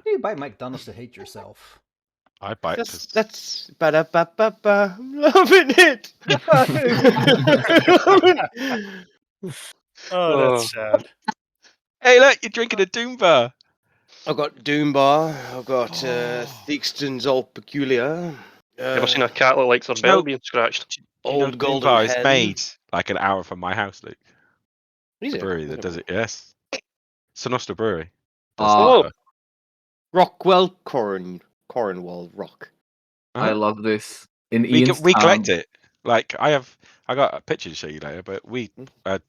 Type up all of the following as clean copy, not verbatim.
do you buy McDonald's to hate yourself? I buy it 'cause That's ba-da-ba-ba-ba. I'm loving it. Oh, that's sad. Hey, look, you're drinking a Doom bar. I've got Doom Bar. I've got Theakston's All Peculiar. Ever seen a cat look like their you bell know- being scratched? Old Doom Golden bar is Hen. made like an hour from my house, Luke. Is The it? brewery that does it, yes. Sonosta Brewery. Oh. Rockwell Cornwall Rock. I love this. In We Ian's collect town, it. Like I got a picture to show you later, but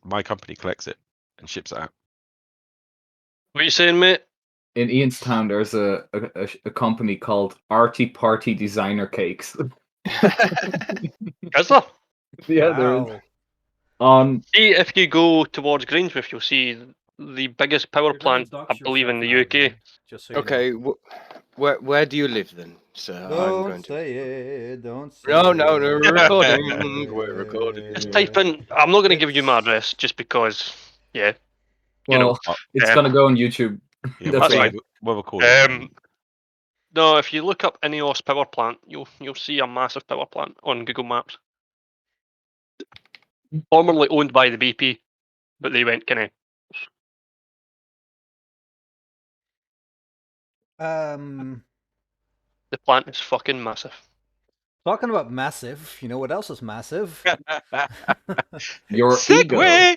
my company collects it and ships it out. What are you saying, mate? in Ian's town, there's a company called Arty Party Designer Cakes. Is there? Yeah, there is. Wow. On See, if you go towards Grangemouth, you'll see the biggest power plant, I believe, in the UK. Just so you Okay, where do you live then, sir? know. I'm going to. Say it. Don't say No, it. we're recording. We're recording. Just type in. I'm not going to give you my address just because. Yeah. You know. it's gonna go on YouTube. Yeah, That's That's why. fine. we'll record it. No, if you look up Ineos power plant, you'll see a massive power plant on Google Maps. Formerly owned by the BP, but they went kind of. The plant is fucking massive. Talking about massive, you know what else is massive? Your Segway!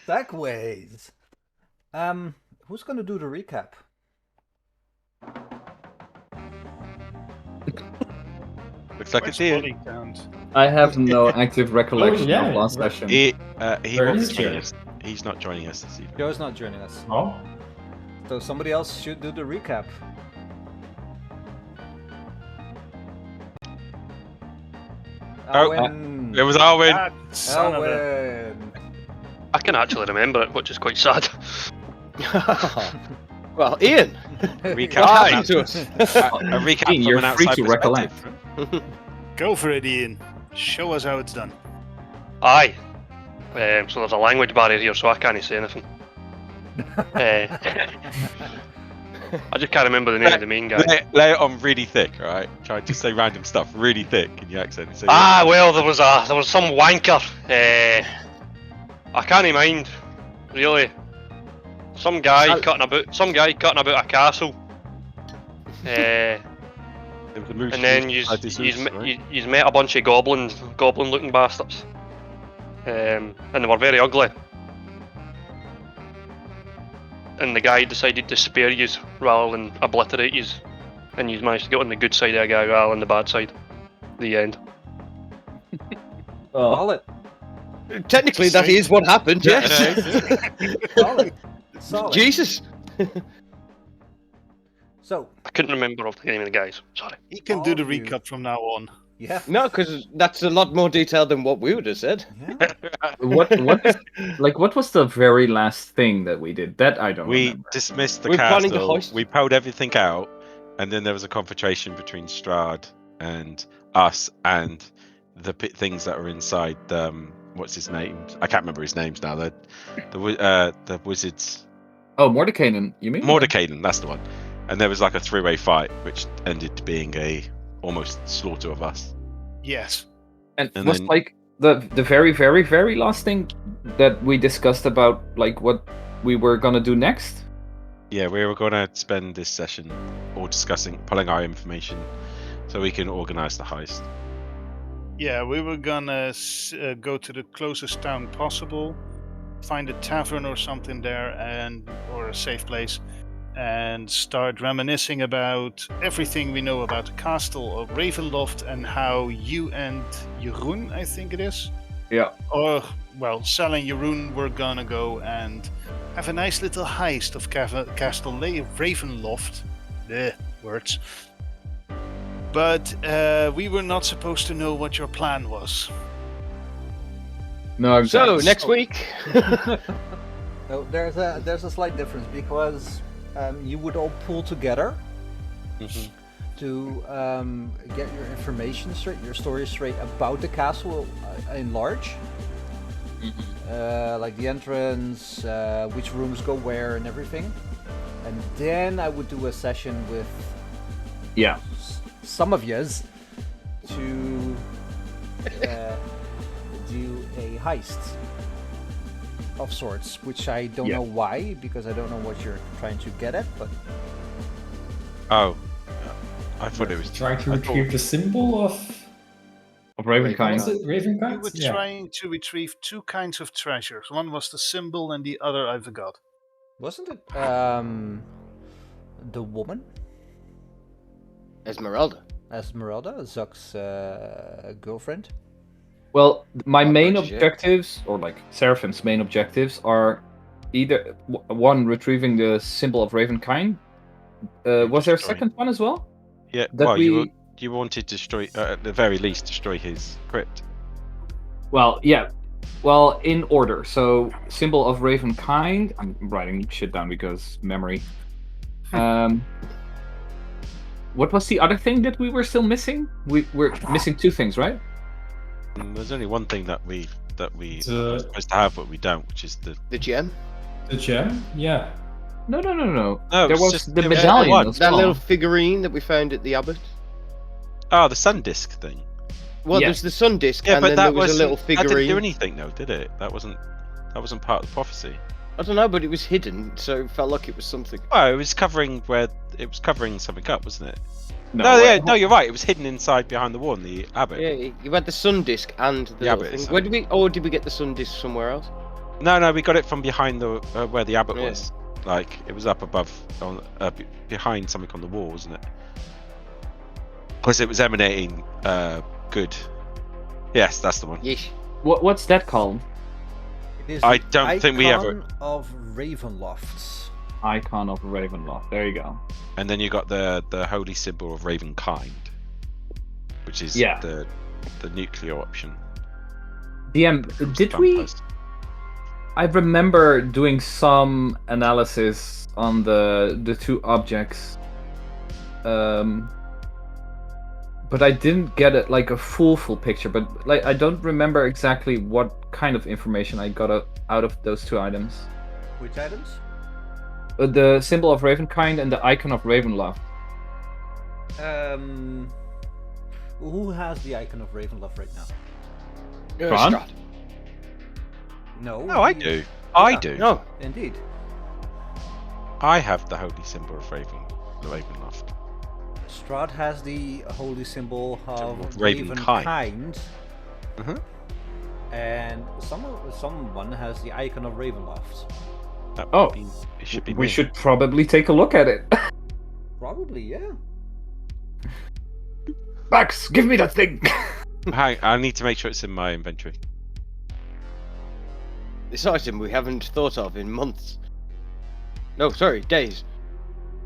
Segways. Who's gonna do the recap? Looks like it's Ian. I have no active recollection yeah. of last session. He Where won't is be Joe? joining us. He's not joining us this evening. Joe's not joining us. Oh, So somebody else should do the recap. Owen. It was Arwen. Owen. I can actually remember it, which is quite sad. Well, Ian, Recap. what happened to us? A recap Ian, from you're an free outside to recollect. perspective. Go for it, Ian. Show us how it's done. Aye. So there's a language barrier here, so I can't say anything. I just can't remember the name of the main guy. Lay it on really thick, alright? Try to say random stuff really thick in your accent. So Well, there was some wanker. I can't mind, really. Some guy cutting about a castle. there was a moose And then inside this he's house, right? met a bunch of goblin-looking bastards, and they were very ugly. And the guy decided to spare yous rather than obliterate yous, and you managed to get on the good side of a guy rather than the bad side. The end. Solid. Technically, that is what happened. Yes. Solid. Solid. Jesus. So, I couldn't remember off the name of the guys. Sorry. He can do All the of you. recap from now on. yeah. No, because that's a lot more detailed than what we would have said. Yeah. What was the very last thing that we did? That I don't We remember. dismissed the We're planning to castle, hoist- we pulled everything out, and then there was a confrontation between Strahd and us and the things that were inside. What's his name? I can't remember his names now. The wizards. Oh, Mordekainen, you mean? Mordekainen, that's the one. And there was like a three-way fight, which ended being a almost slaughter of us. Yes. And And was then- like the very, very, very last thing that we discussed about like what we were gonna do next? Yeah, we were going to spend this session all discussing, pulling our information, so we can organize the heist. Yeah, we were gonna go to the closest town possible, find a tavern or something there, or a safe place, and start reminiscing about everything we know about the castle of Ravenloft and how you and Jeroen, I think it is, Yeah. or well, selling Jeroen, we're gonna go and have a nice little heist of Castle Ravenloft. Words. But we were not supposed to know what your plan was. No, So exactly. next week. No, there's a slight difference because you would all pull together to get your information straight, your story straight about the castle in large. Like the entrance, which rooms go where, and everything. and then I would do a session with Yeah. some of yous to do a heist of sorts, which I don't know why, because I don't know what you're trying to get at, but Oh, I thought it was Trying to I thought- retrieve the symbol of Ravencart. was it You Ravencart? were trying to retrieve two kinds of treasures. One was the symbol, and the other I forgot. wasn't it the woman? Esmeralda. Esmeralda, Zuck's girlfriend? Well, my Not main much, yeah. objectives, or like Seraphim's main objectives, are either one, retrieving the symbol of Ravenkind. Was there a Destroy. second one as well? Yeah, That well, we... you wanted to destroy, at the very least, destroy his crypt. Well, yeah. Well, in order. So, symbol of Ravenkind. I'm writing shit down because memory. What was the other thing that we were still missing? We were missing two things, right? There's only one thing that we are The- supposed to have, but we don't, which is The gem. The gem? Yeah. No. No, There it's was just the there was medallion one. as That well. little figurine that we found at the abbot. the sun disk thing. Well, Yeah. there's the sun disc, Yeah, and but then that there was a wasn't little that didn't do figurine. anything though, did it? That wasn't part of the prophecy. I don't know, but it was hidden, so it felt like it was something. Oh, it was covering something up, wasn't it? wait, No, you're right. It was hidden inside behind the wall in the abbot. Yeah, you had the sun disc and the Yeah, little but thing. it's- Where did we? Or did we get the sun disc somewhere else? No, we got it from behind the where the abbot Yeah. was. Like it was up above, behind something on the wall, wasn't it? Because it was emanating good. Yes, that's the one. Yeesh. What's that called? It is I the don't think we ever- icon of Ravenloft. Icon of Ravenloft. There you go. And then you got the holy symbol of Ravenkind, which is Yeah. the nuclear option. DM, did we? Vampires. I remember doing some analysis on the two objects, but I didn't get it like a full picture. But like I don't remember exactly what kind of information I got out of those two items. Which items? The symbol of Ravenkind and the icon of Ravenloft. Who has the icon of Ravenloft right now? Ron? Strahd. No. No, I do. I Yeah. do. No. Indeed. I have the holy symbol of Ravenloft. Strahd has the holy symbol of Ravenkind. Ravenkind. Mhm. And someone has the icon of Ravenloft. That Oh. would be, it should be We me. should probably take a look at it. Probably, yeah. Max, give me that thing. I need to make sure it's in my inventory. This item we haven't thought of in months. No, sorry, days.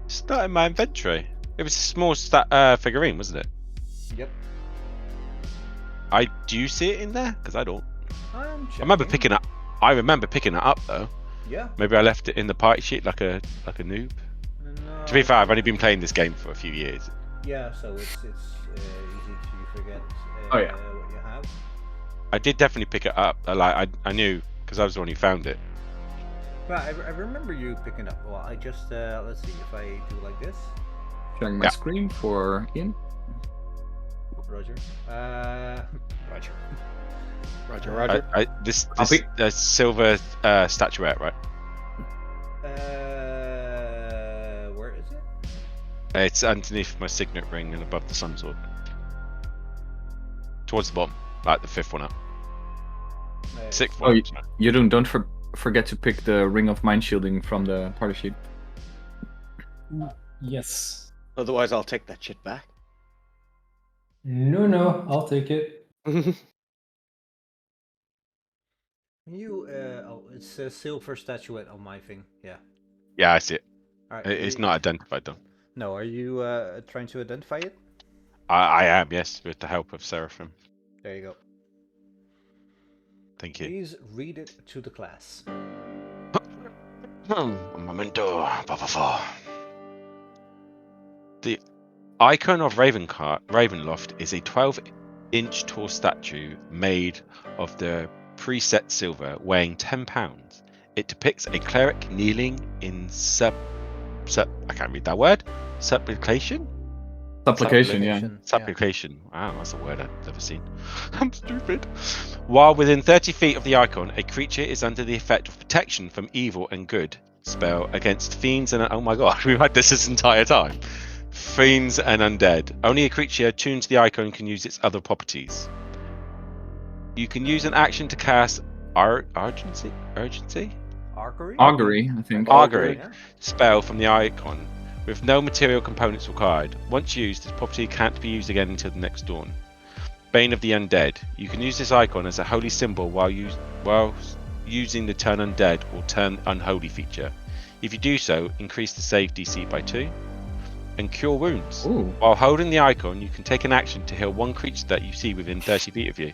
It's not in my inventory. It was a small figurine, wasn't it? Yep. Do you see it in there? Because I don't. I'm I remember checking. picking it up though. Yeah. Maybe I left it in the party sheet like a noob. No. To be fair, I've only been playing this game for a few years. Yeah, so it's easy to forget Oh, yeah. what you have. I did definitely pick it up. I knew because I was the one who found it. But I remember you picking up. Well, I just let's see if I do like this. Sharing my Yeah. screen for Ian. Roger. Roger. Roger. This Copy. silver statuette, right? Where is it? It's underneath my signet ring and above the sun sword. Towards the bottom, like the fifth one up. Sixth Oh, one. you- sorry. You don't forget to pick the ring of mind shielding from the party sheet. Yes. Otherwise, I'll take that shit back. No, I'll take it. You it's a silver statuette on my thing. Yeah. Yeah, I see it. All right. It's not identified though. No, are you trying to identify it? I am, yes, with the help of Seraphim. There you go. Thank you. Please read it to the class. Un momento, por favor. The icon of Ravenloft is a 12-inch tall statue made of the preset silver weighing 10 pounds. It depicts a cleric kneeling in I can't read that word. Supplication? Supplication, yeah. Supplication. Wow, that's a word I've never seen. I'm stupid. While within 30 feet of the icon, a creature is under the effect of protection from evil and good spell against fiends and... Oh my god, we've had this entire time. Fiends and undead. Only a creature attuned to the icon can use its other properties. You can use an action to cast Urgency? Augury, I think. Augury Yeah. spell from the icon with no material components required. Once used, this property can't be used again until the next dawn. Bane of the Undead. You can use this icon as a holy symbol while using the turn undead or turn unholy feature. If you do so, increase the save DC by 2. And Cure Wounds. Ooh. While holding the icon, you can take an action to heal one creature that you see within 30 feet of you.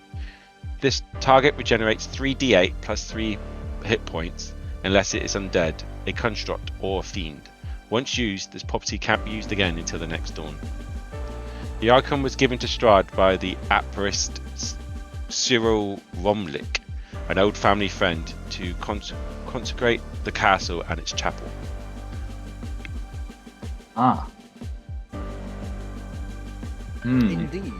This target regenerates 3d8 plus 3 hit points unless it is undead, a construct, or a fiend. Once used, this property can't be used again until the next dawn. The icon was given to Strahd by the Aprist Cyril Romlik, an old family friend, to consecrate the castle and its chapel. Ah. Indeed.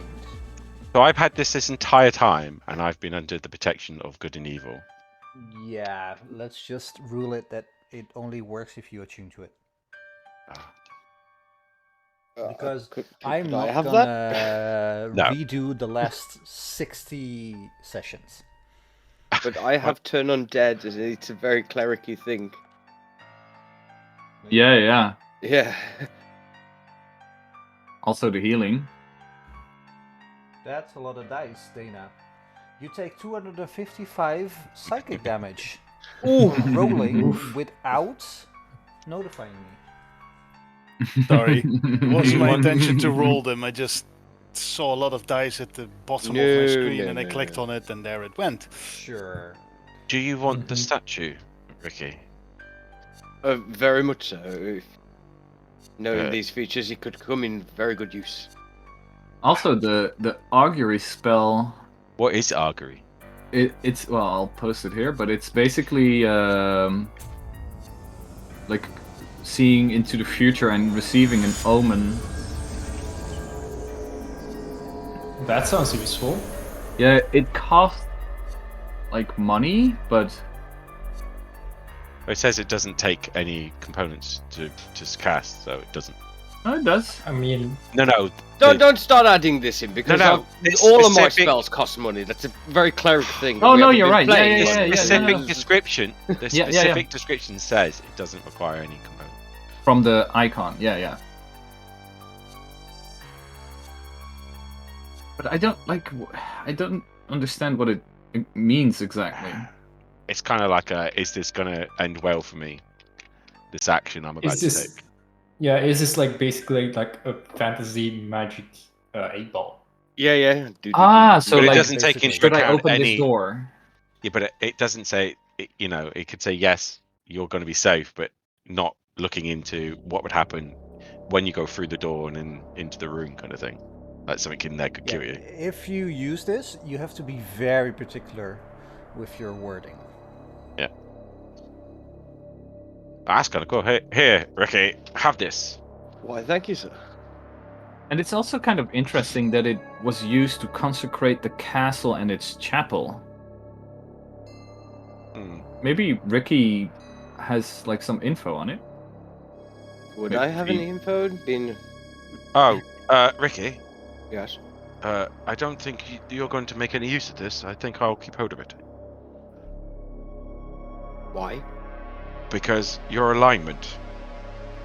So I've had this entire time, and I've been under the protection of good and evil. Yeah, let's just rule it that it only works if you attune to it. Because I'm could not I have gonna No. redo the last 60 sessions. But I have turn undead, and it's a very cleric-y thing. Yeah. Yeah. Also the healing. That's a lot of dice, Dana. You take 255 psychic damage. Rolling without notifying me. Sorry, it wasn't my You intention to want- roll them. I just saw a lot of dice at the bottom of my No, screen, no, and I no, clicked no. on it, and there it went. Sure. Do you want the statue, Ricky? Very much so. If knowing Uh, these features, it could come in very good use. Also the augury spell. What is augury? It's well, I'll post it here, but it's basically like seeing into the future and receiving an omen. That sounds useful. Yeah, it costs like money, but It says it doesn't take any components to cast, so it doesn't. no, it does. I mean, No. Don't start adding this in because No, it's all of my specific- spells cost money. That's a very cleric thing. Oh, We no, haven't you're been right. Yeah, playing. yeah, The yeah, yeah, specific no. description. The Yeah, yeah, specific description says it doesn't require any component. From the icon, yeah. But I don't understand what it means exactly. It's kind of like is this gonna end well for me? This action I'm about is to this? take. Yeah, is this like basically like a fantasy magic 8-ball? Yeah. Ah, so But it like, doesn't take basically. into should I account open any. this door? Yeah, but it doesn't say. It could say yes, you're going to be safe, but not looking into what would happen when you go through the door and then into the room, kind of thing. Like something in there could Yeah, kill you. if you use this, you have to be very particular with your wording. That's gonna go. Here, Ricky, have this. Why, thank you, sir. And it's also kind of interesting that it was used to consecrate the castle and its chapel. Hmm. Maybe Ricky has like some info on it. Would Maybe I have any info? Been Oh, Ricky, yes. I don't think you're going to make any use of this. I think I'll keep hold of it. Why? Because your alignment.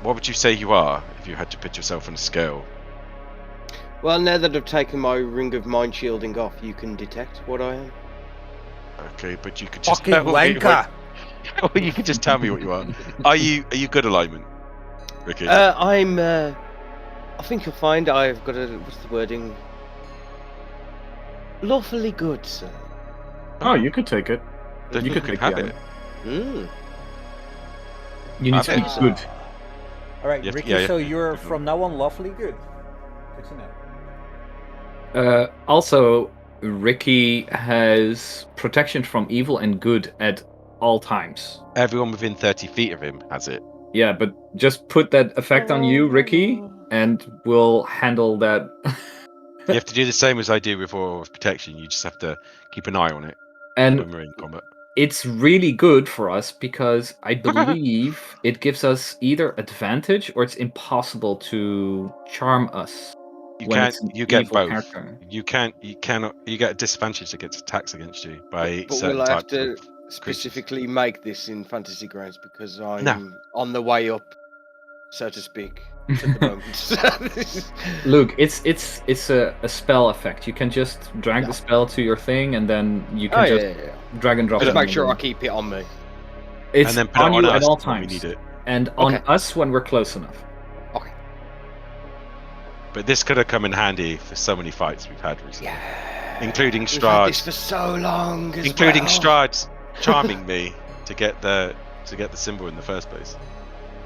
What would you say you are if you had to put yourself on a scale? Well, now that I've taken my ring of mind shielding off, you can detect what I am. Okay, but you could just Fucking tell me wanker! Or you could just tell me what you are. Are you good alignment, Ricky? I'm. I think you'll find I've got a. What's the wording? Lawfully good, sir. Oh, you could take it. Then you could take have the it. Hmm. You need to be Have good. Alright, You have to- Ricky, yeah, you so have to- you're from now on lawfully good. Good to know. Also, Ricky has protection from evil and good at all times. Everyone within 30 feet of him has it. Yeah, but just put that effect on you, Ricky, and we'll handle that. You have to do the same as I do with Aura of Protection. You just have to keep an eye on it And when we're in combat. it's really good for us because I believe it gives us either advantage or it's impossible to charm us. You when can't. it's an You get evil both. character. You can't. You cannot. You get a disadvantage against attacks against you by But certain we'll have types to of creatures. specifically make this in Fantasy Grounds because I'm No. on the way up, so to speak, at the moment. Luke, it's a spell effect. You can just drag Yeah. the spell to your thing, and then you Oh can yeah, just yeah, yeah. drag and drop Just it. make on sure I them. keep it on me. It's And then put it on on you us at all when we times, need it. and on Okay. us when we're close enough. Okay. But this could have come in handy for so many fights we've had recently, Yeah. including We've had Strahd, this for so long. As including well. Strahd charming me to get the symbol in the first place.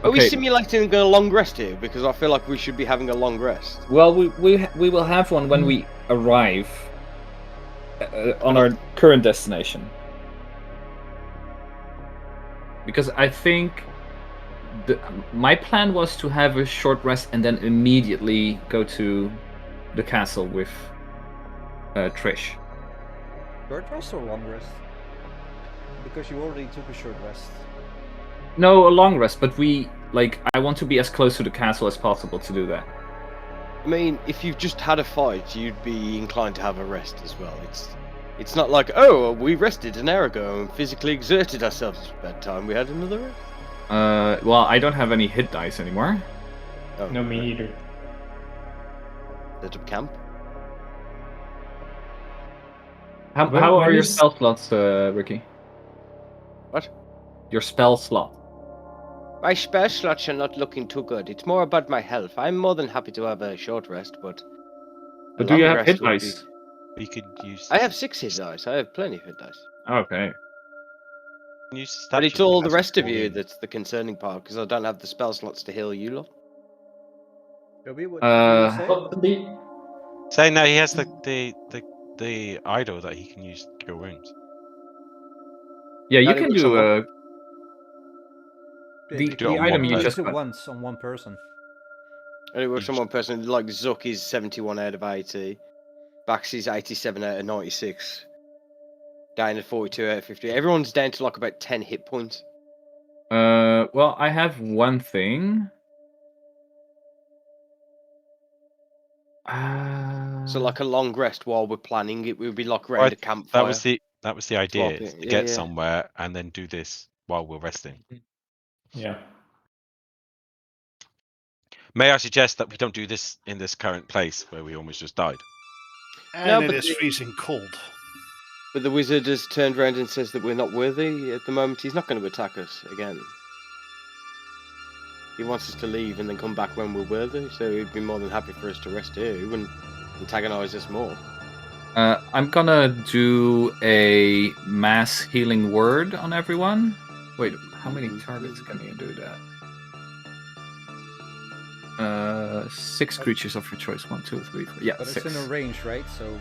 Are we Okay. simulating a long rest here? Because I feel like we should be having a long rest. Well, we will have one when we arrive on our current destination. Because I think my plan was to have a short rest and then immediately go to the castle with Trish. Short rest or long rest? Because you already took a short rest. No, a long rest, but I want to be as close to the castle as possible to do that. I mean, if you've just had a fight, you'd be inclined to have a rest as well. It's not like, oh, we rested an hour ago and physically exerted ourselves at that time. We had another rest. Well, I don't have any hit dice anymore. Oh, No, me either. Set up camp. How When are your is- spell slots, Ricky? What? Your spell slot. My spell slots are not looking too good. It's more about my health. I'm more than happy to have a short rest, but. a But do you long have rest hit would be- dice? You could use. I have 6 hit dice. I have plenty of hit dice. Okay. Use But it's statue all the as rest of all you in. that's the concerning part, because I don't have the spell slots to heal you lot. Joby, what Uh, did you say? But the, Say no, he has the idol that he can use to cure wounds. Yeah, you Only can works do on one. Yeah, the- you Do it on can one item you only just use it got. once on one person. And it works on Each- one person. Like Zuck is 71 out of 80. Bax is 87 out of 96. Down to 42 out of 50. Everyone's down to like about 10 hit points. Well, I have one thing. So like a long rest while we're planning it, we'll be like Well, around a campfire. that was the idea, Swap is it. to Yeah, get yeah. somewhere and then do this while we're resting. yeah. May I suggest that we don't do this in this current place where we almost just died? And No, it but is the- freezing cold. But the wizard has turned around and says that we're not worthy at the moment. He's not going to attack us again. He wants us to leave and then come back when we're worthy, so he'd be more than happy for us to rest here. He wouldn't antagonise us more. I'm gonna do a mass healing word on everyone. Wait, how many targets can you do that? 6 creatures of your choice. 1, 2, 3, 4. Yeah, But 6. it's in a range, right? So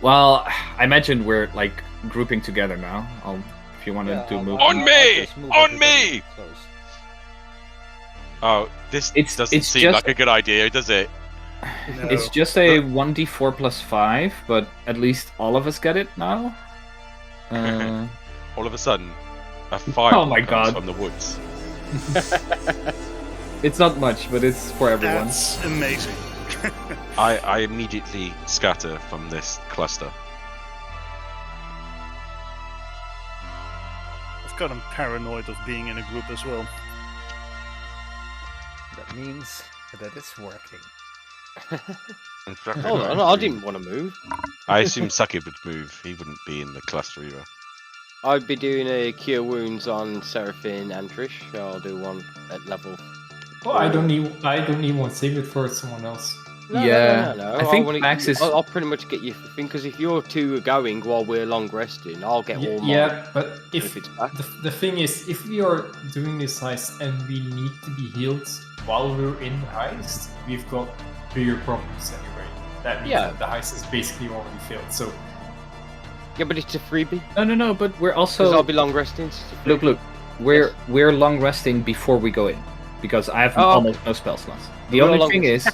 Well, I imagine we're like grouping together now. If you want to yeah, do I'll- move. On I'll me! just move On everybody me! close. Oh, this It's- doesn't it's seem just- like a good idea, does it? It's No. just a 1d4 plus 5, but at least all of us get it now. All of a sudden, a fire Oh my comes God. from the woods. It's not much, but it's for everyone. That's amazing. I immediately scatter from this cluster. I've gotten paranoid of being in a group as well. That means that it's working. In fact, Hold on, I didn't want to move. I assume Saki would move. He wouldn't be in the cluster either. I'd be doing a cure wounds on Seraphine and Trish. I'll do one at level. Well, I don't even want to save it for someone else. Yeah, No. I think wanna- Max is- I'll pretty much get you thing because if you're two are going while we're long resting, I'll get all my Yeah, but if benefits back. the thing is, if we are doing this heist and we need to be healed while we're in the heist, we've got bigger problems anyway. That means Yeah. that the heist is basically already failed. So Yeah, but it's a freebie. No, but we're Because also I'll be long resting. look. we're long resting before we go in because I have Oh, almost no spell slots. The We're only long thing is,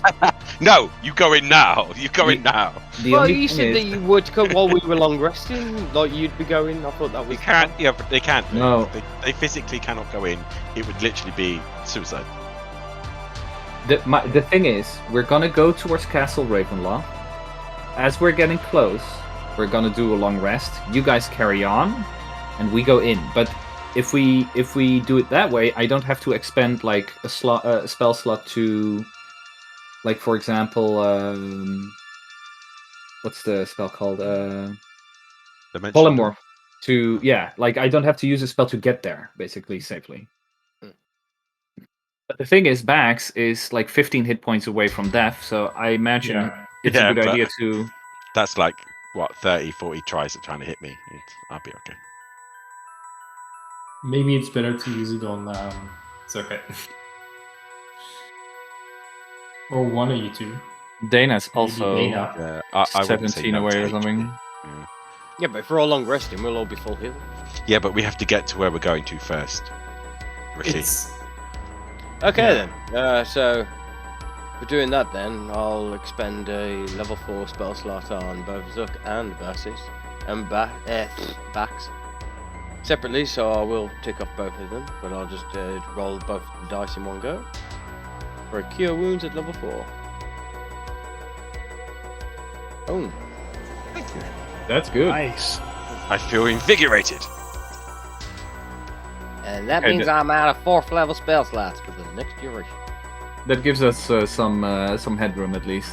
No, you go in now. You go in now. the well, only you thing said is, that you would go while we were long resting. Like you'd be going. I thought that was. You can't. Yeah, but they can't. Move. No. They physically cannot go in. It would literally be suicide. the thing is, we're gonna go towards Castle Ravenloft. As we're getting close, we're gonna do a long rest. You guys carry on, and we go in. But if we do it that way, I don't have to expend like a spell slot to, like for example, what's the spell called? Dimension Polymorph. To like I don't have to use a spell to get there basically safely. But the thing is, Bax is like 15 hit points away from death, so I imagine Yeah. it's Yeah, a good but- idea to. That's like what 30, 40 tries at trying to hit me. I'll be okay. Maybe it's better to use it on. It's okay. Or one of you two. Dana's Maybe also Dana. Yeah, I wouldn't say 17 no away to or HP. something. Yeah. Yeah, but if we're all long resting, we'll all be full heal. Yeah, but we have to get to where we're going to first. Ricky. It's Okay Yeah. then. So for doing that, then I'll expend a level 4 spell slot on both Zook and Basis and Bax separately. So I will tick off both of them, but I'll just roll both the dice in one go for a cure wounds at level 4. Oh, That's good. Nice. I feel invigorated. and that Okay, means I'm out of 4th level spell slots for the next duration. That gives us some headroom at least.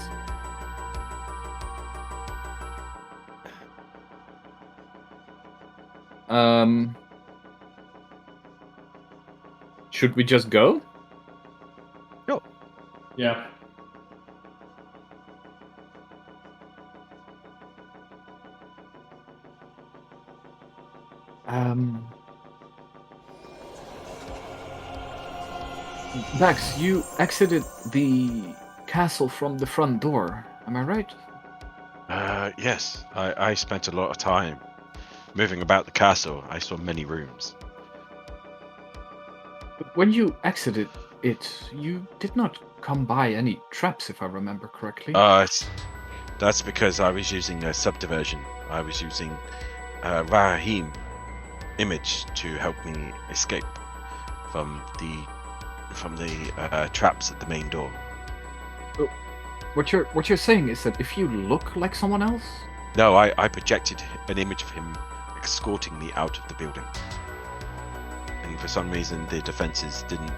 Should we just go? yeah. Bax, you exited the castle from the front door. Am I right? Yes, I spent a lot of time moving about the castle. I saw many rooms. But when you exited it, you did not come by any traps, if I remember correctly. That's because I was using a subdiversion. I was using Rahim image to help me escape from the traps at the main door. What you're saying is that if you look like someone else, No, I projected an image of him escorting me out of the building. And for some reason, the defenses didn't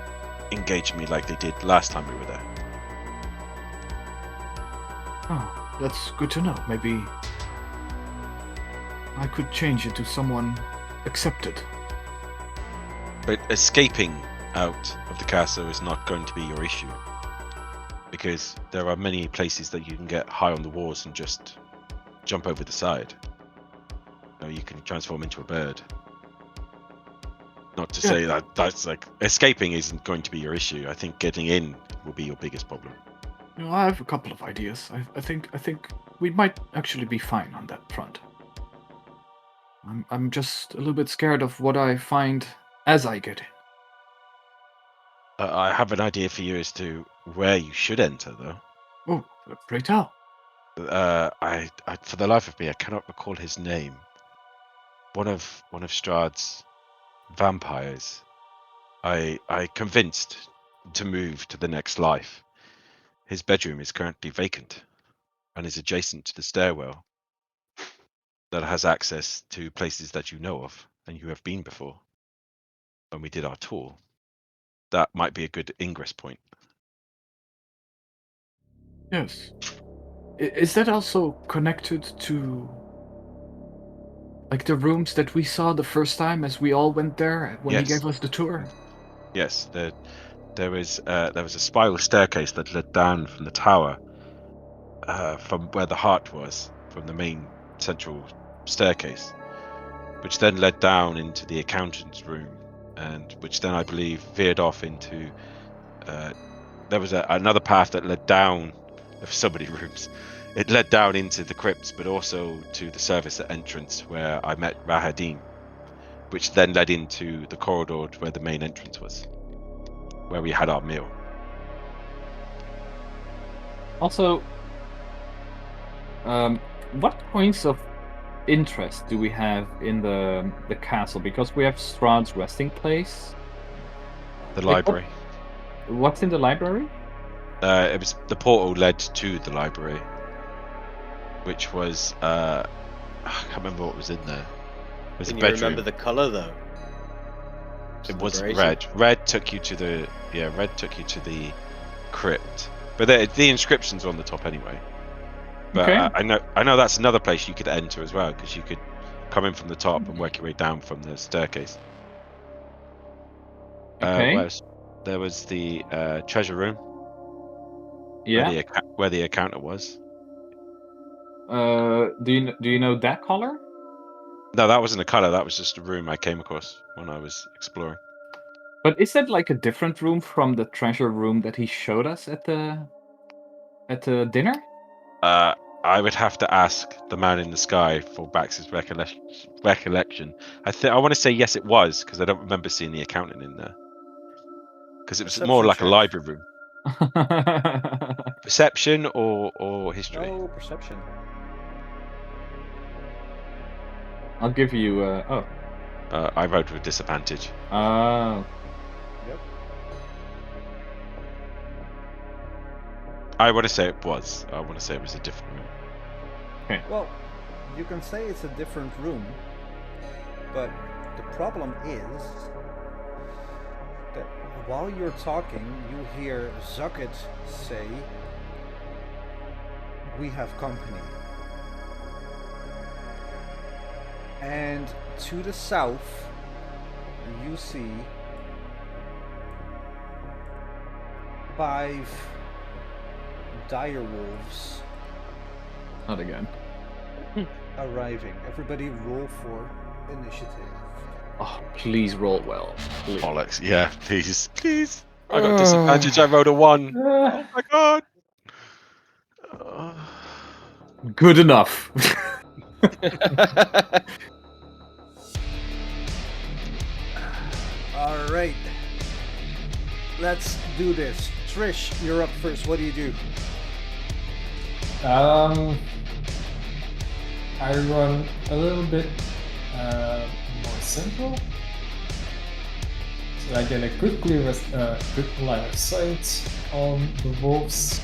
engage me like they did last time we were there. oh, that's good to know. Maybe I could change it to someone accepted. But escaping out of the castle is not going to be your issue. Because there are many places that you can get high on the walls and just jump over the side. You know, you can transform into a bird. Not to say that that's like escaping isn't going to be your issue. I think getting in will be your biggest problem. You know, I have a couple of ideas. I think we might actually be fine on that front. I'm just a little bit scared of what I find as I get in. I have an idea for you as to where you should enter, though. Oh, pray tell. I for the life of me, I cannot recall his name. One of Strahd's vampires. I convinced to move to the next life. His bedroom is currently vacant, and is adjacent to the stairwell that has access to places that you know of and you have been before. When we did our tour, that might be a good ingress point. Yes. Is that also connected to like the rooms that we saw the first time as we all went there when he Yes. gave us the tour? Yes, there was a spiral staircase that led down from the tower, from where the heart was, from the main central staircase, which then led down into the accountant's room, and which then I believe veered off into. There was another path that led down. There were so many rooms. It led down into the crypts, but also to the service entrance where I met Rahadin. which then led into the corridor where the main entrance was, where we had our meal. Also, what points of interest do we have in the castle? Because we have Strahd's resting place. The Like, library. What's in the library? It was the portal led to the library, which was I can't remember what was in there. It was Can a you bedroom. remember the colour though? It was Celebration? red. Red took you to the crypt, but the inscriptions are on the top anyway. But Okay. I know that's another place you could enter as well, because you could come in from the top and work your way down from the staircase. Okay. There was the treasure room. Yeah. Where the accountant was. Do you know that color? No, that wasn't a color. That was just a room I came across when I was exploring. But is that like a different room from the treasure room that he showed us at the dinner? I would have to ask the man in the sky for Bax's recollection. I want to say yes, it was, because I don't remember seeing the accountant in there. Because it was more Perception like a check. library room. Perception or history? No perception. I'll give you. I rolled with disadvantage. Oh. Yep. I want to say it was. I want to say it was a different room. Well, you can say it's a different room, but the problem is that while you're talking, you hear Zucket say, "We have company." And to the south, you see 5 dire wolves Not again. arriving. Everybody roll for initiative. Oh, please roll well. Please. Bollocks. Yeah, please. Please. I got disadvantage. I rolled a 1. Oh my god. Good enough. All right, let's do this. Trish, you're up first. What do you do? I run a little bit more central, so I get a good line of sight on the wolves,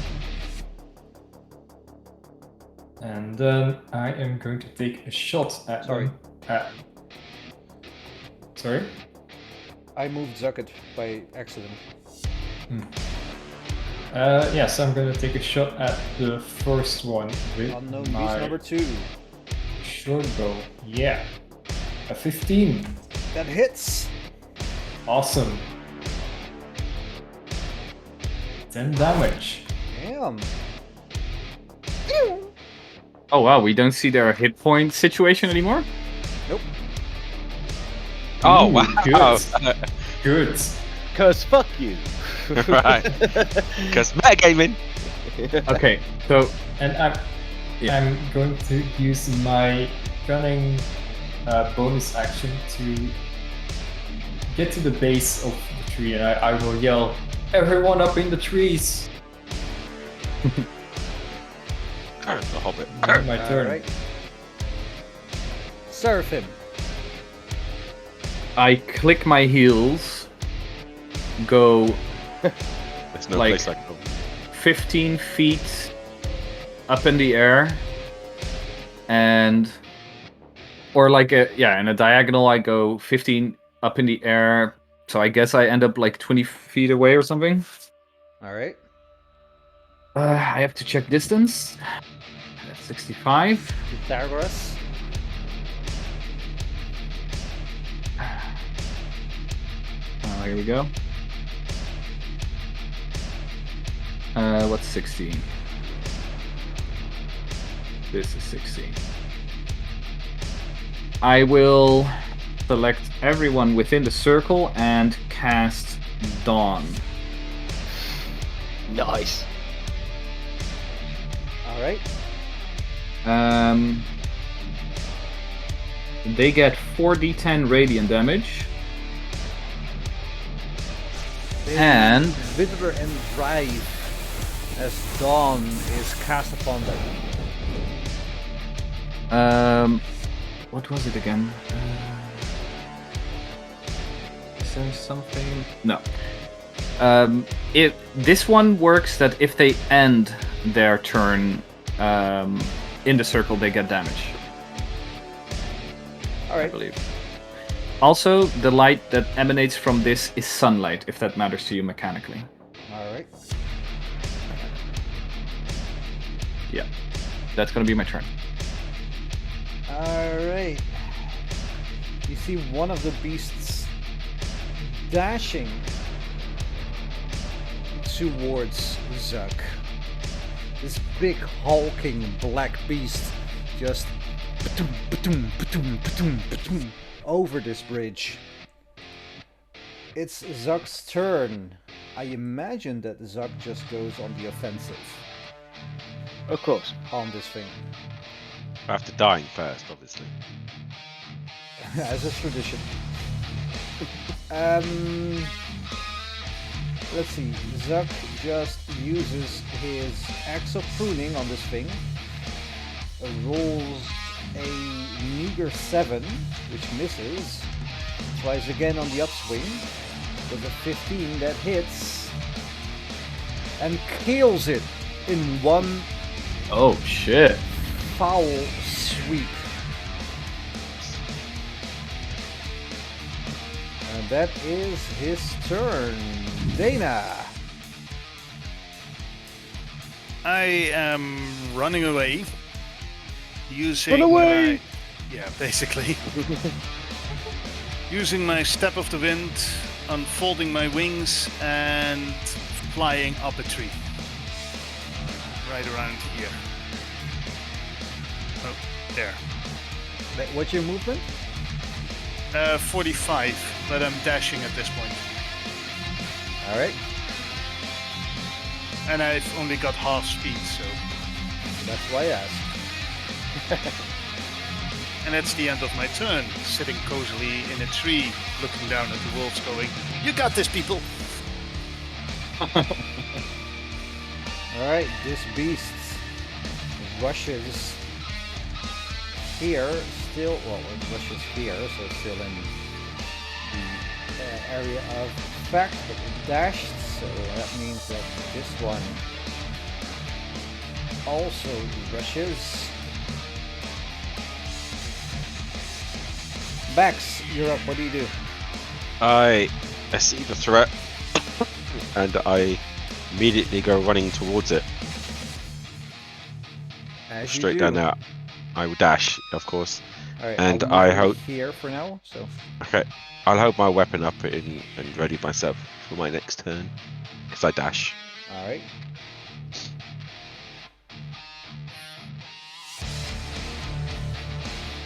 and then I am going to take a shot at Sorry. them. Sorry. I moved Zucket by accident. Yes, I'm going to take a shot at the first one with Unknown beast my number 2. short bow. Yeah, a 15. That hits. Awesome. 10 damage. Damn. Oh wow, we don't see their hit point situation anymore? Nope. Oh Ooh, wow. Good. Cause fuck you. Right. Because metagaming. Okay, so And I'm going to use my cunning bonus action to get to the base of the tree, and I will yell, "Everyone up in the trees!" The Hobbit. My turn. All right. Serve him. I click my heels, go There's no Like- place like home. 15 feet up in the air, and or like in a diagonal I go 15 up in the air, so I guess I end up like 20 feet away or something. All right. I have to check distance. That's 65. Pythagoras. Here we go. What's 16? This is 16. I will select everyone within the circle and cast Dawn. Nice. All right. They get 4d10 radiant damage. And Wither and Drive as Dawn is cast upon them. What was it again? Is there something? No. If this one works that if they end their turn in the circle, they get damage. All I right. believe. Also, the light that emanates from this is sunlight, if that matters to you mechanically. All right. Yeah, that's gonna be my turn. All right. You see one of the beasts dashing towards Zuck. This big hulking black beast just over this bridge. It's Zuck's turn. I imagine that Zuck just goes on the offensive Of course. on this thing. After dying first, obviously. As a tradition. Let's see. Zuck just uses his axe of pruning on this thing. Rolls a meager 7, which misses. Tries again on the upswing with a 15 that hits and kills it in one Oh shit! foul sweep. And that is his turn. Dana. I am running away. Using Run away! yeah, basically. Using my Step of the Wind, unfolding my wings, and flying up a tree. Right around here. Oh, there. What's your movement? 45, but I'm dashing at this point. Alright. And I've only got half speed, so... That's why I asked. And that's the end of my turn, sitting cozily in a tree, looking down at the wolves going, "You got this, people!" Alright, this beast rushes here, still, well, it rushes here, so it's still in the area of effect, but it dashed, so that means that this one also rushes. Bax, you're up, what do you do? I see the threat, and I immediately go running towards it. As you Straight do. down there. I will dash, of course. Alright, and I'll I move you hope- here for now, so... Okay, I'll hold my weapon up and ready myself for my next turn. Because I dash. Alright.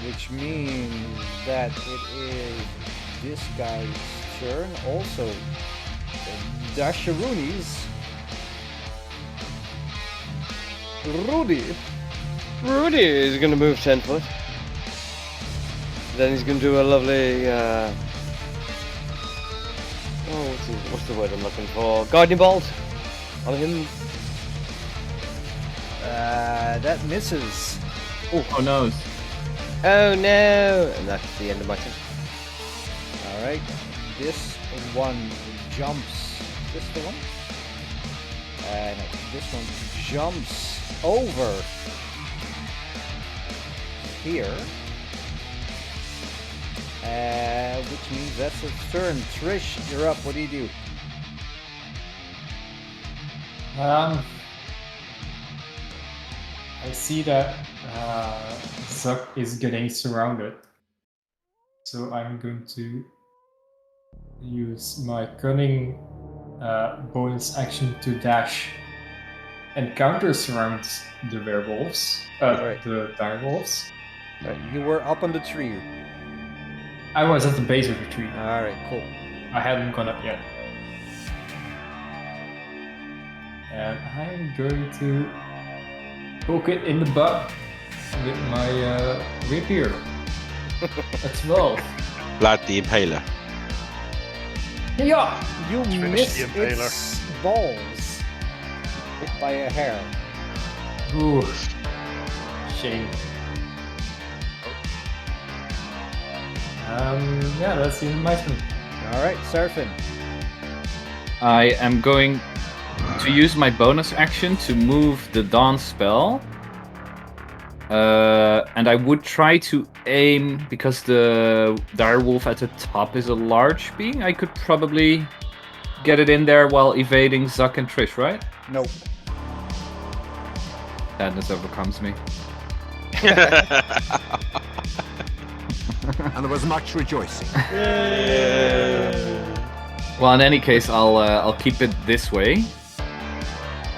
Which means that it is this guy's turn. Also, the Dasharoonies. Rudy. Rudy is going to move 10 foot. Then he's going to do a lovely. What's the word I'm looking for? Guardian bolt on him. That misses. Oh no! Oh no! And that's the end of my turn. Alright. This one jumps. Is this the one? No, this one jumps over here. Which means that's its turn. Trish, you're up. What do you do? I see that Zuck is getting surrounded. So I'm going to use my cunning bonus action to dash and counter surround the werewolves, Right. the direwolves. You were up on the tree. I was at the base of the tree. Alright, cool. I hadn't gone up yet. And I'm going to poke it in the butt with my rapier. A 12. Vlad the Impaler. Yeah. You Trish miss the Impaler. its balls. Hit by a hair. Ooh. Shame. Yeah, that's the end of my turn. Alright, Seraphin. I am going to use my bonus action to move the Dawn spell. And I would try to aim, because the direwolf at the top is a large being, I could probably get it in there while evading Zuck and Trish, right? Nope. Sadness overcomes me. And there was much rejoicing. Well, in any case, I'll keep it this way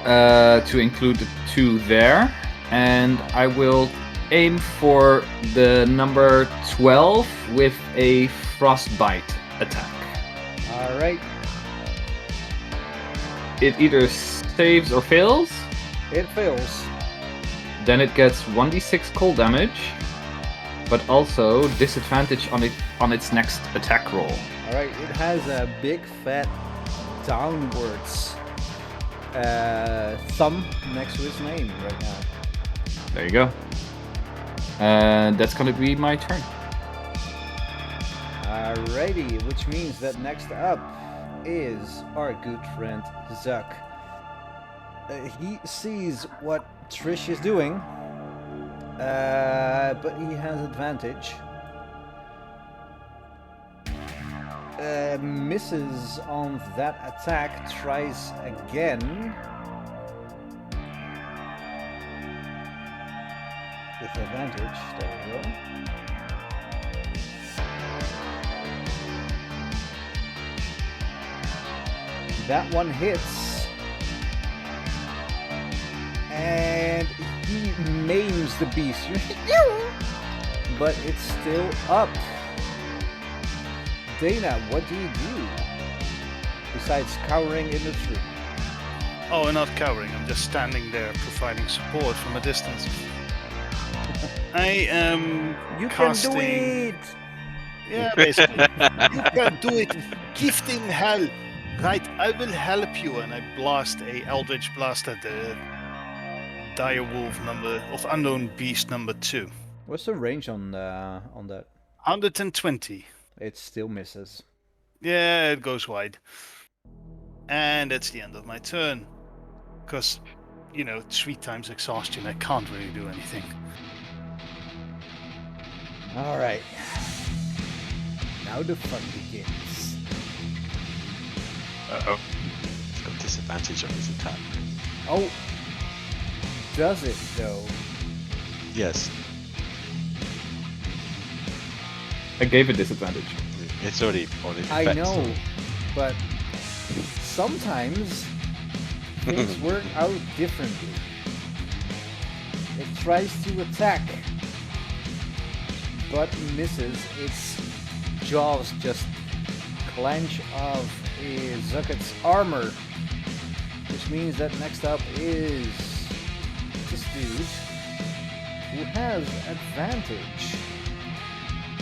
to include the 2 there, and I will aim for the number 12 with a frostbite attack. Alright. It either saves or fails. It fails. Then it gets 1d6 cold damage, but also disadvantage on its next attack roll. Alright, it has a big fat downwards thumb next to its name right now. There you go. And that's gonna be my turn. Alrighty, which means that next up is our good friend Zuck. He sees what Trish is doing, but he has advantage. Misses on that attack, tries again. With advantage, there we go. That one hits. And he maims the beast. But it's still up. Dana, what do you do? Besides cowering in the tree. Oh, I'm not cowering. I'm just standing there providing support from a distance. I am You casting... can do it! Yeah, basically. You can do it. Gifting hell. Right, I will help you. And I blast a Eldritch Blast at the direwolf of unknown beast number 2. What's the range on that? 120. It still misses. Yeah, it goes wide. And that's the end of my turn. Because, 3 times exhaustion, I can't really do anything. Alright. Now the fun begins. Uh-oh. He's got disadvantage on his attack. Oh. Does it, though? Yes. I gave it disadvantage. It's already on its I effect. know, but sometimes things work out differently. It tries to attack, but misses. Its jaws just clench off Zucket's armor, which means that next up is this dude who has advantage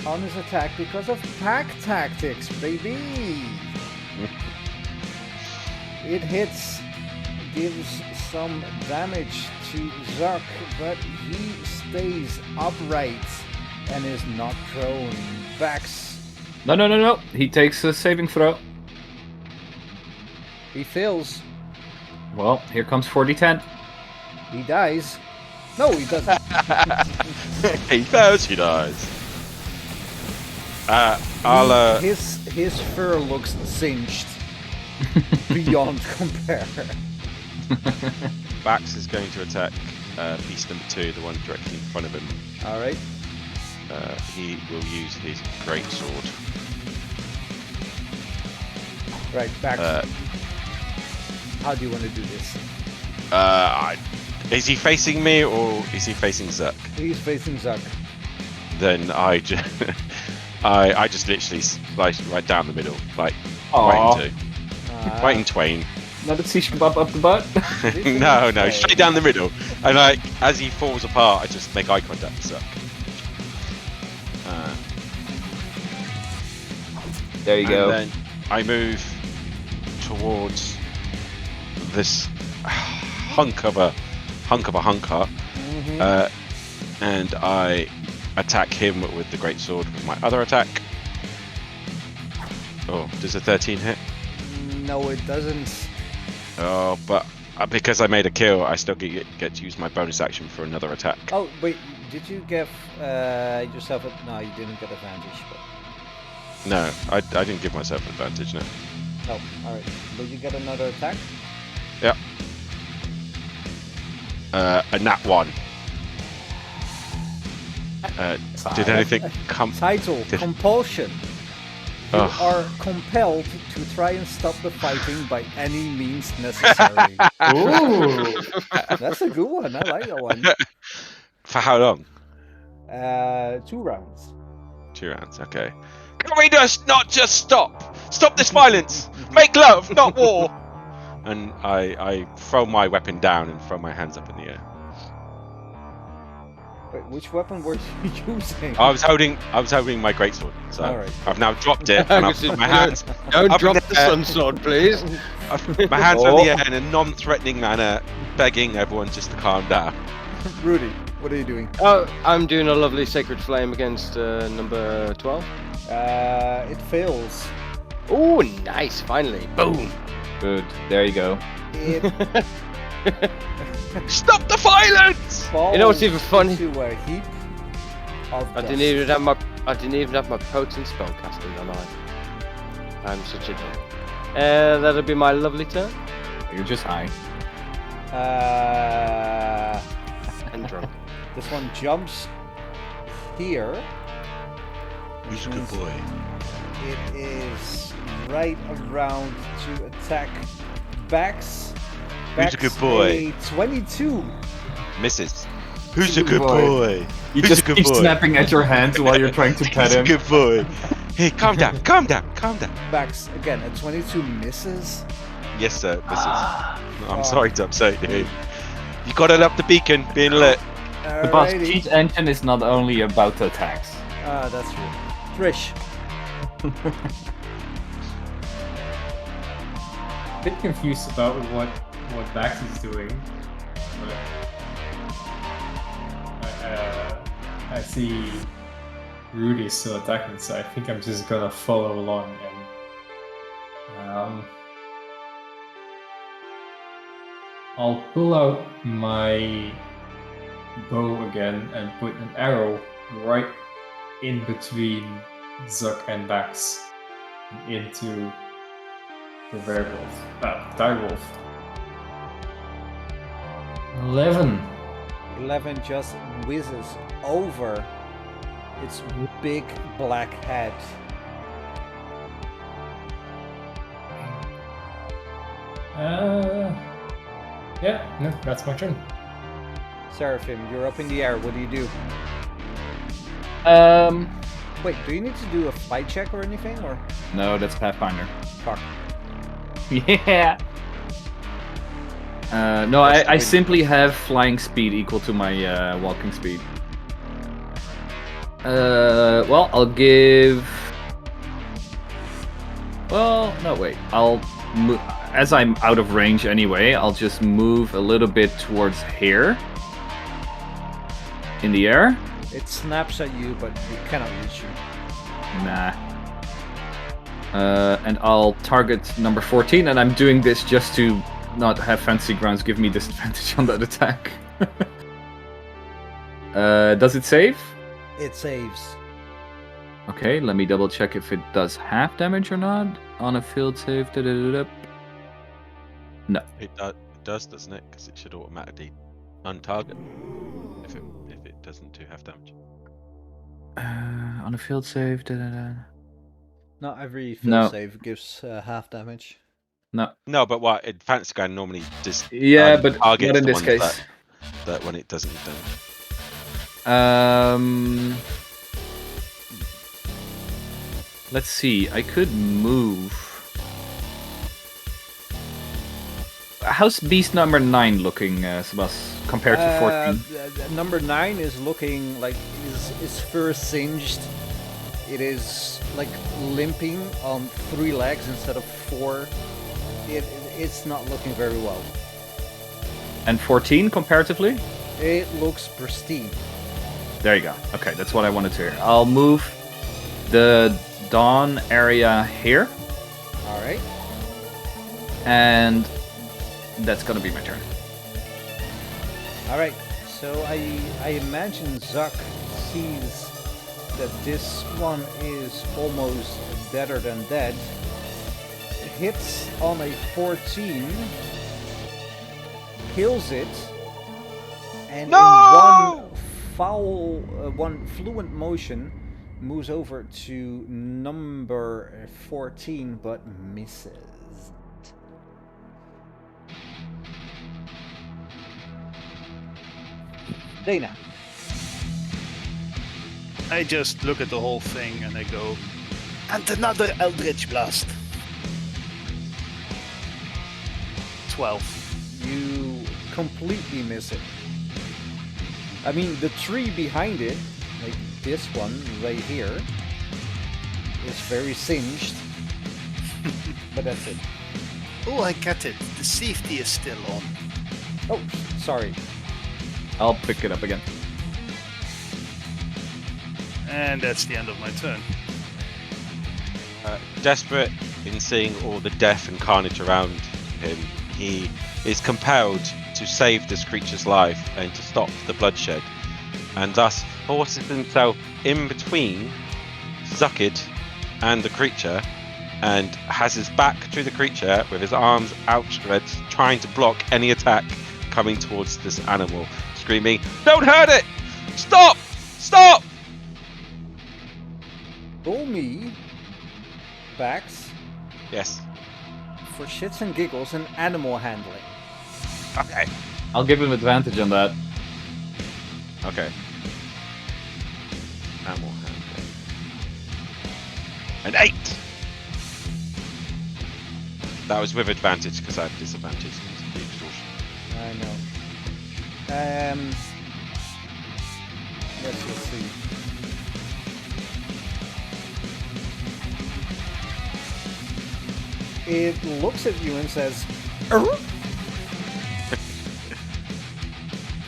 on his attack because of pack tactics, baby. It hits, gives some damage to Zuck, but he stays upright and is not prone. Bax. No. He takes a saving throw. He fails. Well, here comes 40-10. He dies. No, he doesn't. He fails, he dies. His fur looks singed beyond compare. Bax is going to attack beast number 2, the one directly in front of him. Alright. He will use his great sword. Right, Bax. How do you want to do this? Is he facing me or is he facing Zuck? He's facing Zuck. Then I just literally slice right down the middle, like Aw. right in twain. Another shish kebab up the butt. No, straight down the middle. And as he falls apart, I just make eye contact with Zuck. There you go. And then I move towards this hunk of a hunker, and I attack him with the greatsword with my other attack. Oh, does a 13 hit? No, it doesn't. Oh, but because I made a kill, I still get to use my bonus action for another attack. Oh, wait, did you give yourself a... No, you didn't get advantage. But... No, I didn't give myself advantage, no. Oh, alright. Will you get another attack? Yeah. A nat 1. Did anything come... Title, Compulsion. You Ugh. are compelled to try and stop the fighting by any means necessary. Ooh. That's a good one. I like that one. For how long? 2 rounds. 2 rounds, okay. Can we not just stop? Stop this violence! Make love, not war! And I throw my weapon down and throw my hands up in the air. Wait, which weapon were you using? I was holding my greatsword, so Alright. I've now dropped it and I've put my hands. Don't up drop in the sun sword, please. I've put my hands in the air in a non-threatening manner, begging everyone just to calm down. Rudy, what are you doing? Oh, I'm doing a lovely sacred flame against number 12. It fails. Oh, nice! Finally, boom. Good. There you go. It Stop the violence! falls You know what's even funny? into a heap of I didn't even have my potent spellcasting on. I'm such a dog. That'll be my lovely turn. You're just high. And drunk. This one jumps here. He's a good means boy. It is right around to attack Bax. Who's a good boy? A 22. Misses. Who's a Good good boy. boy? You Who's just a good keep boy? snapping at your hands while you're trying to pet He's a him. good boy. Hey, calm down, calm down, calm down. Bax, again, a 22 misses. Yes, sir, misses. I'm sorry to upset you. You gotta love the beacon being lit. The boss Alrighty. cheat engine is not only about the attacks. That's true. Trish. A bit confused about what Bax is doing. But I see Rudy is still attacking, so I think I'm just gonna follow along and I'll pull out my bow again and put an arrow right in between Zuck and Bax into the direwolf. 11. 11 just whizzes over its big black head. Yeah, no, that's my turn. Seraphim, you're up in the air. What do you do? Wait, do you need to do a fight check or anything, or? No, that's Pathfinder. Fuck. Yeah. No, I simply have flying speed equal to my walking speed. Well, I'll give. Well, no, wait. As I'm out of range anyway, I'll just move a little bit towards here. In the air. It snaps at you, but it cannot reach you. Nah. And I'll target number 14, and I'm doing this just to not have fancy grounds give me disadvantage on that attack. Does it save? It saves. Okay, let me double check if it does half damage or not on a field save. No. It does, doesn't it? Because it should automatically untarget if it doesn't do half damage. On a field save. Not every No. save gives half damage. No. No, but what? Fantasy Ground normally just Yeah, but targets not in the this ones case. that when it doesn't do damage. Let's see. I could move. How's beast number 9 looking, Sebas, compared to 14? Number 9 is looking like his fur singed. It is like limping on 3 legs instead of 4. It's not looking very well. And 14 comparatively? It looks pristine. There you go. Okay, that's what I wanted to hear. I'll move the dawn area here, All right. and that's gonna be my turn. All right. So I imagine Zuck sees that this one is almost deader than dead. Hits on a 14, kills it, and No! in one fluent motion, moves over to number 14, but misses. Dana. I just look at the whole thing and I go, and another Eldritch Blast. 12. You completely miss it. I mean, the tree behind it, like this one right here, is very singed. But that's it. Oh, I get it. The safety is still on. Oh, sorry. I'll pick it up again. And that's the end of my turn. Desperate in seeing all the death and carnage around him, he is compelled to save this creature's life and to stop the bloodshed, and thus forces himself in between Zuckid and the creature, and has his back to the creature with his arms outstretched, trying to block any attack coming towards this animal, screaming, "Don't hurt it! Stop! Stop!" Roll me, Bax, Yes. for shits and giggles and animal handling. Okay. I'll give him advantage on that. Okay. Animal handling. An 8! That was with advantage because I have disadvantage because of the extortion. I know. Let's see. It looks at you and says, "Er?"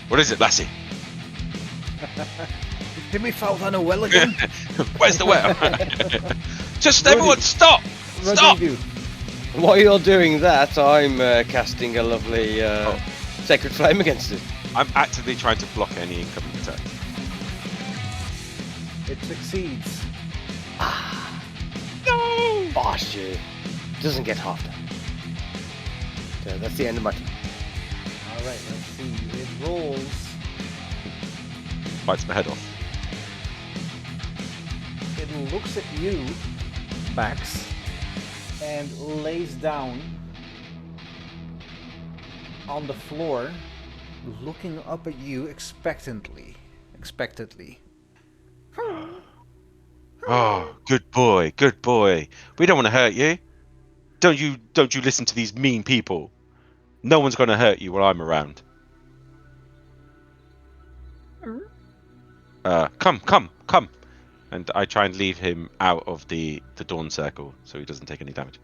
What is it, lassie? Did we fall down a well again? Where's the well? Just Rudy. everyone stop! What Stop! do you do? While you're doing that, I'm casting a lovely Sacred Flame against it. I'm actively trying to block any incoming attack. It succeeds. No! Boss you. Doesn't get half done. So that's the end of my turn. Alright, let's see. It rolls. Bites my head off. It looks at you, Bax, and lays down on the floor, looking up at you expectantly. Oh, good boy, good boy. We don't want to hurt you. Don't you listen to these mean people. No one's going to hurt you while I'm around. Come. And I try and leave him out of the dawn circle so he doesn't take any damage.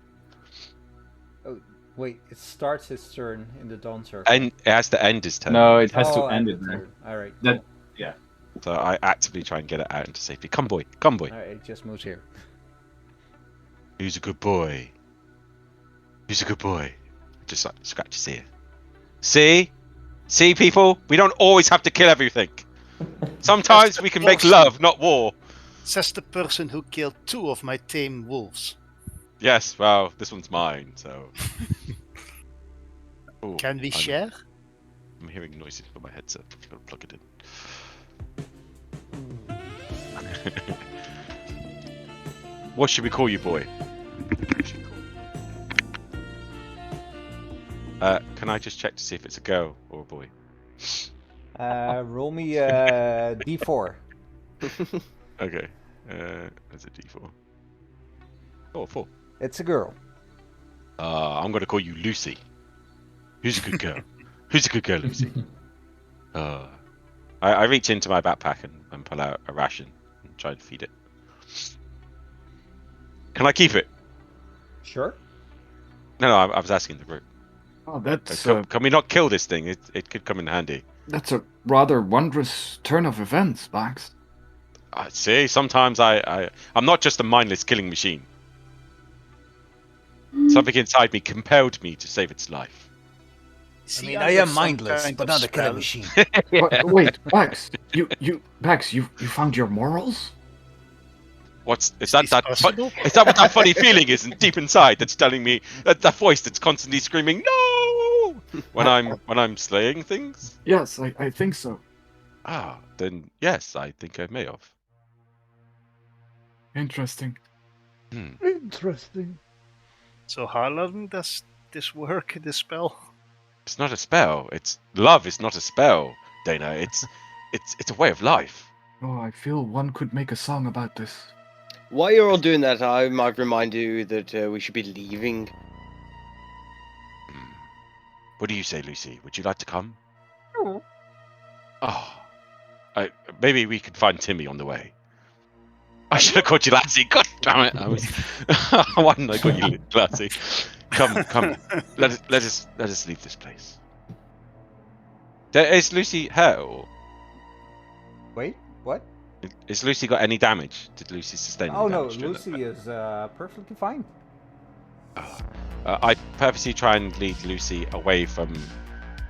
Oh, wait, it starts his turn in the dawn circle. And it has to end his turn. No, it has to and end the it there. turn. Alright, That- cool. Yeah. So I actively try and get it out into safety. Come boy. Alright, it just moves here. Who's a good boy? Who's a good boy? Just like scratch his ear. See, people. We don't always have to kill everything. Sometimes we can make love, not war. Says the person who killed 2 of my tame wolves. Yes. Well, this one's mine. So. Ooh, Can we share? I'm hearing noises from my headset. I've got to plug it in. What should we call you, boy? Can I just check to see if it's a girl or a boy? Roll me a d4. Okay. That's a D4. Oh, 4. It's a girl. I'm gonna call you Lucy. Who's a good girl? Who's a good girl, Lucy? I reach into my backpack and pull out a ration and try to feed it. Can I keep it? Sure. No, I was asking the group. Oh, that's Can we not kill this thing? It could come in handy. that's a rather wondrous turn of events, Bax. I see. Sometimes I'm not just a mindless killing machine. Something inside me compelled me to save its life. I mean, I am mindless, but not a killing machine. Wait, Bax, you found your morals? Is that what that funny feeling is deep inside that's telling me that voice that's constantly screaming no when I'm slaying things? Yes, I think so. Ah, then yes, I think I may have. Interesting. Interesting. So how long does this work, this spell? It's not a spell. Love is not a spell, Dana. It's a way of life. Oh, I feel one could make a song about this. While you're all doing that, I might remind you that we should be leaving. What do you say, Lucy? Would you like to come? Oh, maybe we could find Timmy on the way. I should have called you Lassie. God damn it! Why didn't I call you Lassie? Come. Let us leave this place. Is Lucy hurt? Or... Wait, what? Has Lucy got any damage? Did Lucy sustain any damage? Lucy is perfectly fine. I purposely try and lead Lucy away from.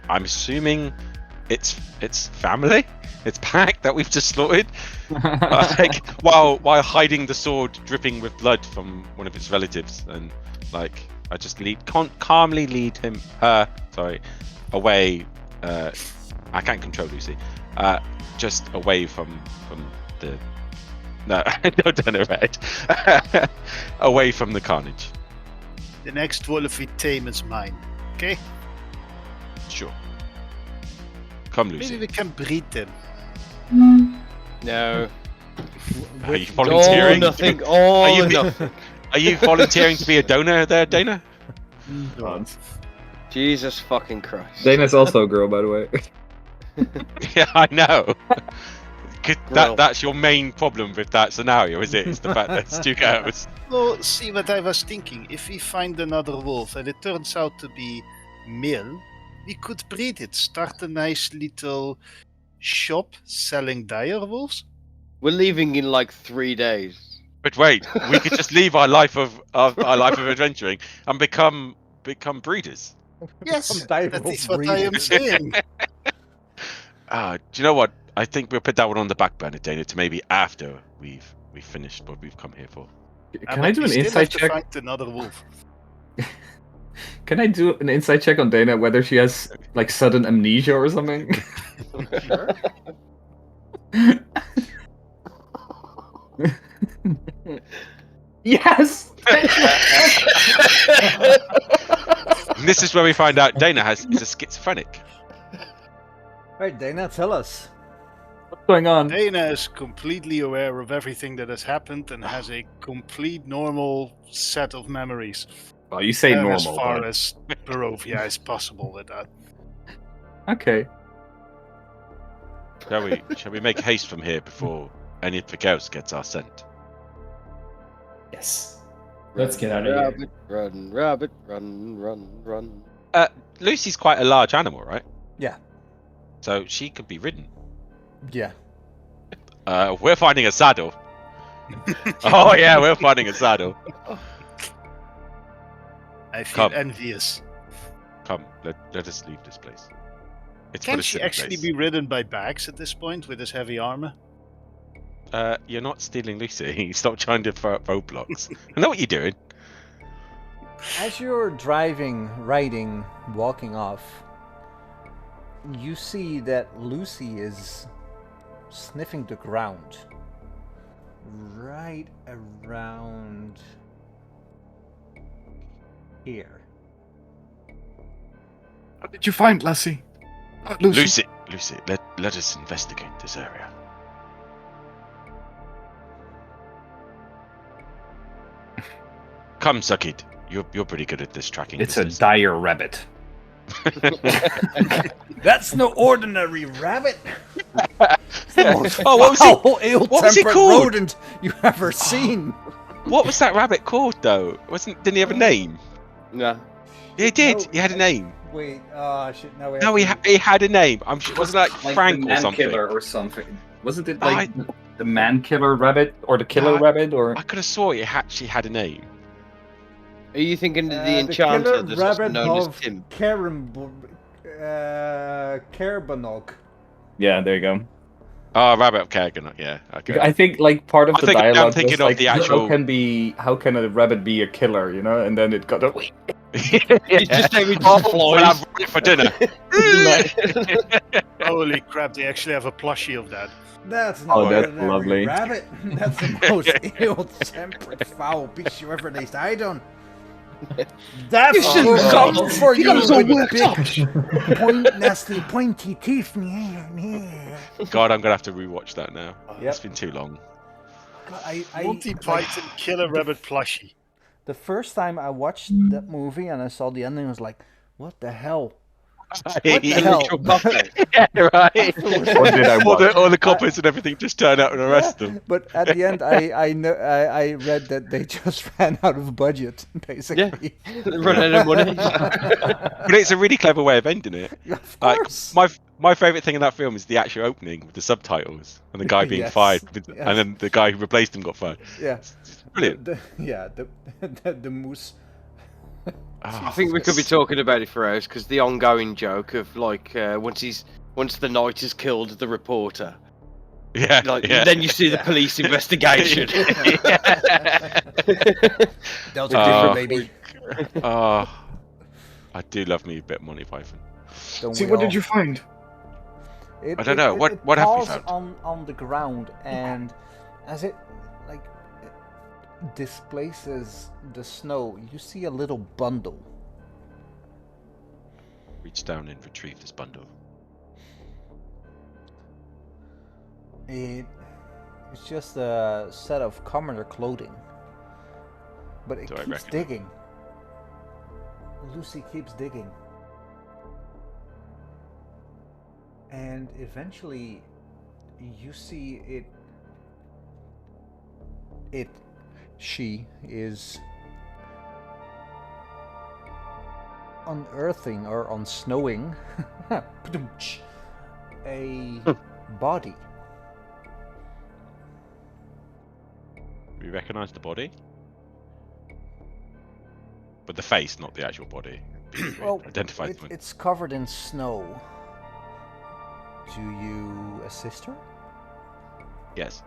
I'm assuming it's family, it's pack that we've just slaughtered. While hiding the sword dripping with blood from one of its relatives, and I just calmly lead her away. I can't control Lucy. Just away from the. No, don't turn her red. Away from the carnage. The next wolf we tame is mine. Okay? Sure. Come, Lucy. Maybe we can breed them. No. Are you volunteering? Nothing. Nothing. Are you volunteering to be a donor there, Dana? Jesus fucking Christ. Dana's also a girl, by the way. Yeah, I know. That's your main problem with that scenario, is it? It's the fact that it's two girls. Well, see what I was thinking. If we find another wolf and it turns out to be male, we could breed it. Start a nice little shop selling dire wolves. We're leaving in like 3 days. But wait, we could just leave our life of adventuring and become breeders. Yes, that is what I am saying. Do you know what? I think we'll put that one on the back burner, Dana, to maybe after we've finished what we've come here for. Can I do an insight check? Find another wolf. Can I do an insight check on Dana whether she has like sudden amnesia or something? Sure. Yes. And this is where we find out Dana is a schizophrenic. Right, Dana, tell us. What's going on? Dana is completely aware of everything that has happened and has a complete normal set of memories. Well, you say normal. As far but... as Barovia is possible with that. Okay. Shall we make haste from here before anything else gets our scent? Yes. Let's get out of here. Rabbit, run. Lucy's quite a large animal, right? Yeah. So she could be ridden. Yeah. We're finding a saddle. Oh yeah, we're finding a saddle. I feel Come. envious. Come, let us leave this place. Can she actually be ridden by Bax at this point with his heavy armor? You're not stealing Lucy. Stop trying to throw up roadblocks. I know what you're doing. As you're driving, riding, walking off, you see that Lucy is sniffing the ground right around here. What did you find, Lassie? Lucy. Lucy, let us investigate this area. Come, Sakid. You're pretty good at this tracking. It's a dire rabbit. That's no ordinary rabbit. What was he called? Ill-tempered rodent you ever seen. What was that rabbit called though? Didn't he have a name? No. Yeah, he did. No, he had a name. Wait, shit, now we have No, to... he had a name. I'm sure. Wasn't that like Frank the or man something? killer or something? Wasn't it like the man killer rabbit or the killer rabbit or? I could have swore it actually had a name. Are you thinking of the the enchanter killer that's also rabbit known as of Tim? Kerbanok. Yeah, there you go. Oh, Rabbit of Kerrigan. Yeah. Okay. I think like part of the dialogue I'm thinking was of like, the actual. how can a rabbit be a killer? You know, and then it got a. You just say we just We'll have it for dinner. Holy crap! They actually have a plushie of that. That's not that's ordinary lovely. rabbit. That's the most ill-tempered, foul beast you ever released. I don't. That's You who shouldn't comes for you got us all with worked big, nasty, pointy teeth. God, I'm gonna have to rewatch that now. Yep. It's been too long. Monty Python Killer Rabbit plushie. The first time I watched that movie and I saw the ending, I was like, "What the hell? What the hell?" Yeah, right. What did I watch? All the coppers and everything just turn out and arrest them. But at the end, I read that they just ran out of budget, basically. Run out of money. But it's a really clever way of ending it. Of Like course. my favourite thing in that film is the actual opening with the subtitles and the guy being Yes, fired, yes. and then the guy who replaced him got fired. Yeah. It's brilliant. The moose. I think we could be talking about it for hours because the ongoing joke of like once the knight has killed the reporter, Yeah, like yeah. then you see the police investigation. Delta different, baby. Oh, I do love me a bit Monty Python. Don't See, we what all? did you find? I don't know. What have we falls found? on the ground, and as it like displaces the snow, you see a little bundle. Reach down and retrieve this bundle. It's just a set of commoner clothing, but it Do I keeps recognize? digging. Lucy keeps digging, and eventually you see she is unearthing or unsnowing a body. We recognise the body, but the face, not the actual body. Well, Identified. it's covered in snow. Do you assist her? Yes.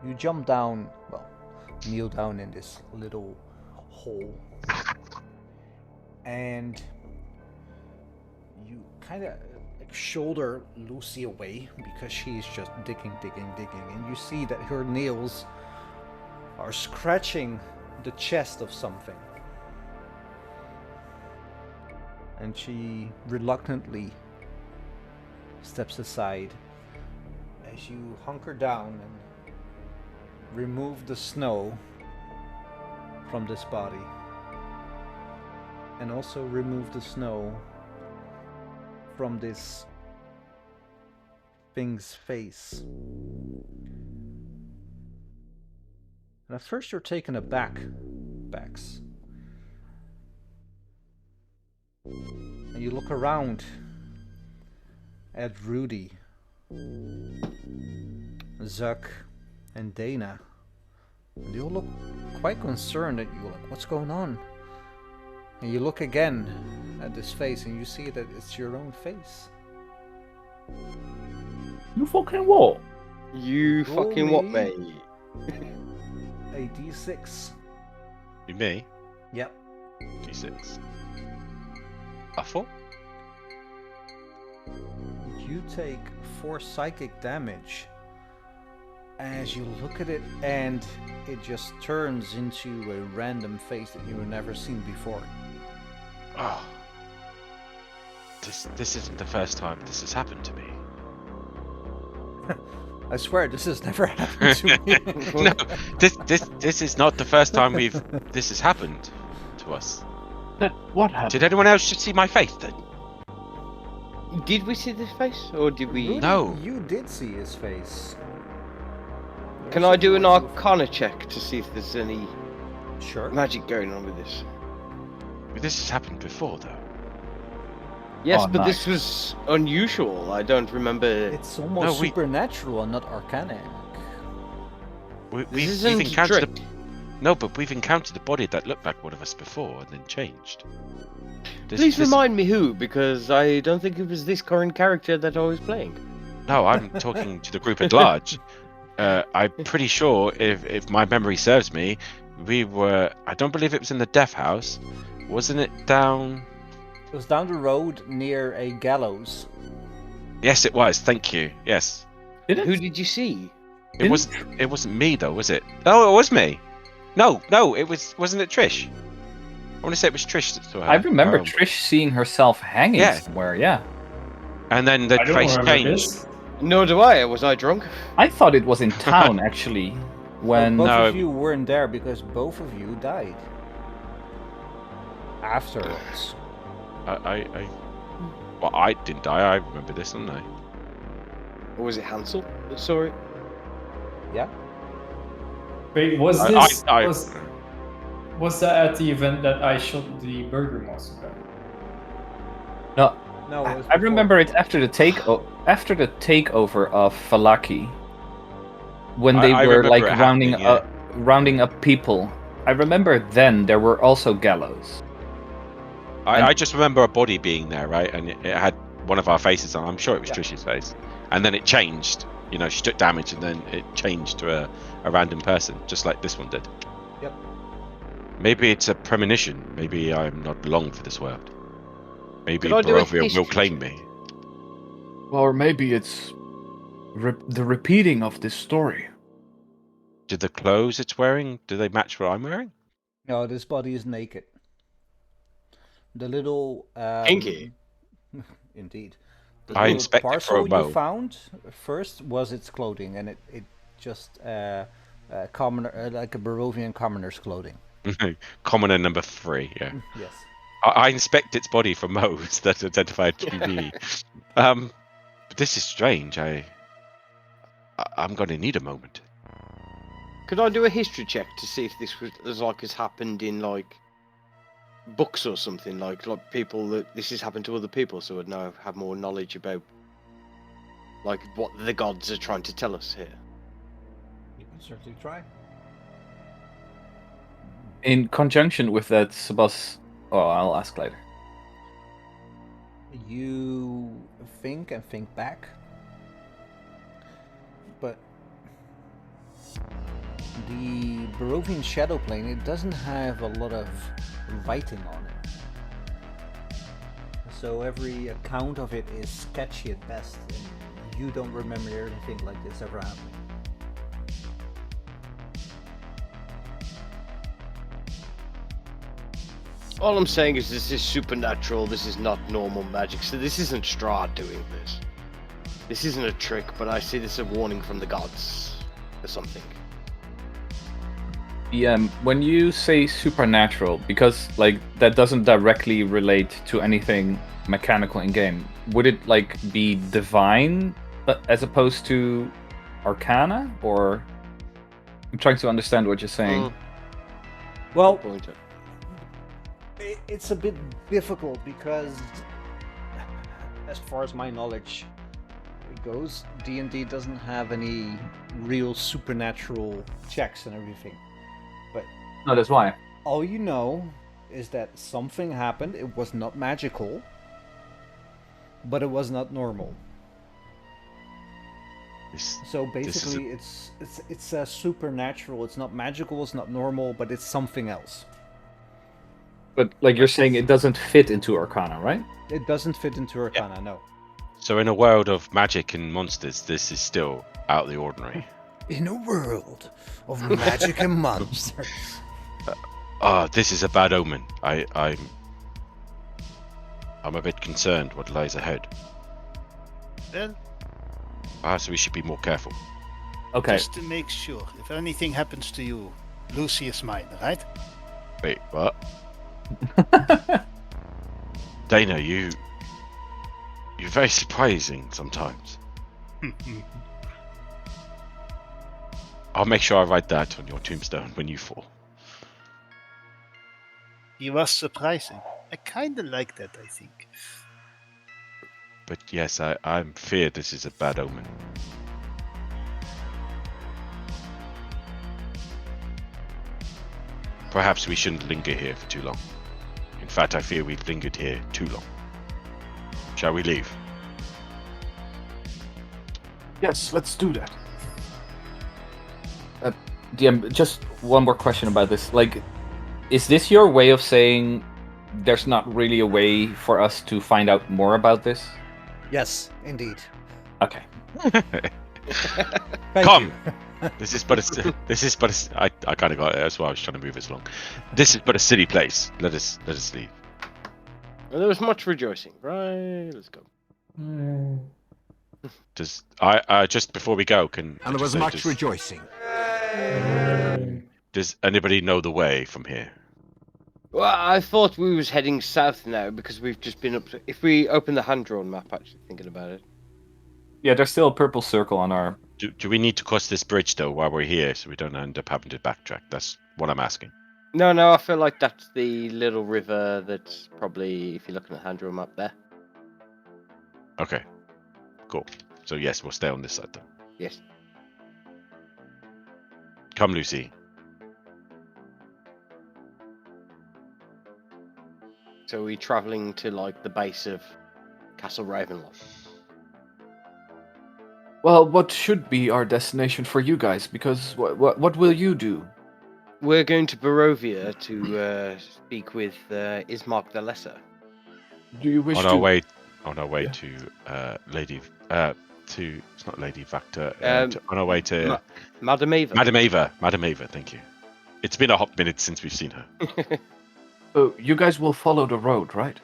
You jump down, well, kneel down in this little hole, and you kind of shoulder Lucy away because she's just digging, and you see that her nails are scratching the chest of something. And she reluctantly steps aside as you hunker down and remove the snow from this body. And also remove the snow from this thing's face. And at first you're taken aback, Bax. And you look around at Rudy, Zuck, and Dana. And you look quite concerned at you, like, what's going on? And you look again at this face and you see that it's your own face. You fucking what? You Roll fucking what, me. mate? A D6. You me? Yep. D6. A 4? You take 4 psychic damage as you look at it, and it just turns into a random face that you've never seen before. Oh. This isn't the first time this has happened to me. I swear, this has never happened to me. No, this is not the first time this has happened to us. What happened? Did anyone else just see my face then? Did we see this face, or did we? No. You did see his face. Can I do an Arcana check to see if there's any Sure. magic going on with this? This has happened before, though. Yes, Oh, but this nice. was unusual. I don't remember. It's almost we- supernatural and not arcanic. We've isn't a encountered trick. No, but we've encountered a body that looked like one of us before and then changed. Please remind me who, because I don't think it was this current character that I was playing. No, I'm talking to the group at large. I'm pretty sure, if my memory serves me, we were... I don't believe it was in the Death House. Wasn't it down... It was down the road near a gallows. Yes, it was. Thank you. Yes. Who did you see? It wasn't me, though, was it? Oh, it was me. No, wasn't it Trish? I want to say it was Trish that saw her. I remember Oh. Trish seeing herself hanging Yeah. somewhere, yeah. And then the I don't face remember changed. this. Nor do I. Was I drunk? I thought it was in town, actually, when... Both No. of you weren't there because both of you died. Afterwards. Well, I didn't die. I remember this, didn't I? Or was it Hansel that saw it? Yeah. Wait, was I- this I- was that at the event that I shot the Burger Monster guy? No, No, it was I remember it after the takeover of Falaki, when they I were remember like it happening, rounding up people. I remember then there were also gallows. I just remember a body being there, right? And it had one of our faces on. I'm sure it was Trish's face. And then it changed. You know, she took damage and then it changed to a random person, just like this one did. Yep. Maybe it's a premonition. Maybe I'm not long for this world. Maybe Could I do a Barovia will history claim check? me. Well, or maybe it's the repeating of this story. Did the clothes it's wearing, do they match what I'm wearing? No, this body is naked. The little... Kinky. Indeed. The I little inspected for a parcel bow. you found first was its clothing, and it just commoner, like a Barovian commoner's clothing. Commoner number 3, yeah. Yes. I inspect its body for modes that identified me. But this is strange. I'm going to need a moment. Could I do a history check to see if this was like has happened in like books or something, like people that this has happened to other people, so I'd now have more knowledge about like what the gods are trying to tell us here. You can certainly try. In conjunction with that, Sebas... Oh, I'll ask later. You think and think back, but the Barovian shadow plane, it doesn't have a lot of writing on it. So every account of it is sketchy at best, and you don't remember anything like this ever happening. All I'm saying is this is supernatural, this is not normal magic, so this isn't Strahd doing this. This isn't a trick, but I see this as a warning from the gods or something. When you say supernatural, because like that doesn't directly relate to anything mechanical in game, would it like be divine as opposed to arcana, or I'm trying to understand what you're saying. Well, Pointer. it's a bit difficult because, as far as my knowledge goes, D&D doesn't have any real supernatural checks and everything. But No, that's why. all you know is that something happened. It was not magical, but it was not normal. So basically, it's a supernatural. It's not magical. It's not normal, but it's something else. But like you're saying, it doesn't fit into arcana, right? It doesn't fit into Arcana, no. So in a world of magic and monsters, this is still out of the ordinary. In a world of magic and monsters. This is a bad omen. I'm a bit concerned what lies ahead. Well, So we should be more careful. Okay. just to make sure, if anything happens to you, Lucy is mine, right? Wait, what? Dana, you're very surprising sometimes. I'll make sure I write that on your tombstone when you fall. He was surprising. I kind of like that, I think. But yes, I'm feared this is a bad omen. Perhaps we shouldn't linger here for too long. In fact, I fear we've lingered here too long. Shall we leave? Yes, let's do that. DM, just one more question about this. Like, is this your way of saying there's not really a way for us to find out more about this? Yes, indeed. Okay. Thank Come! you. This is but a. I kind of got it. That's why I was trying to move this along. This is but a silly place. Let us leave. Well, there was much rejoicing. Right, let's go. Does I just before we go can And there was much rejoicing. Does anybody know the way from here? Well, I thought we was heading south now because we've just been up to... If we open the hand-drawn map, actually, thinking about it. Yeah, there's still a purple circle on our... Do we need to cross this bridge though while we're here so we don't end up having to backtrack? That's what I'm asking. No, I feel like that's the little river that's probably, if you're looking at hand-drawn map there. Okay, cool. So yes, we'll stay on this side then. Yes. Come, Lucy. So are we travelling to, like, the base of Castle Ravenloft? Well, what should be our destination for you guys? Because what will you do? We're going to Barovia to speak with Ismark the Lesser. Do you wish On to... our way Yeah. to Lady to it's not Lady Vactor. On our way to Madam Eva. Madam Ava. Thank you. It's been a hot minute since we've seen her. Oh, you guys will follow the road, right?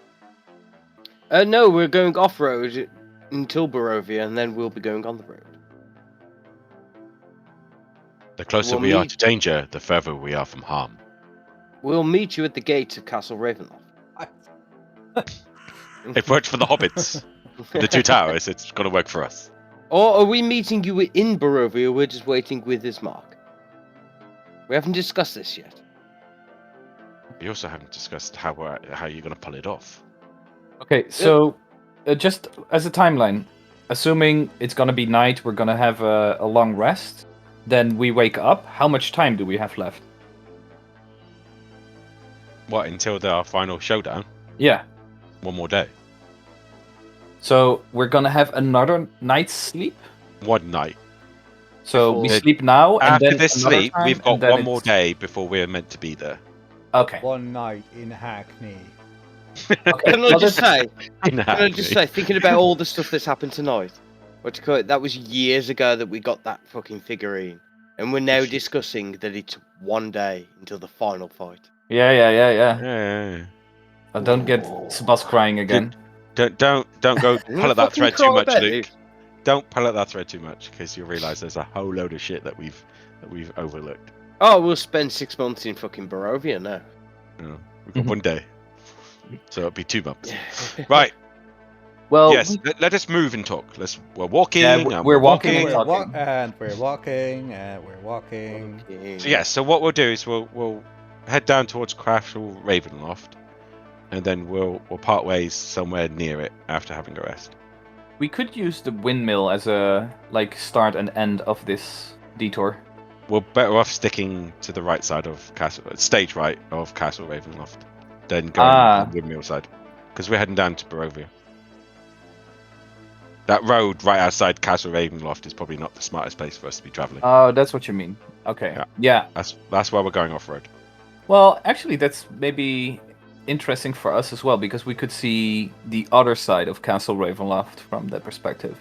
No, we're going off-road until Barovia, and then we'll be going on the road. The closer We'll we are meet- to danger, the further we are from harm. We'll meet you at the gates of Castle Ravenloft. It worked for the hobbits. The two towers. It's going to work for us. Or are we meeting you in Barovia? We're just waiting with Ismark. We haven't discussed this yet. We also haven't discussed how you're going to pull it off. Okay, so just as a timeline, assuming it's gonna be night, we're gonna have a long rest, then we wake up. How much time do we have left? What, until our final showdown? Yeah. One more day. So we're gonna have another night's sleep. One night. So we Before- sleep now, and After then this another sleep, time, we've and got then one more it's- day before we're meant to be there. Okay. One night in Hackney. Okay. Can I well, just that's- say? Can I just say, thinking about all the stuff that's happened tonight, what to call it? That was years ago that we got that fucking figurine, and we're now discussing that it's one day until the final fight. Yeah. Yeah. Don't get Sebas crying again. Don't go pull at that fucking thread cry too much, about Luke. it. Don't pull at that thread too much, because you'll realise there's a whole load of shit that we've overlooked. Oh, we'll spend 6 months in fucking Barovia now. We've got one day, so it'll be 2 months. Right. Well, Yes. Let us move and talk. We're walking. Yeah, and we're walking. We're talking. we're walking, and we're walking. So yeah. So what we'll do is we'll head down towards Castle Ravenloft, and then we'll part ways somewhere near it after having a rest. we could use the windmill as a start and end of this detour. We're better off sticking to the right side of stage right of Castle Ravenloft, than going on the windmill side, because we're heading down to Barovia. That road right outside Castle Ravenloft is probably not the smartest place for us to be traveling. Oh, that's what you mean. Okay. Yeah. That's why we're going off road. Well, actually, that's maybe interesting for us as well, because we could see the other side of Castle Ravenloft from that perspective.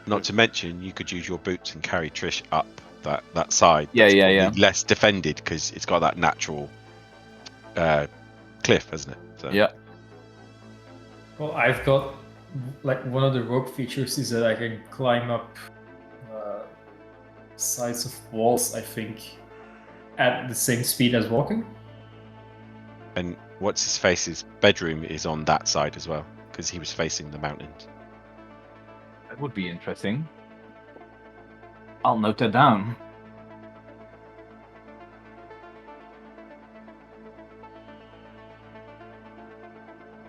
Not to mention, you could use your boots and carry Trish up that side. Yeah, that's yeah. probably less defended because it's got that natural cliff, hasn't it? So. Yeah. Well, I've got one of the rope features is that I can climb up sides of walls, I think, at the same speed as walking. And what's his face's bedroom is on that side as well, because he was facing the mountains. That would be interesting. I'll note that down.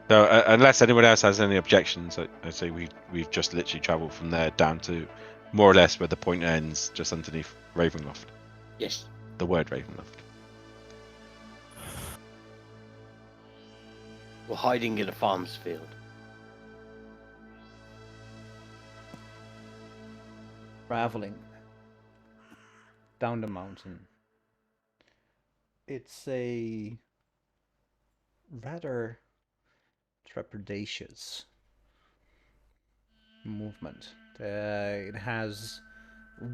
So unless anyone else has any objections, I'd say we've just literally travelled from there down to more or less where the point ends, just underneath Ravenloft. Yes. The word Ravenloft. We're hiding in a farm's field. Traveling down the mountain. It's a rather trepidatious movement. It has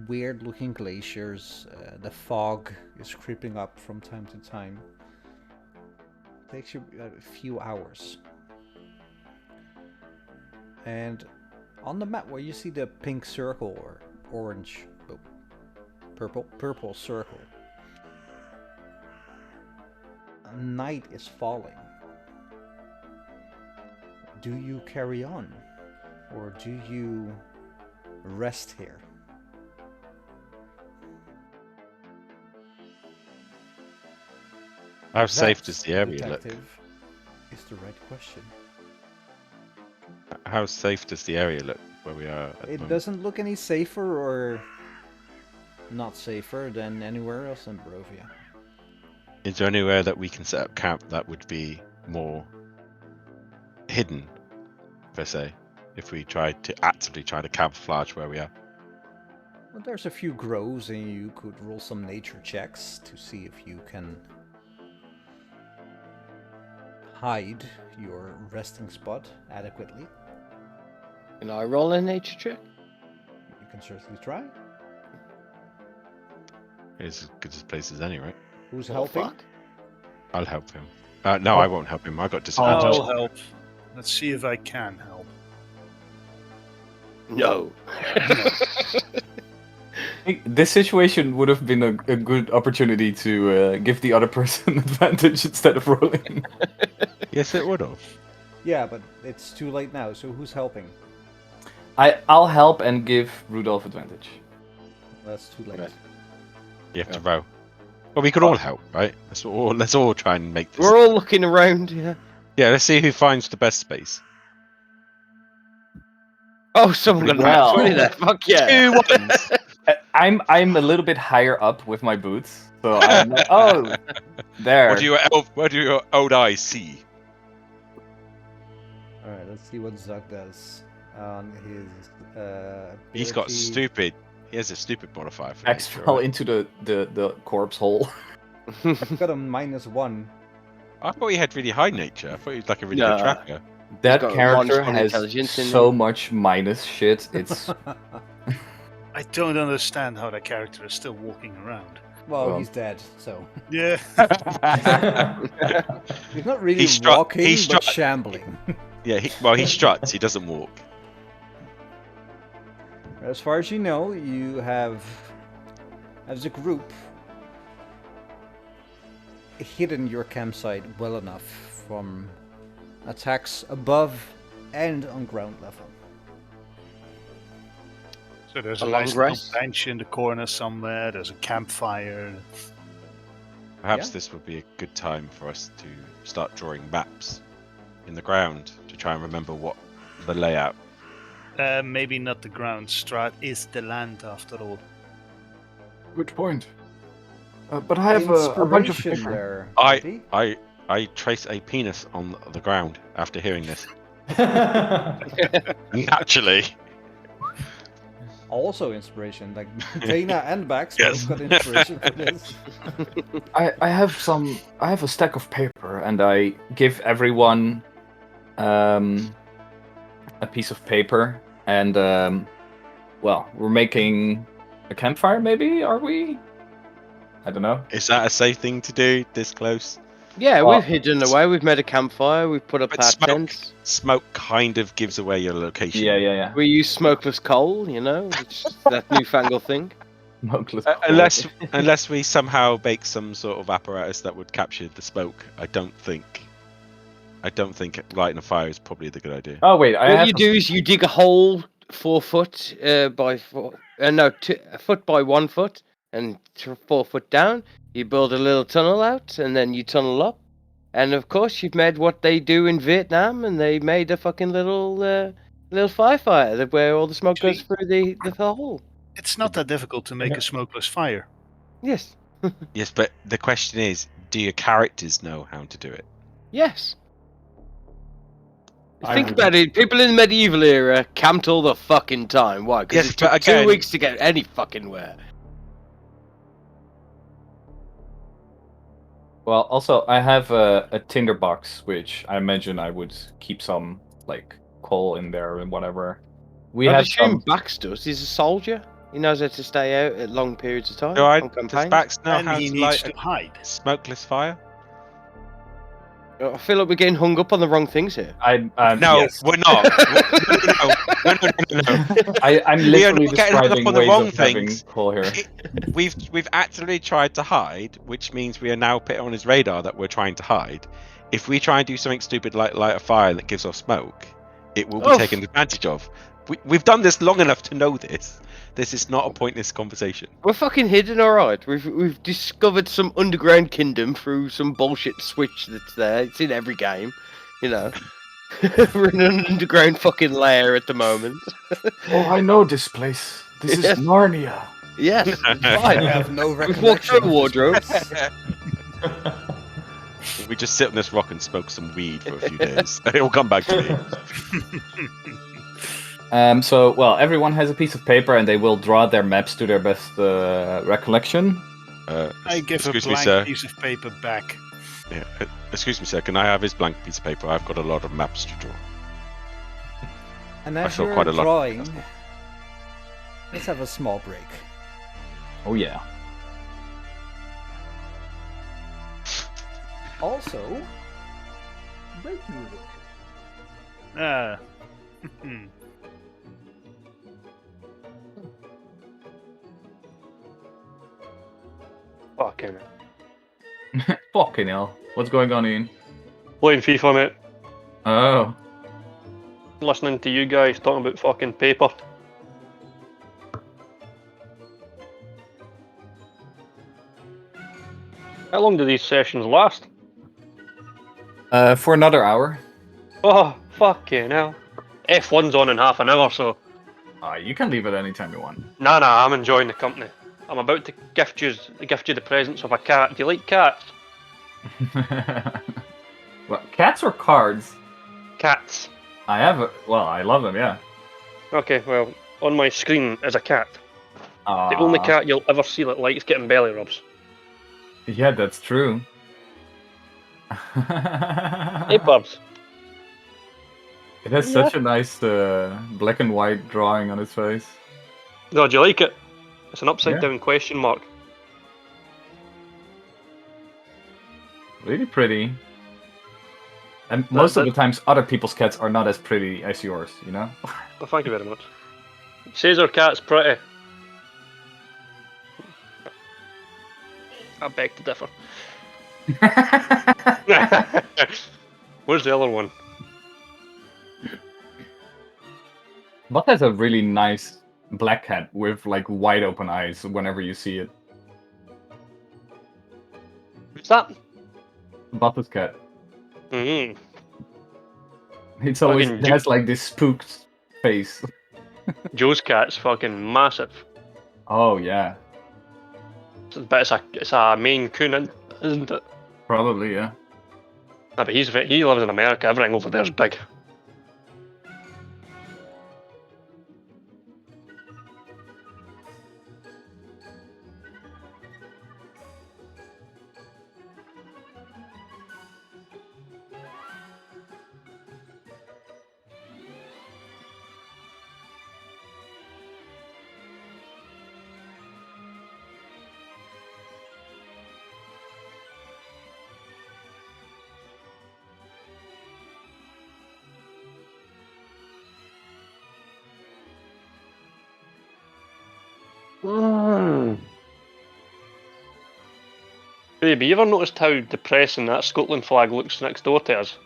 weird looking glaciers. The fog is creeping up from time to time. It takes you a few hours. And on the map where you see the pink circle or orange, purple circle, night is falling. Do you carry on, or do you rest here? How safe That, does the area look? detective, is the right question. How safe does the area look where we are at the It moment? doesn't look any safer or not safer than anywhere else in Barovia. Is there anywhere that we can set up camp that would be more hidden, per se, if we tried to actively try to camouflage where we are? Well, there's a few groves, and you could roll some nature checks to see if you can hide your resting spot adequately. Can I roll a nature check? You can certainly try. It's as good a place as any, right? Who's Oh, helping? fuck. I'll help him. No, I won't help him. I got I'll disadvantage. help. Let's see if I can help. No. This situation would have been a good opportunity to give the other person advantage instead of rolling. Yes, it would have. Yeah, but it's too late now, so who's helping? I'll help and give Rudolph advantage. That's too late. Okay. You have to row. Well, we could all help, right? Let's all try and make this. We're all looking around, yeah. Yeah, let's see who finds the best space. Oh, someone got Well. a 20 there. Fuck yeah. 2 ones. I'm a little bit higher up with my boots, so I'm oh there. What do your old eyes see? Alright, let's see what Zug does on his He's got ability. stupid. He has a stupid modifier for Axe nature, fell right? into the corpse hole. I've got a -1. I thought he had really high nature. I thought he was like a really Nah. good tracker. That got character -1 has intelligence in so him. much minus shit. It's I don't understand how that character is still walking around. Well, Well. he's dead, so Yeah. he's not really He strut- walking, he but strut- shambling. Yeah, he struts. He doesn't walk. As far as you know, you have, as a group, hidden your campsite well enough from attacks above and on ground level. So there's A a long nice little rest? bench in the corner somewhere. There's a campfire. Perhaps Yeah. this would be a good time for us to start drawing maps in the ground to try and remember what the layout. Maybe not the ground. Strahd is the land after all. Good point. But I have a bunch of Inspiration paper. there. I- Eddie. I trace a penis on the ground after hearing this. Naturally. Also inspiration, like Dana and Bax Yes. both got inspiration for this. I have a stack of paper, and I give everyone a piece of paper, and well, we're making a campfire. Maybe are we? I don't know. Is that a safe thing to do this close? Yeah, Well, we've hidden away. We've made a campfire. We've put up But our smoke- tents. Smoke kind of gives away your location. Yeah. We use smokeless coal, you know, which is that newfangled thing. Smokeless Unless we somehow make some sort of apparatus that would capture the smoke, I don't think lighting a fire is probably the good idea. Oh wait, I What have you do is you dig a hole 4 foot by 4, a foot by 1 foot, and 4 foot down. You build a little tunnel out, and then you tunnel up, And of course, you've made what they do in Vietnam, and they made a fucking little firefighter where all the smoke goes through the hole. It's not that difficult to make a smokeless fire. Yes. Yes, but the question is, do your characters know how to do it? Yes. I Think wouldn't. about it. People in the medieval era camped all the fucking time. Why? Because Yes, it took but 2 again- weeks to get any fucking where. Well, also I have a tinder box, which I imagine I would keep some like coal in there and whatever. We I'd have assume some. Bax does. He's a soldier. He knows how to stay out at long periods of time on Does campaigns. Bax know And how he to needs light to a hide. smokeless fire? I feel like we're getting hung up on the wrong things here. No, Yes. we're not. No. I'm We are literally not getting hung up describing on the ways wrong of having things. coal here. We've actually tried to hide, which means we are now put on his radar that we're trying to hide. If we try and do something stupid like light a fire that gives off smoke, it will be Oof. taken advantage of. We've done this long enough to know this. This is not a pointless conversation. We're fucking hidden, alright. We've discovered some underground kingdom through some bullshit switch that's there. It's in every game, you know. We're in an underground fucking lair at the moment. Oh, I know this place. This is Yes. Narnia. Yes, it's I fine. have no We've walked recollection through a of this wardrobe. place. We just sit on this rock and smoke some weed for a few days, and it will come back to me. So, well, everyone has a piece of paper, and they will draw their maps to their best recollection. I give a Excuse me, blank sir. piece of paper back. Yeah, excuse me, sir. Can I have his blank piece of paper? I've got a lot of maps to draw. And I as saw you're quite a lot. drawing, let's have a small break. Oh yeah. Also, break music. Ah. Fucking Fucking hell. What's going on, Ian? playing FIFA, mate. Oh. Listening to you guys talking about fucking paper. How long do these sessions last? For another hour. Oh, fucking hell. F1's on in half an hour, so You can leave it anytime you want. nah, I'm enjoying the company. I'm about to gift you the presence of a cat. Do you like cats? Well, cats or cards? Cats. I love them, yeah. Okay, well, on my screen is a cat. The only cat you'll ever see that likes getting belly rubs. Yeah, that's true. Hey, Bubs. It has such a nice black and white drawing on its face. No, do you like it? It's an upside Yeah. down question mark. Really pretty. And most of the times, other people's cats are not as pretty as yours, you know? Well, thank you very much. Says our cat's pretty. I beg to differ. Where's the other one? Butt has a really nice black cat with like wide open eyes whenever you see it. Who's that? Butt's cat. Mm-hmm. It's always Fucking it has like this spooked face. Joe's cat's fucking massive. Oh yeah, But it's a Maine Coon, isn't it? probably yeah. Nah, but he lives in America. Everything over there's big. Baby, you ever noticed how depressing that Scotland flag looks next door to us?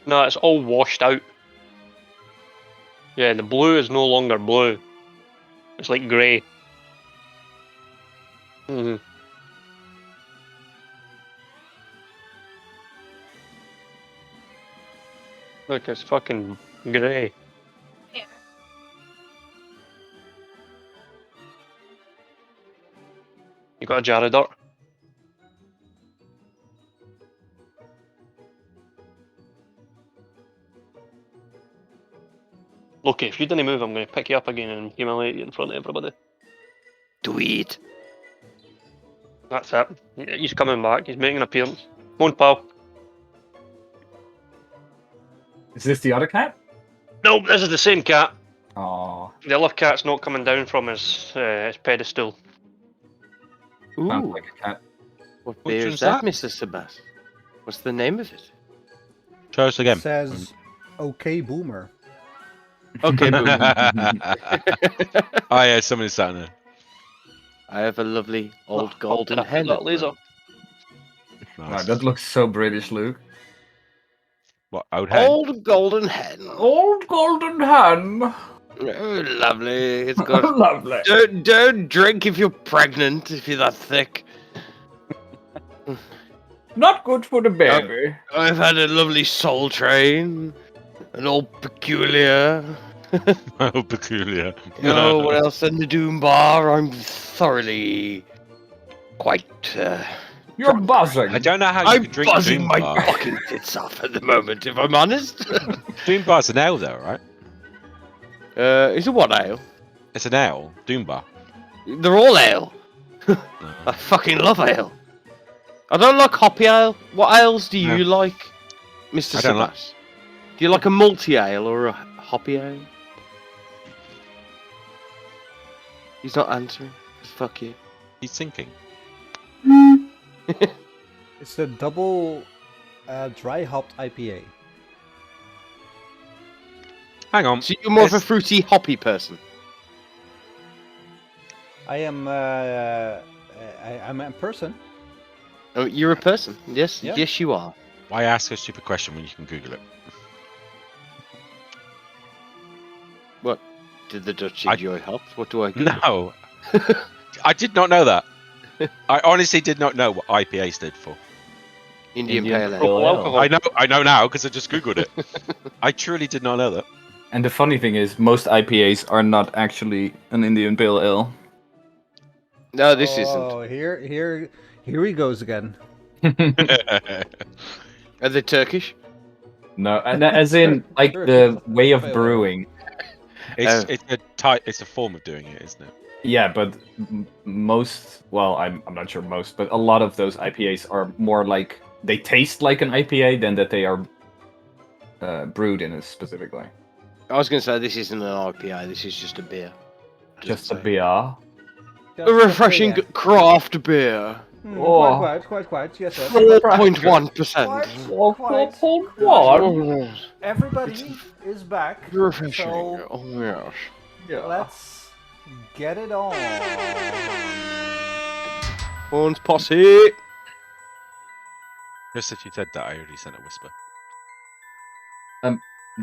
No, it's all washed out. Yeah, the blue is no longer blue. It's like grey. Look, it's fucking grey. Here. You got a jar of dirt? Look, if you didn't move, I'm going to pick you up again and humiliate you in front of everybody. Do it. That's it. He's coming back. He's making an appearance. Come on, pal. Is this the other cat? No, this is the same cat. Oh, The other cat's not coming down from his pedestal. sounds Ooh, like a cat. what Which beer one's is that, that? Mr. Sebas? What's the name of it? Show us again. It says, "Okay, boomer." Okay, boom. Oh yeah, somebody's sat in there. I have a lovely old Oh, golden did I put hen. that at laser? work. Wow, Nice. that looks so British, Luke. What, old hen? Old golden hen. Old golden hen. Oh, lovely. It's got. Lovely. Don't drink if you're pregnant. If you're that thick. Not good for the baby. I've had a lovely soul train. An old peculiar. Oh, peculiar. Oh, what else in the Doom Bar? I'm thoroughly quite. You're buzzing. I don't know how you I'm can drink buzzing Doom my Bar. fucking tits off at the moment, if I'm honest. Doom Bar's an ale, though, right? Is it what ale? It's an ale. Doom Bar. They're all ale. No. I fucking love ale. I don't like hoppy ale. What ales do you No. like, Mr. I don't like- Sebas? Do you like a multi ale or a hoppy ale? He's not answering. Fuck you. He's thinking. It's the double dry hopped IPA. Hang on. So you're more of a It's- fruity, hoppy person. I am. I'm a person. Oh, you're a person. Yes, Yeah. yes, you are. Why ask a stupid question when you can Google it? What? Did the Dutch I- enjoy hops? What do I Google? No. I did not know that. I honestly did not know what IPA stood for. Indian Indian Pale Ale. Pale Ale. alcohol. I know now because I just Googled it. I truly did not know that. And the funny thing is, most IPAs are not actually an Indian Pale Ale. No, this isn't. Oh, here he goes again. Are they Turkish? No, and as in like the way of brewing. It's a type. It's a form of doing it, isn't it? Yeah, but most, well, I'm not sure most, but a lot of those IPAs are more like they taste like an IPA than that they are brewed in a specific way. I was going to say this isn't an IPA. This is just a beer. Just a say. beer. A refreshing craft beer. Oh. Quite. Yes, yes. 4.1%. Quite. Everybody is back. Refreshing. So Oh, yes. let's get it on. Horns posse. Just as you said that, I already sent a whisper.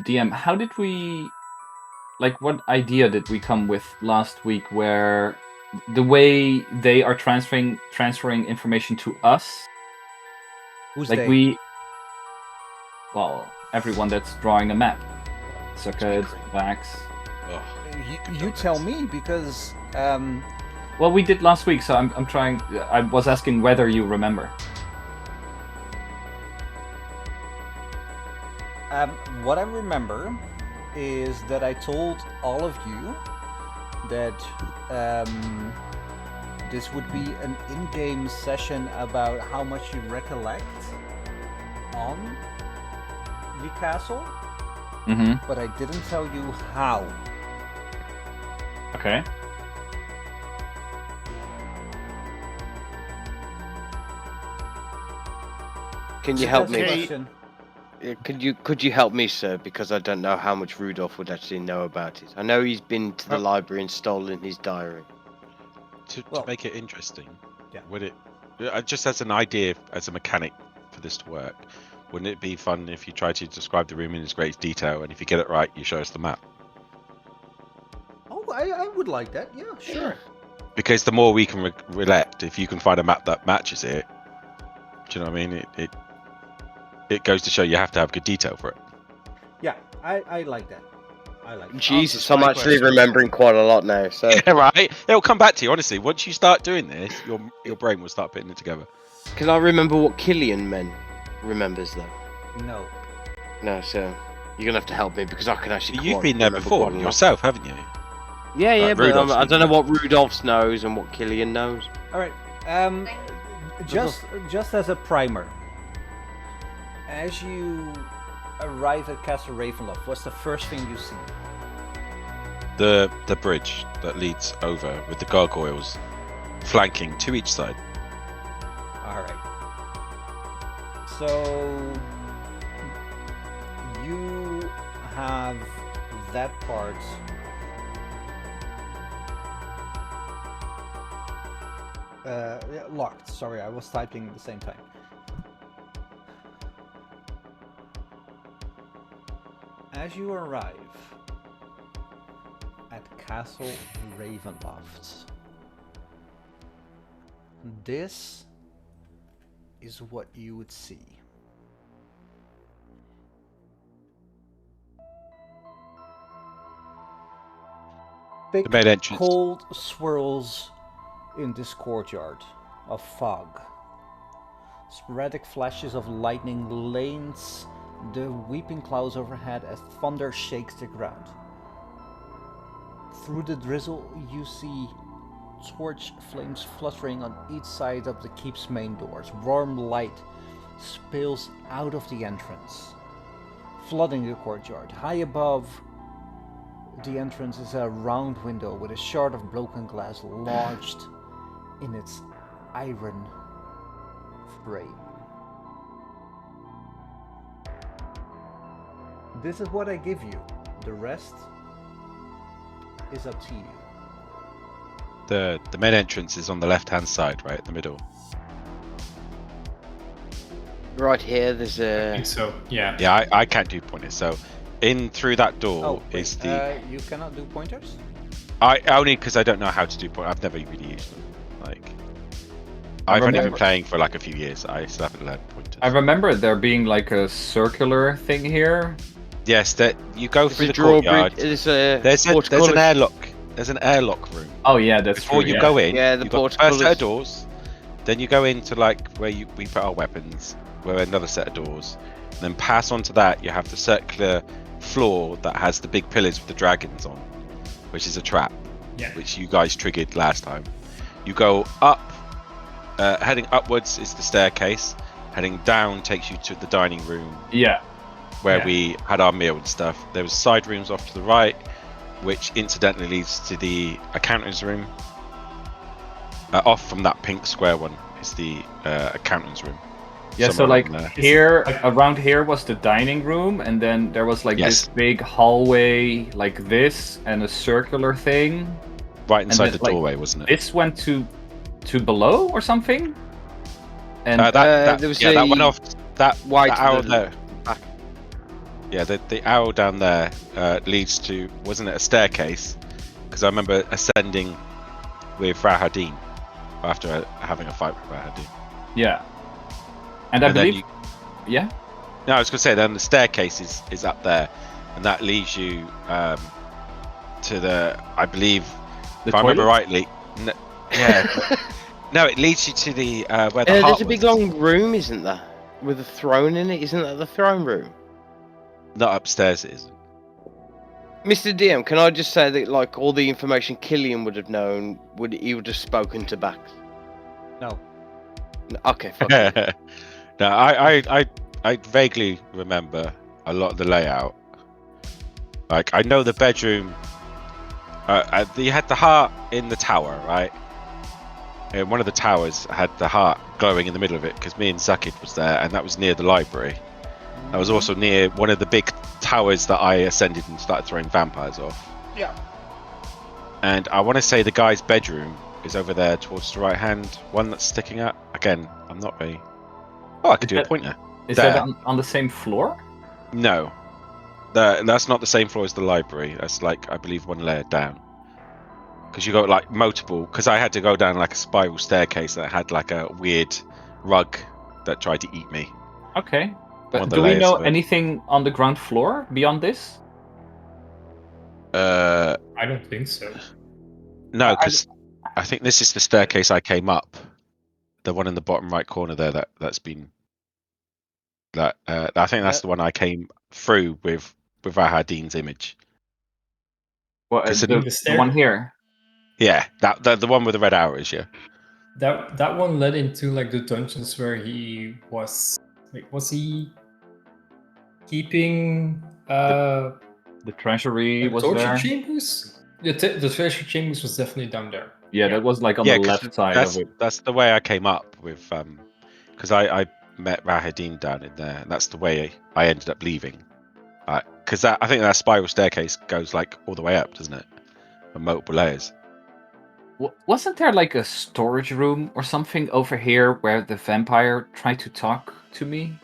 DM, how did we, like, what idea did we come with last week where the way they are transferring information to us, Who's like they? well, everyone that's drawing a map. Sukkot, Vax. Oh, You tell me because Well, we did last week, so I'm trying. I was asking whether you remember. what I remember is that I told all of you that this would be an in-game session about how much you recollect on the castle, Mm-hmm. but I didn't tell you how. Okay. Can you So help that's the me? question. Could you help me, sir? Because I don't know how much Rudolph would actually know about it. I know he's been to the library and stolen his diary. to Well, make it interesting, yeah. would it? Just as an idea, as a mechanic for this to work, wouldn't it be fun if you try to describe the room in its greatest detail, and if you get it right, you show us the map? Oh, I would like that. Yeah, sure. Because the more we can relect, if you can find a map that matches it, do you know what I mean? It goes to show you have to have good detail for it. Yeah, I like that. I like that. Jesus, I'm actually remembering quite a lot now. So, Yeah, right. It'll come back to you. Honestly, once you start doing this, your brain will start putting it together. can I remember what Killian remembers though? No. No, so you're gonna have to help me because I can actually. You've been there remember before quite a lot. yourself, haven't you? Yeah, yeah, Like, but Rudolph's I been don't know there. what Rudolph's knows and what Killian knows. All right. Just as a primer, as you arrive at Castle Ravenloft, what's the first thing you see? The bridge that leads over with the gargoyles flanking to each side. All right. So you have that part locked. Sorry, I was typing at the same time. As you arrive at Castle Ravenloft, this is what you would see. Big, The main entrance. cold swirls in this courtyard of fog. Sporadic flashes of lightning lanes the weeping clouds overhead as thunder shakes the ground. Through the drizzle, you see torch flames fluttering on each side of the keep's main doors. Warm light spills out of the entrance, flooding the courtyard. High above the entrance is a round window with a shard of broken glass lodged in its iron frame. This is what I give you. The rest is up to you. The main entrance is on the left-hand side, right at the middle. Right here, there's I a. think so. Yeah. Yeah, I can't do pointers. So, in through that door Oh, wait, is the. you cannot do pointers? I only because I don't know how to do pointers. I've never really used them. Like, I've only been remember- playing for like a few years. I still haven't learned pointers. I remember there being like a circular thing here. Yes, that you go through the drawbridge. courtyard. There's a. There's an portcullis. airlock. There's an airlock room. Oh yeah, that's Before true, you yeah. go in, Yeah, the you've got the first set portcullis. of doors. Then you go into like where we put our weapons, where another set of doors. And then pass on to that, you have the circular floor that has the big pillars with the dragons on, which is a trap, Yeah. which you guys triggered last time. You go up, heading upwards is the staircase. Heading down takes you to the dining room Yeah. where Yeah. we had our meal and stuff. There was side rooms off to the right, which incidentally leads to the accountant's room. Off from that pink square one is the accountant's room. Yeah, so Somewhere like around there. here, around here was the dining room, and then there was like Yes. this big hallway like this, and a circular thing. Right inside then, the like, doorway, wasn't it? This went to below or something. And That there was that a went off. That white that arrow the there. back. Yeah, the arrow down there leads to, wasn't it a staircase? Because I remember ascending with Frau Hadin after having a fight with Frau Hadin. yeah, and I And then believe, yeah, No, I was going to say then the staircase is up there, and that leads you to the, I believe, the if I remember toilet? rightly. Yeah. No, it leads you to the where the heart There's a big was. long room, isn't there? With a throne in it. Isn't that the throne room? Not upstairs, it isn't. Mr. DM, can I just say that like all the information Killian would have known, he would have spoken to Bax? No. No, okay, fuck it. No, I vaguely remember a lot of the layout. Like I know the bedroom. You had the heart in the tower, right? And one of the towers had the heart glowing in the middle of it because me and Zakid was there, and that was near the library. I was also near one of the big towers that I ascended and started throwing vampires off. Yeah. And I want to say the guy's bedroom is over there towards the right hand one that's sticking out. Again, I'm not very. Oh, I could do a pointer. Is there. that on the same floor? No, that's not the same floor as the library. That's like I believe one layer down. Because you got like multiple. Because I had to go down like a spiral staircase that had like a weird rug that tried to eat me. Okay. One of the Do we layers know of it. anything on the ground floor beyond this? I don't think so. No, because I think this is the staircase I came up. The one in the bottom right corner there that's been. I think that's the one I came through with Ahadine's image. Well, 'Cause the one here. Yeah, the one with the red arrows. Yeah. That one led into like the dungeons where he was. Like, was he keeping The treasury like was torture there. chambers? The treasure chambers was definitely down there. Yeah, that was like on the 'Cause left side of it. That's the way I came up with because I met Rahadine down in there, and that's the way I ended up leaving. Because I think that spiral staircase goes like all the way up, doesn't it? And multiple layers. Wasn't there like a storage room or something over here where the vampire tried to talk to me?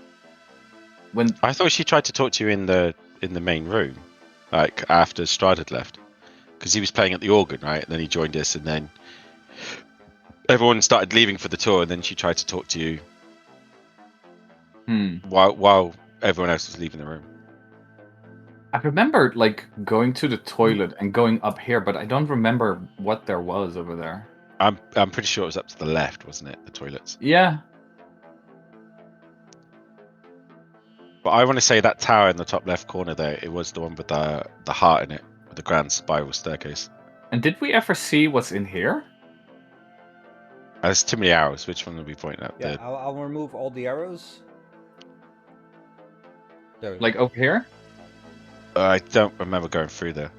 When I thought she tried to talk to you in the main room, like after Strahd had left, because he was playing at the organ, right? And then he joined us, and then everyone started leaving for the tour, and then she tried to talk to you while everyone else was leaving the room. I remember like going to the toilet and going up here, but I don't remember what there was over there. I'm pretty sure it was up to the left, wasn't it? The toilets. Yeah. But I want to say that tower in the top left corner there, it was the one with the heart in it, with the grand spiral staircase. And did we ever see what's in here? There's too many arrows. Which one will we point at? Yeah, I'll remove all the arrows. There we go. Like over here? I don't remember going through there.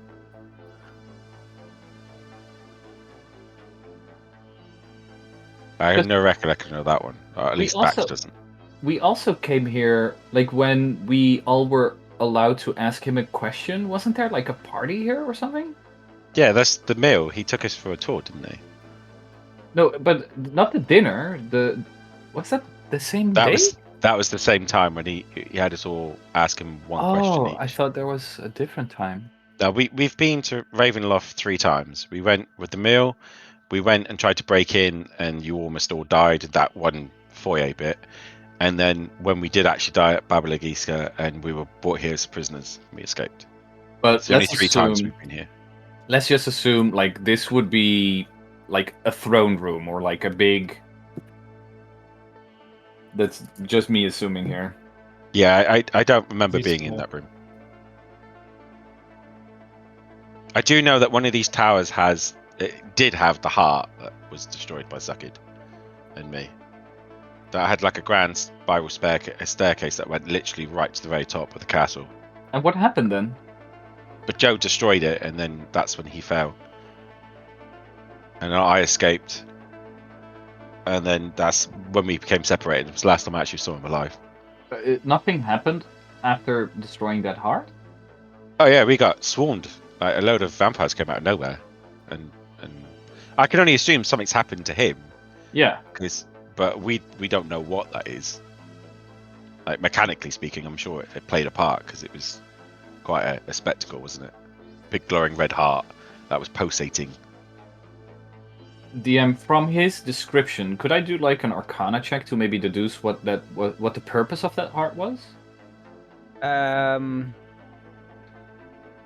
I have no recollection of that one. Or at least Bax doesn't. We also came here, like when we all were allowed to ask him a question. Wasn't there like a party here or something? Yeah, that's the meal. He took us for a tour, didn't he? No, but not the dinner. Was that the same day? That was the same time when he had us all ask him one question each. Oh, I thought there was a different time. Now we've been to Ravenloft 3 times. We went with the meal. We went and tried to break in, and you almost all died at that one foyer bit. And then when we did actually die at Baba Lyga and we were brought here as prisoners, we escaped. But it's only 3 times we've been here. Let's just assume like this would be like a throne room or like a big. That's just me assuming here. Yeah, I don't remember being in that room. I do know that one of these towers did have the heart that was destroyed by Zuckid and me. That had like a grand spiral staircase that went literally right to the very top of the castle. And what happened then? But Joe destroyed it, and then that's when he fell. And I escaped. And then that's when we became separated. It was the last time I actually saw him alive. Nothing happened after destroying that heart? Oh yeah, we got swarmed. Like, a load of vampires came out of nowhere. And I can only assume something's happened to him. Yeah. But we don't know what that is. Like, mechanically speaking, I'm sure it played a part, because it was quite a spectacle, wasn't it? Big glowing red heart that was pulsating. DM, from his description, could I do like an Arcana check to maybe deduce what the purpose of that heart was?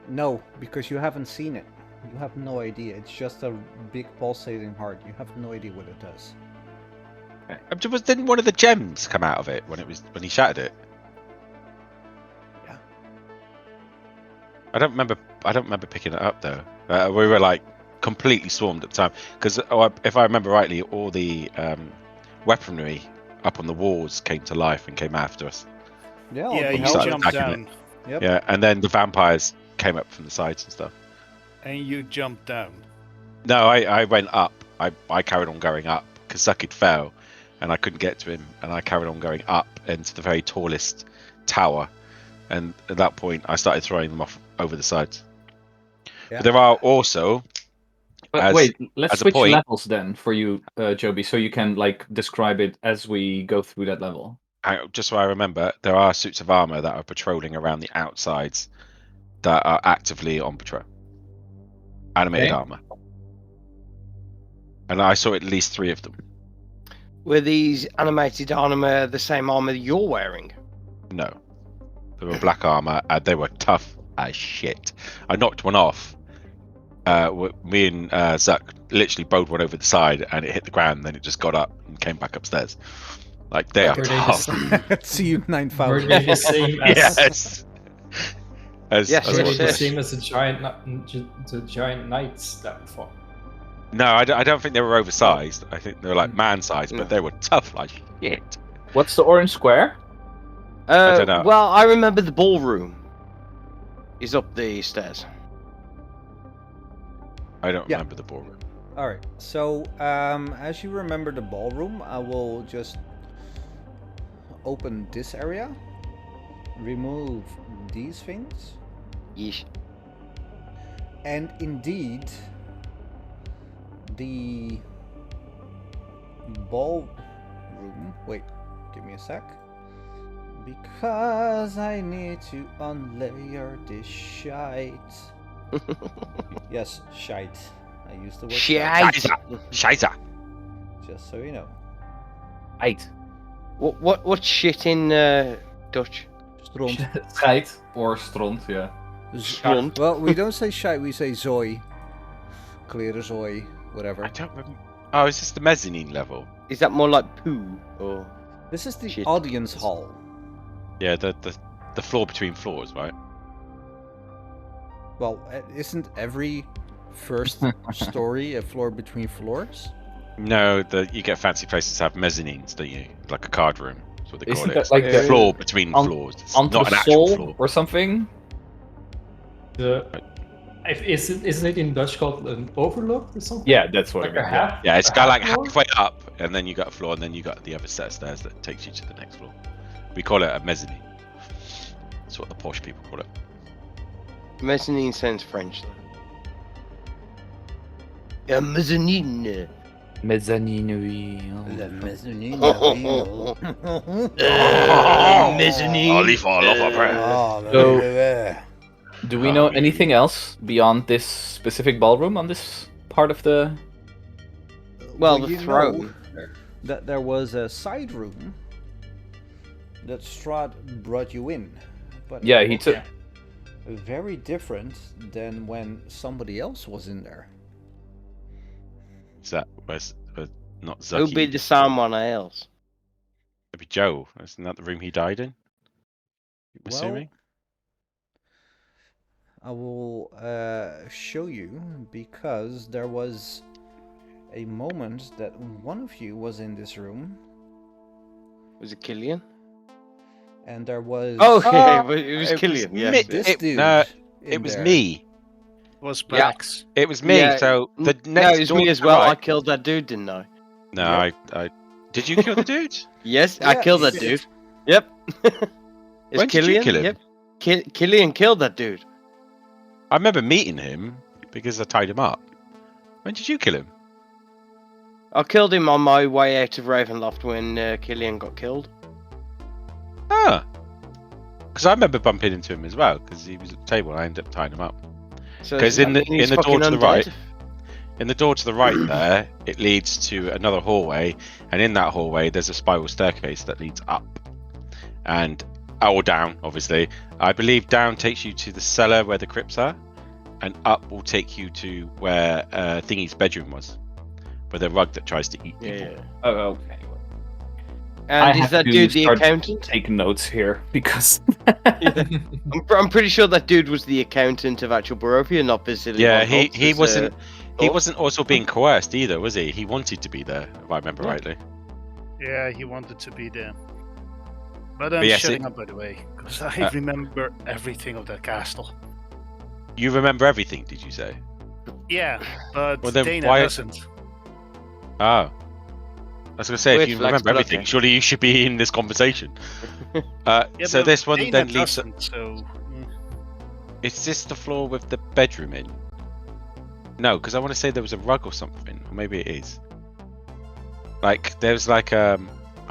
No, because you haven't seen it. You have no idea. It's just a big pulsating heart. You have no idea what it does. Didn't one of the gems come out of it when he shattered it? Yeah. I don't remember picking it up though. We were like completely swarmed at the time because if I remember rightly, all the weaponry up on the walls came to life and came after us. Yeah, you jumped down. Yep. Yeah, and then the vampires came up from the sides and stuff. And you jumped down. No, I went up. I carried on going up because Zuckid fell. And I couldn't get to him, and I carried on going up into the very tallest tower. And at that point, I started throwing them off over the sides. Yeah. But there are also. But wait, let's switch levels then for you, Joby, so you can like describe it as we go through that level. Just so I remember, there are suits of armor that are patrolling around the outsides that are actively on patrol. Animated armor. And I saw at least 3 of them. Were these animated armor the same armor you're wearing? No. They were black armor, and they were tough as shit. I knocked one off. Me and Zuck literally bowled one over the side, and it hit the ground. Then it just got up and came back upstairs. Like they are Were they tough. See you Were 9,000. they the same as? Yes. As Yes, Were they what the yes. same as the giant knights that we fought? No, I don't think they were oversized. I think they were like man-sized, No. but they were tough like shit. What's the orange square? I don't know. Well, I remember the ballroom is up the stairs. I don't Yeah. remember the ballroom. All right. So, as you remember the ballroom, I will just open this area, remove these things, Yeesh. and indeed, the ballroom. Wait, give me a sec. Because I need to unlayer this shite. Yes, shite. I used the word Shite. Scheiße. just so you know. Eight. What's shit in Dutch? Stront. Scheid or stront, yeah. Stront. Well, we don't say shite, we say zooi. Clear zooi, whatever. I don't remember. Oh, is this the mezzanine level? Is that more like poo or? This is the Shit. audience hall. Yeah, the floor between floors, right? Well, isn't every first story a floor between floors? No, you get fancy places that have mezzanines, don't you? Like a card room. That's what they call Isn't it. that like the the floor between on- floors. It's not an actual entresol floor. or something? Isn't it in Dutch called an overlook or something? Yeah, that's what Like I a mean. half? Yeah, it's a got like half floor? halfway up, and then you got a floor, and then you got the other set of stairs that takes you to the next floor. We call it a mezzanine. That's what the posh people call it. Mezzanine sounds French. Though. Mezzanine. Mezzanine, oui. The mezzanine. Mezzanine. I'll fall off a prayer. Oh, Do we know anything else beyond this specific ballroom on this part of the... Well, the you know throne. that there was a side room that Strahd brought you in. But Yeah, it he was took... very different than when somebody else was in there. Is that where's not Zucky? Who'll be the someone else? Maybe Joe. Isn't that the room he died in? I'm assuming. I will show you because there was a moment that one of you was in this room Was it Killian? and there was Oh, yeah, Oh, it was it Killian. was Yes. me- this it- dude. no, in It was there. me. Was Yeah. Brax. It was me. Yeah, So the No, next it was door me to as the well. I right- killed that dude, didn't I? No, Yep. I. Did you kill the dude? Yes, I Yeah, killed you that did. dude. Yep. It's When did you Killian. kill him? Yep. Killian killed that dude. I remember meeting him because I tied him up. When did you kill him? I killed him on my way out of Ravenloft when Killian got killed. Ah. Because I remember bumping into him as well because he was at the table. I ended up tying him up. So 'Cause does in that the- mean he's in the door fucking to the right- undead? In the door to the right there, it leads to another hallway, and in that hallway, there's a spiral staircase that leads up, and or down, obviously. I believe down takes you to the cellar where the crypts are, and up will take you to where Thingy's bedroom was, where the rug that tries to eat people. Yeah. Oh, okay. And I is have that to dude the start accountant? Take notes here, because... I'm pretty sure that dude was the accountant of actual Barovia, not Vasily. Yeah, von he Holtz's, wasn't. He thought. wasn't also being coerced either, was he? He wanted to be there, if I remember Yeah. rightly. Yeah, he wanted to be there. But I'm yes, shutting up, by the way, because I remember everything of that castle. You remember everything, did you say? Yeah, but Well, then Dana why- doesn't. Oh. I was going to say, Weird if you flex, remember but everything, okay. surely you should be in this conversation. Yeah, So but this one Dana then leads. doesn't, so Is this the floor with the bedroom in? No, because I want to say there was a rug or something. Or maybe it is. Like, there's like I'm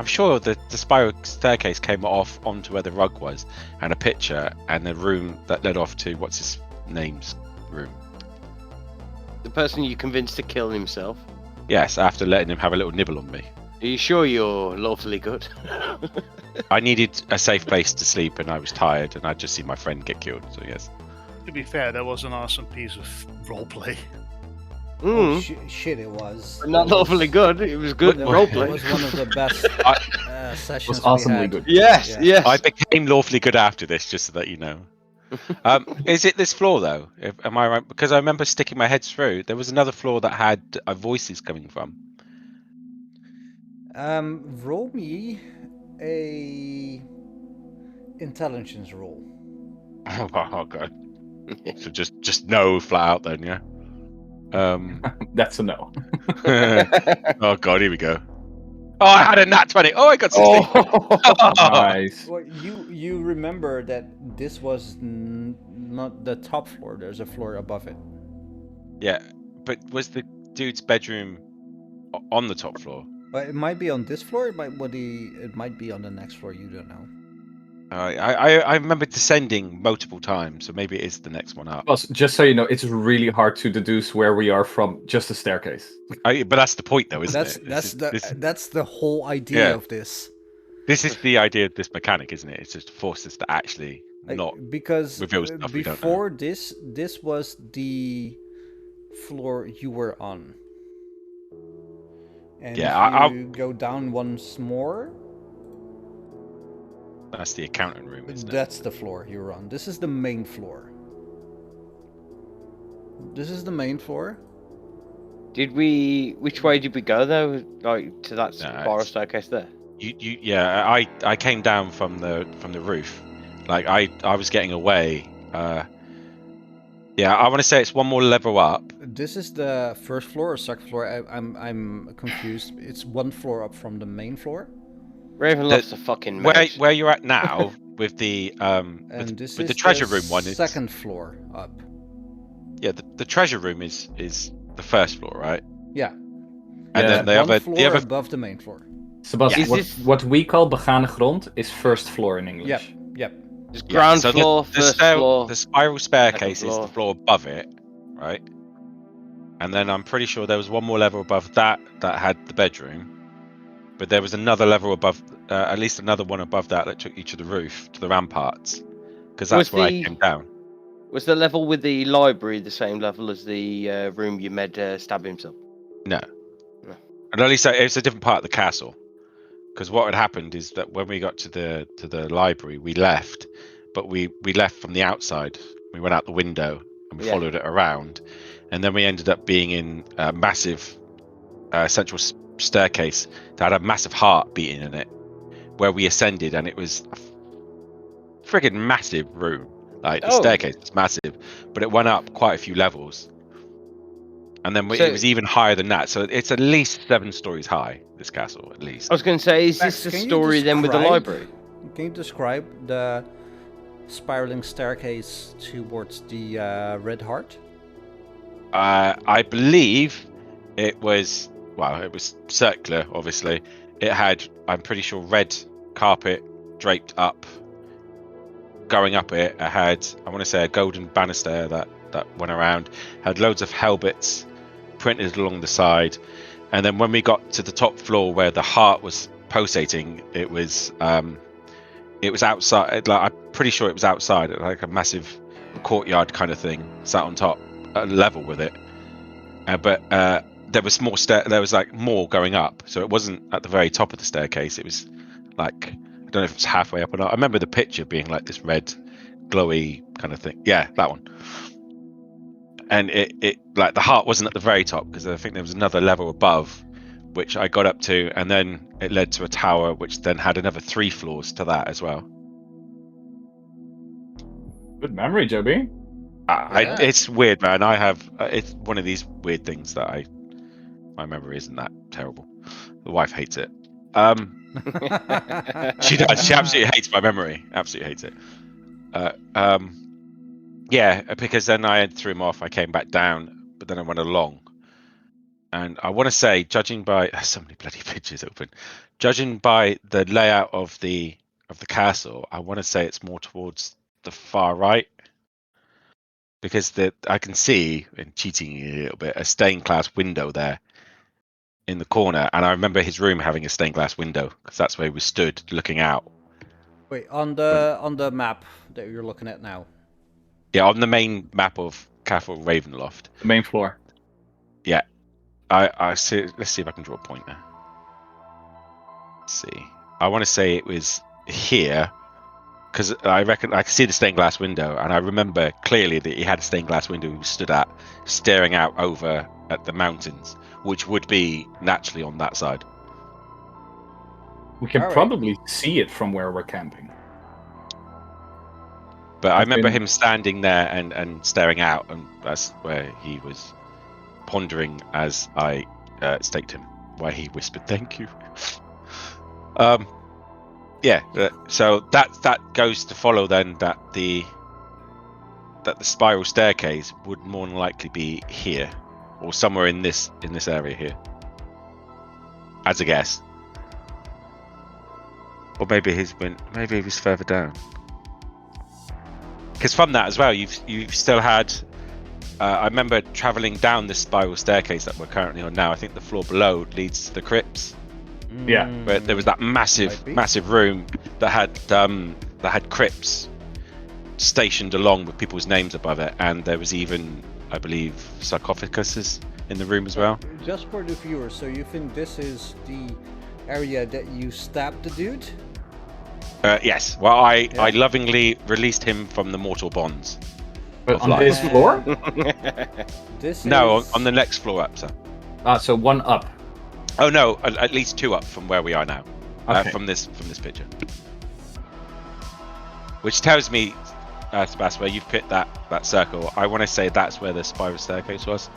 sure the spiral staircase came off onto where the rug was, and a picture, and the room that led off to what's his name's room. The person you convinced to kill himself. Yes, after letting him have a little nibble on me. Are you sure you're lawfully good? I needed a safe place to sleep, and I was tired, and I'd just seen my friend get killed. So yes. To be fair, that was an awesome piece of roleplay. Oh, Mm. shit, it was. But not It was- lawfully good. It was good It roleplay. was one of the best It sessions was awesomely we had. good. Yes, Yeah. yes. I became lawfully good after this, just so that you know. Is it this floor though? Am I right? Because I remember sticking my head through. There was another floor that had voices coming from. Roll me a intelligence roll. Oh god. So just no flat out then, yeah. That's a no. Oh god, here we go. Oh, I had a nat 20. Oh, I got 16. Nice. Well, you remember that this was not the top floor. There's a floor above it. Yeah, but was the dude's bedroom on the top floor? But it might be on this floor. It might be on the next floor. You don't know. I remember descending multiple times, so maybe it is the next one up. Well, just so you know, it's really hard to deduce where we are from just a staircase. But that's the point, though, isn't it? That's the whole idea of this. This is the idea of this mechanic, isn't it? It's just to force us to actually not because reveal stuff we don't know. before this was the floor you were on. And yeah, if you go down once more, that's the accounting room, isn't it? that's the floor you're on. This is the main floor. This is the main floor. Which way did we go though? Like to that spiral staircase there? I came down from the roof. Like I was getting away. Yeah, I want to say it's one more level up. This is the first floor or second floor. I'm confused. It's one floor up from the main floor. Ravenloft's a fucking mess. Where you're at now with the and this with is the treasure room one. Second floor up. Yeah, the treasure room is the first floor, right? Yeah. And then the other above the main floor. Sebastian, what we call begane grond is first floor in English. Yep. Just ground floor, first floor. The spiral staircase is the floor above it, right? And then I'm pretty sure there was one more level above that had the bedroom. But there was another level above, at least another one above that took you to the roof, to the ramparts. Because that's where I came down. Was the level with the library the same level as the room you made stab himself? No. And at least it's a different part of the castle. Because what had happened is that when we got to the library, we left, but we left from the outside. We went out the window and we followed it around, and then we ended up being in a massive central staircase that had a massive heart beating in it, where we ascended, and it was a friggin' massive room. Like the staircase was massive, but it went up quite a few levels. And then it was even higher than that. So it's at least 7 stories high, this castle, at least. I was going to say, is this the story then with the library? Can you describe the spiraling staircase towards the Red Heart? I believe it was circular, obviously. It had, I'm pretty sure, red carpet draped up. Going up it had, I want to say, a golden banister that went around. Had loads of hellbits printed along the side, and then when we got to the top floor where the heart was pulsating, it was outside. Like, I'm pretty sure it was outside, like a massive courtyard kind of thing, sat on top, level with it. But there was more there was like more going up, so it wasn't at the very top of the staircase. It was like, I don't know if it's halfway up or not. I remember the picture being like this red, glowy kind of thing. Yeah, that one. And it like the heart wasn't at the very top, because I think there was another level above, which I got up to, and then it led to a tower, which then had another 3 floors to that as well. Good memory, Joby. It's weird, man. I have it's one of these weird things that my memory isn't that terrible. The wife hates it. She does. She absolutely hates my memory. Absolutely hates it. Yeah, because then I threw him off. I came back down, but then I went along. And I want to say, judging by so many bloody pictures open, judging by the layout of the castle, I want to say it's more towards the far right, because I can see, and cheating a little bit, a stained glass window there in the corner, and I remember his room having a stained glass window because that's where he was stood looking out. Wait, on the map that you're looking at now. Yeah, on the main map of Castle Ravenloft. The main floor. Yeah, I see. Let's see if I can draw a pointer. Let's see. I want to say it was here because I reckon I can see the stained glass window, and I remember clearly that he had a stained glass window he stood at, staring out over at the mountains, which would be naturally on that side. We can Alright. probably see it from where we're camping. But I I've remember been- him standing there and staring out, and that's where he was pondering as I staked him, why he whispered thank you. So that goes to follow then that the spiral staircase would more than likely be here, or somewhere in this area here, as a guess. Or maybe he was further down. Because from that as well, you've still had. I remember traveling down this spiral staircase that we're currently on now. I think the floor below leads to the crypts. Yeah. Where there was that massive room that had crypts stationed along with people's names above it, and there was even, I believe, sarcophaguses in the room as well. Just for the viewers, so you think this is the area that you stabbed the dude? Yes. Well, I lovingly released him from the mortal bonds. But Of on life. this floor? This No, is... on the next floor up, sir. So one up. Oh no, at least 2 up from where we are now. Okay. From this picture. Which tells me, Sebastian, where you've picked that circle. I want to say that's where the spiral staircase was,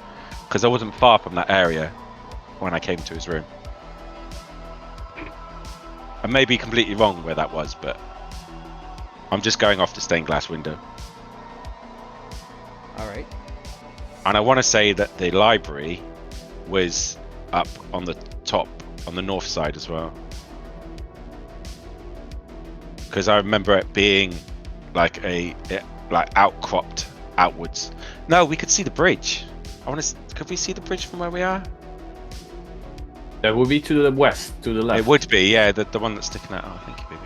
because I wasn't far from that area when I came to his room. I may be completely wrong where that was, but I'm just going off the stained glass window. Alright. And I want to say that the library was up on the top, on the north side as well. Because I remember it being like outcropped outwards. No, we could see the bridge. Could we see the bridge from where we are? That would be to the west, to the left. It would be, yeah, the one that's sticking out. Oh, thank you, baby.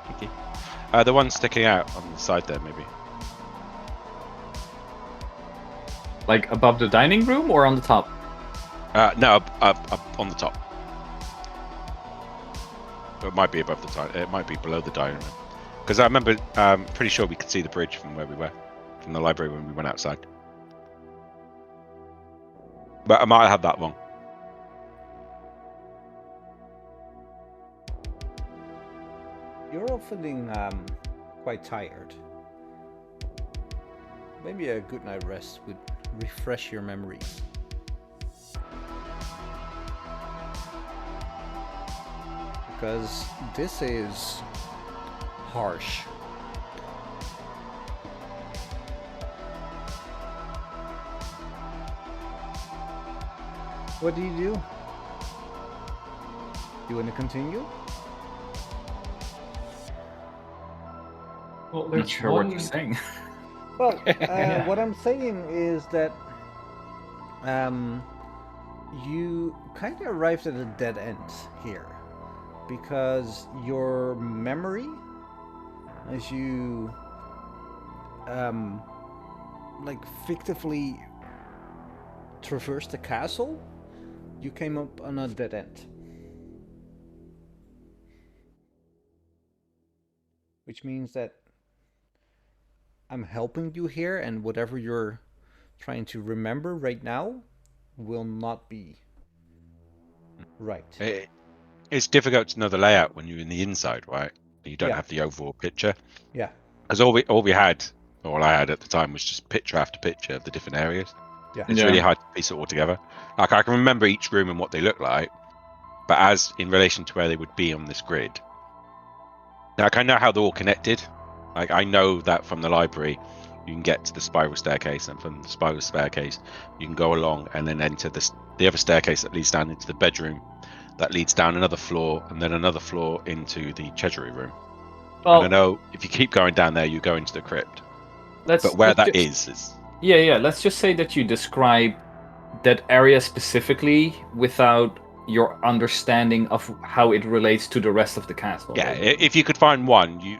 Thank you. The one sticking out on the side there, maybe. Like above the dining room or on the top? No, up on the top. It might be above the it might be below the dining room. Because I remember, pretty sure we could see the bridge from where we were, from the library when we went outside. But I might have that wrong. You're all feeling quite tired. Maybe a good night rest would refresh your memories. Because this is harsh. What do? You want to continue? Well, I'm there's not sure one... what you're saying. Well, what I'm saying is that you kind of arrived at a dead end here, because your memory, as you like fictively traversed the castle, you came up on a dead end. Which means that I'm helping you here, and whatever you're trying to remember right now will not be right. It's difficult to know the layout when you're in the inside, right? You don't Yeah. have the overall picture. Yeah. Because all I had at the time was just picture after picture of the different areas. Yeah. It's really hard to piece it all together. Like, I can remember each room and what they look like, but as in relation to where they would be on this grid. Like, I know how they're all connected. Like, I know that from the library you can get to the spiral staircase, and from the spiral staircase you can go along and then enter the other staircase that leads down into the bedroom, that leads down another floor, and then another floor into the treasury room. Well, And I know if you keep going down there, you go into the crypt. let's, But where let's that just- is Yeah, let's just say that you describe that area specifically without your understanding of how it relates to the rest of the castle. Yeah, if you could find one, you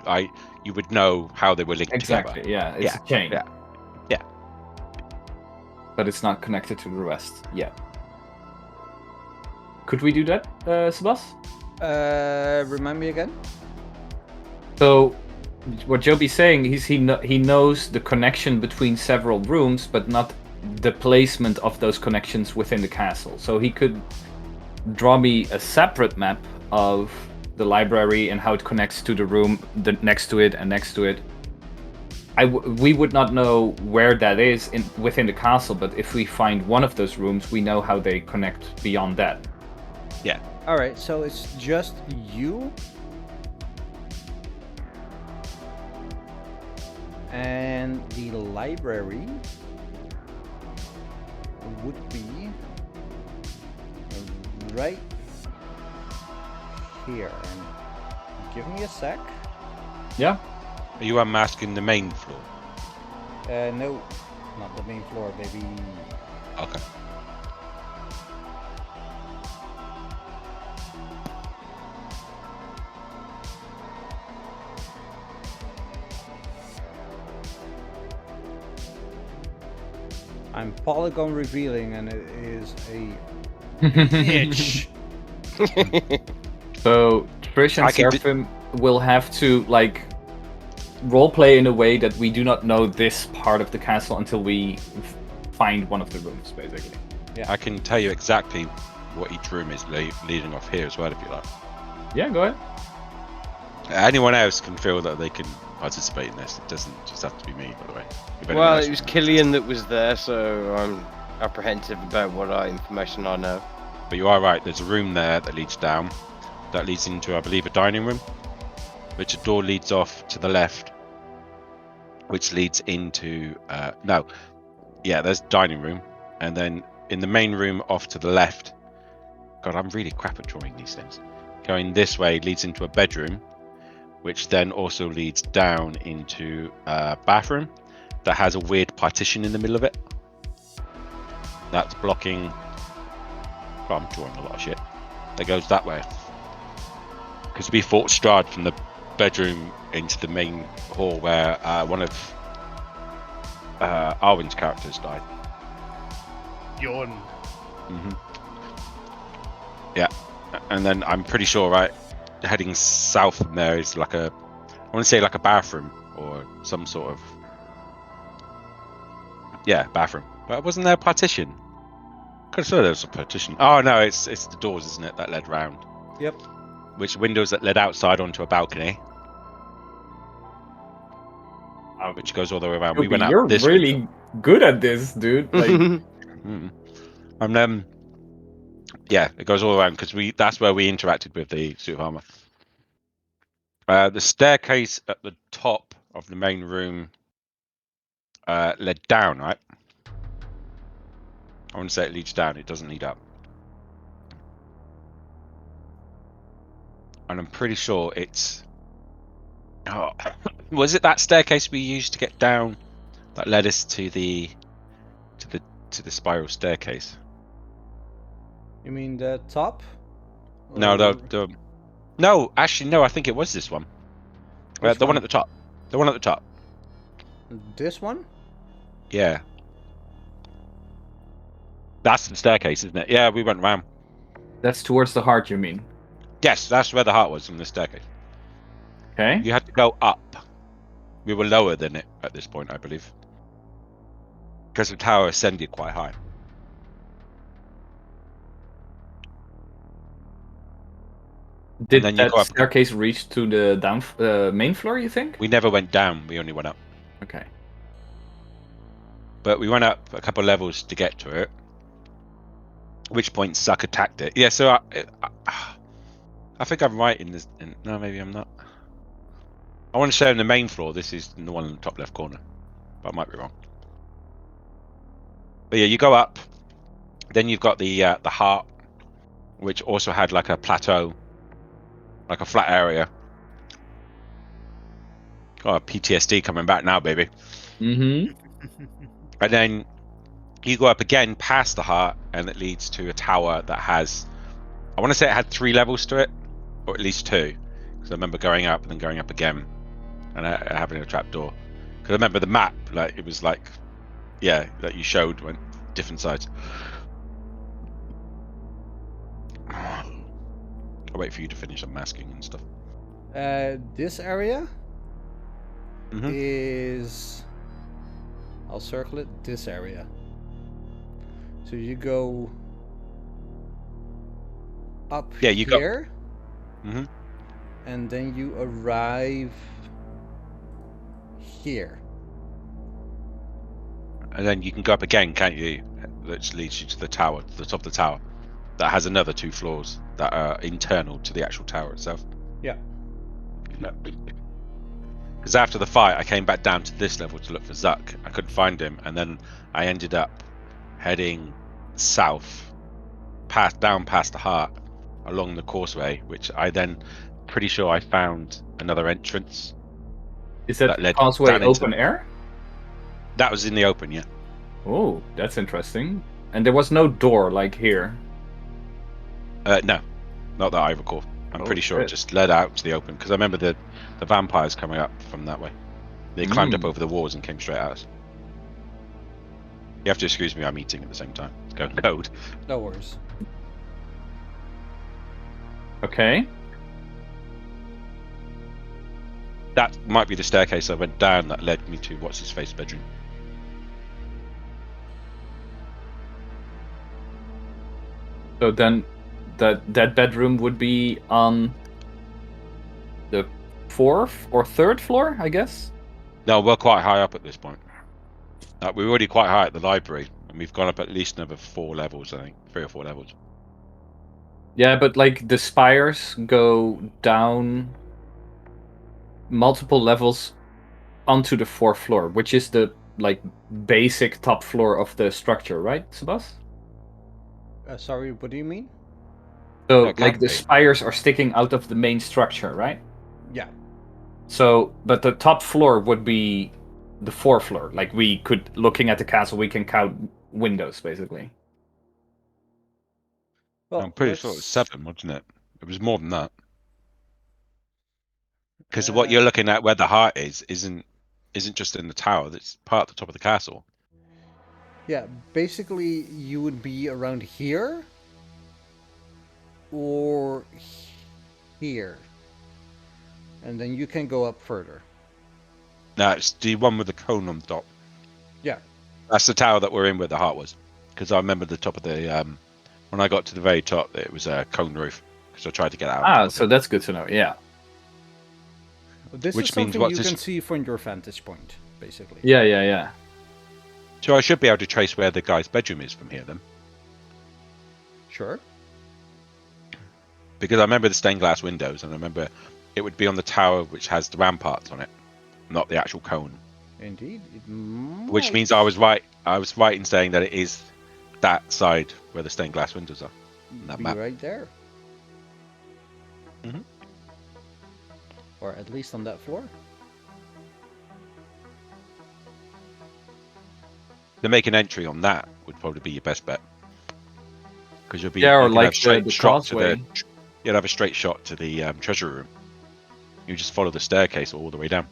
would know how they were linked Exactly. together. Yeah, it's Yeah, a chain. yeah, yeah. But it's not connected to the rest yet. Could we do that, Sebas? Remind me again? So, what Joby's saying is he knows the connection between several rooms, but not the placement of those connections within the castle. So he could draw me a separate map of the library and how it connects to the room next to it and next to it. We would not know where that is within the castle, but if we find one of those rooms, we know how they connect beyond that. Yeah. Alright, so it's just you? And the library would be right here. And give me a sec. Yeah. Are you unmasking the main floor? No, not the main floor, baby. Okay. I'm polygon revealing, and it is a bitch. So Trish and I can Seraphim will have to roleplay in a way that we do not know this part of the castle until we find one of the rooms, basically. I can tell you exactly what each room is leading off here as well, if you like. Yeah, go ahead. Anyone else can feel that they can participate in this. It doesn't just have to be me, by the way. If anyone Well, else it was wants to Killian that was there, so I'm apprehensive about what information I know. But you are right, there's a room there that leads down. That leads into, I believe, a dining room. Which a door leads off to the left. Which leads into... there's dining room. And then in the main room off to the left... God, I'm really crap at drawing these things. Going this way leads into a bedroom. Which then also leads down into a bathroom. That has a weird partition in the middle of it. That's blocking... I'm drawing a lot of shit. That goes that way. Because we fought Strahd from the bedroom into the main hall where one of Arwen's characters died. Yawn. Yeah. And then I'm pretty sure, right, heading south from there is like I want to say like a bathroom or some sort of... Yeah, bathroom. But wasn't there a partition? Could have sworn there was a partition. Oh no, it's the doors, isn't it, that led round? Yep. Which windows that led outside onto a balcony. Which goes all the way around. Joby, We went up you're this really window. good at this, dude. And yeah, it goes all around because that's where we interacted with the suit of armor. The staircase at the top of the main room led down, right? I want to say it leads down. It doesn't lead up. And I'm pretty sure it's... Oh, was it that staircase we used to get down that led us to the spiral staircase? You mean the top? No, Or- no. Actually, no. I think it was this one. Which The one one? at the top. The one at the top. This one? Yeah. That's the staircase, isn't it? Yeah, we went round. That's towards the heart, you mean? Yes, that's where the heart was, from the staircase. Okay. You had to go up. We were lower than it at this point, I believe. Because the tower ascended quite high. Did then you that go up- staircase reach to the main floor, you think? We never went down, we only went up. Okay. But we went up a couple of levels to get to it. At which point Zuck attacked it. Yeah, so I think I'm right in this. No, maybe I'm not. I want to show in the main floor. This is the one in the top left corner. But I might be wrong. But yeah, you go up. Then you've got the heart, which also had like a plateau. Like a flat area. Oh, PTSD coming back now, baby. Mm-hmm. And then You go up again past the heart, and it leads to a tower that has, I want to say it had 3 levels to it, or at least 2, because I remember going up and then going up again, and having a trapdoor. Because I remember the map, like it was like, yeah, that you showed went different sides. I'll wait for you to finish unmasking and stuff. This area Mhm. is. I'll circle it. This area. So you go up Yeah, you go. here, Mhm. and then you arrive here. And then you can go up again, can't you? Which leads you to the tower, to the top of the tower, that has another 2 floors that are internal to the actual tower itself. Yeah. Because after the fight, I came back down to this level to look for Zuck. I couldn't find him, and then I ended up heading south, down past the heart, along the causeway, which I then pretty sure I found another entrance. Is that That led causeway down into- open air? That was in the open, yeah. Oh, that's interesting. And there was no door like here. No, not that I recall. I'm Oh, pretty sure it shit. just led out to the open, because I remember the vampires coming up from that way. They climbed up over the walls and came straight at us. You have to excuse me, I'm eating at the same time. It's going code. No worries. Okay. That might be the staircase I went down that led me to what's-his-face bedroom. So then that bedroom would be on the 4th or 3rd floor, I guess? No, we're quite high up at this point. We're already quite high at the library, and we've gone up at least another 4 levels, I think. 3 or 4 levels. Yeah, but like the spires go down multiple levels onto the 4th floor, which is the like basic top floor of the structure, right, Sebas? Sorry, what do you mean? So Yeah, it like can the be. spires are sticking out of the main structure, right? Yeah. So, but the top floor would be the 4th floor. Like we could, looking at the castle, we can count windows basically. Well, I'm pretty sure it was 7, wasn't it? It was more than that. Because what you're looking at, where the heart is, isn't just in the tower. That's part of the top of the castle. Yeah, basically you would be around here or here. And then you can go up further. No, it's the one with the cone on top. Yeah. That's the tower that we're in where the heart was. Because I remember the top of the when I got to the very top, it was a cone roof. Because I tried to get out. Ah, so that's good to know. Yeah. This Which is means something what's you this- can see from your vantage point, basically. Yeah. So I should be able to trace where the guy's bedroom is from here then. Sure. Because I remember the stained glass windows, and I remember it would be on the tower which has the ramparts on it, not the actual cone. Indeed. Which means I was right. I was right in saying that it is that side where the stained glass windows are. On that be map. right there. Mhm. Or at least on that floor. To make an entry on that would probably be your best bet. Because you'll be Yeah, or you can like have straight the shot to causeway. you'll have a straight shot to the treasure room. You just follow the staircase all the way down.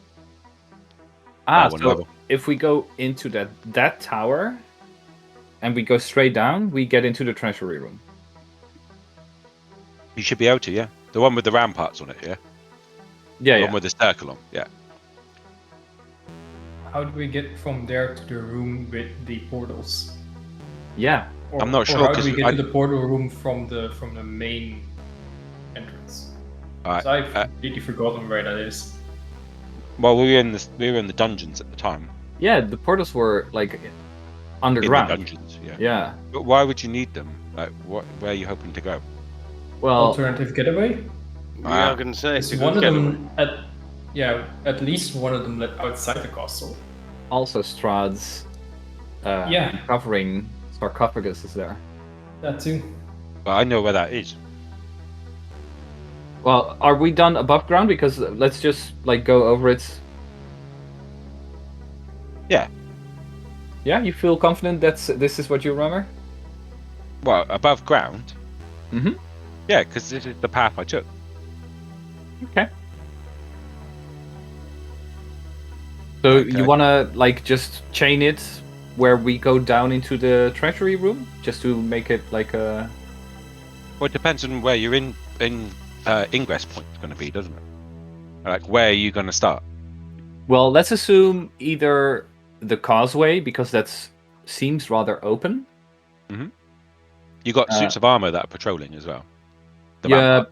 Ah, one so level. if we go into that tower and we go straight down, we get into the treasury room. You should be able to, yeah. The one with the ramparts on it, yeah. Yeah, The one with the circle on, yeah. How do we get from there to the room with the portals? Yeah. Or, I'm not or sure, how do 'cause we get I- to the portal room from the main entrance? Alright, 'Cause I've completely forgotten where that is. well, we were in the dungeons at the time. Yeah, the portals were like In the underground. dungeons, yeah. Yeah. But why would you need them? Like, where are you hoping to go? Well, Alternative getaway? Yeah, I'm gonna say Is it's a one good of getaway. them at least one of them led outside the castle. also Strahd's Yeah. covering sarcophagus is there. That too. Well, I know where that is. Well, are we done above ground? Because let's just like go over it. Yeah. Yeah, you feel confident this is what you remember? Well, above ground. Mm-hmm. Yeah, because this is the path I took. Okay. So Okay. you wanna like just chain it where we go down into the treasury room, just to make it like a. Well, it depends on where you're in ingress point is going to be, doesn't it? Like, where are you going to start? Well, let's assume either the causeway, because that seems rather open. Mm-hmm. You got suits of armor that are patrolling as well. The Yeah,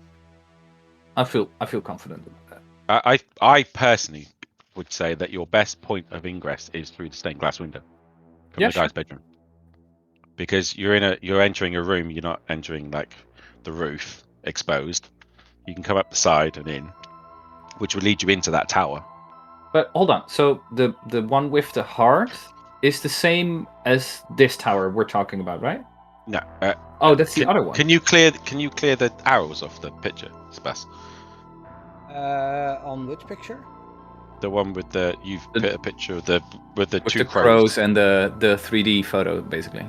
vampire. I feel confident about that. I personally would say that your best point of ingress is through the stained glass window from Yeah, the guy's bedroom, because you're entering a room. You're not entering like the roof exposed. You can come up the side and in, which would lead you into that tower. But hold on. So the one with the heart is the same as this tower we're talking about, right? No. Oh, that's the other one. Can you clear the arrows off the picture, Sebas? On which picture? The one with you've put a picture of with the with two the crows. and the 3D photo, basically.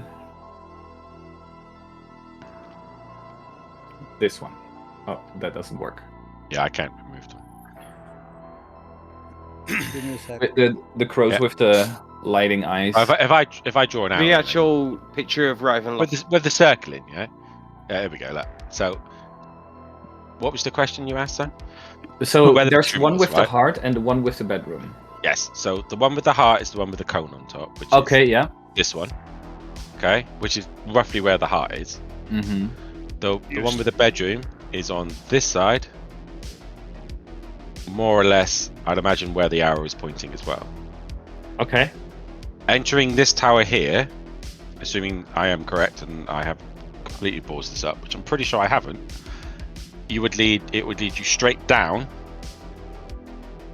This one. Oh, that doesn't work. Yeah, I can't remove them. Give me a sec. With the crows with the lighting eyes. If I draw an arrow, The actual picture of Ravenloft. with the circling, yeah. Yeah, here we go. Look. So, what was the question you asked, sir? So Where the there's bedroom one was, with the right? heart and the one with the bedroom. Yes. So the one with the heart is the one with the cone on top, which Okay, is yeah. this one. Okay, which is roughly where the heart is. Mm-hmm. The one with the bedroom is on this side, more or less. I'd imagine where the arrow is pointing as well. Okay. Entering this tower here, assuming I am correct and I have completely paused this up, which I'm pretty sure I haven't. It would lead you straight down.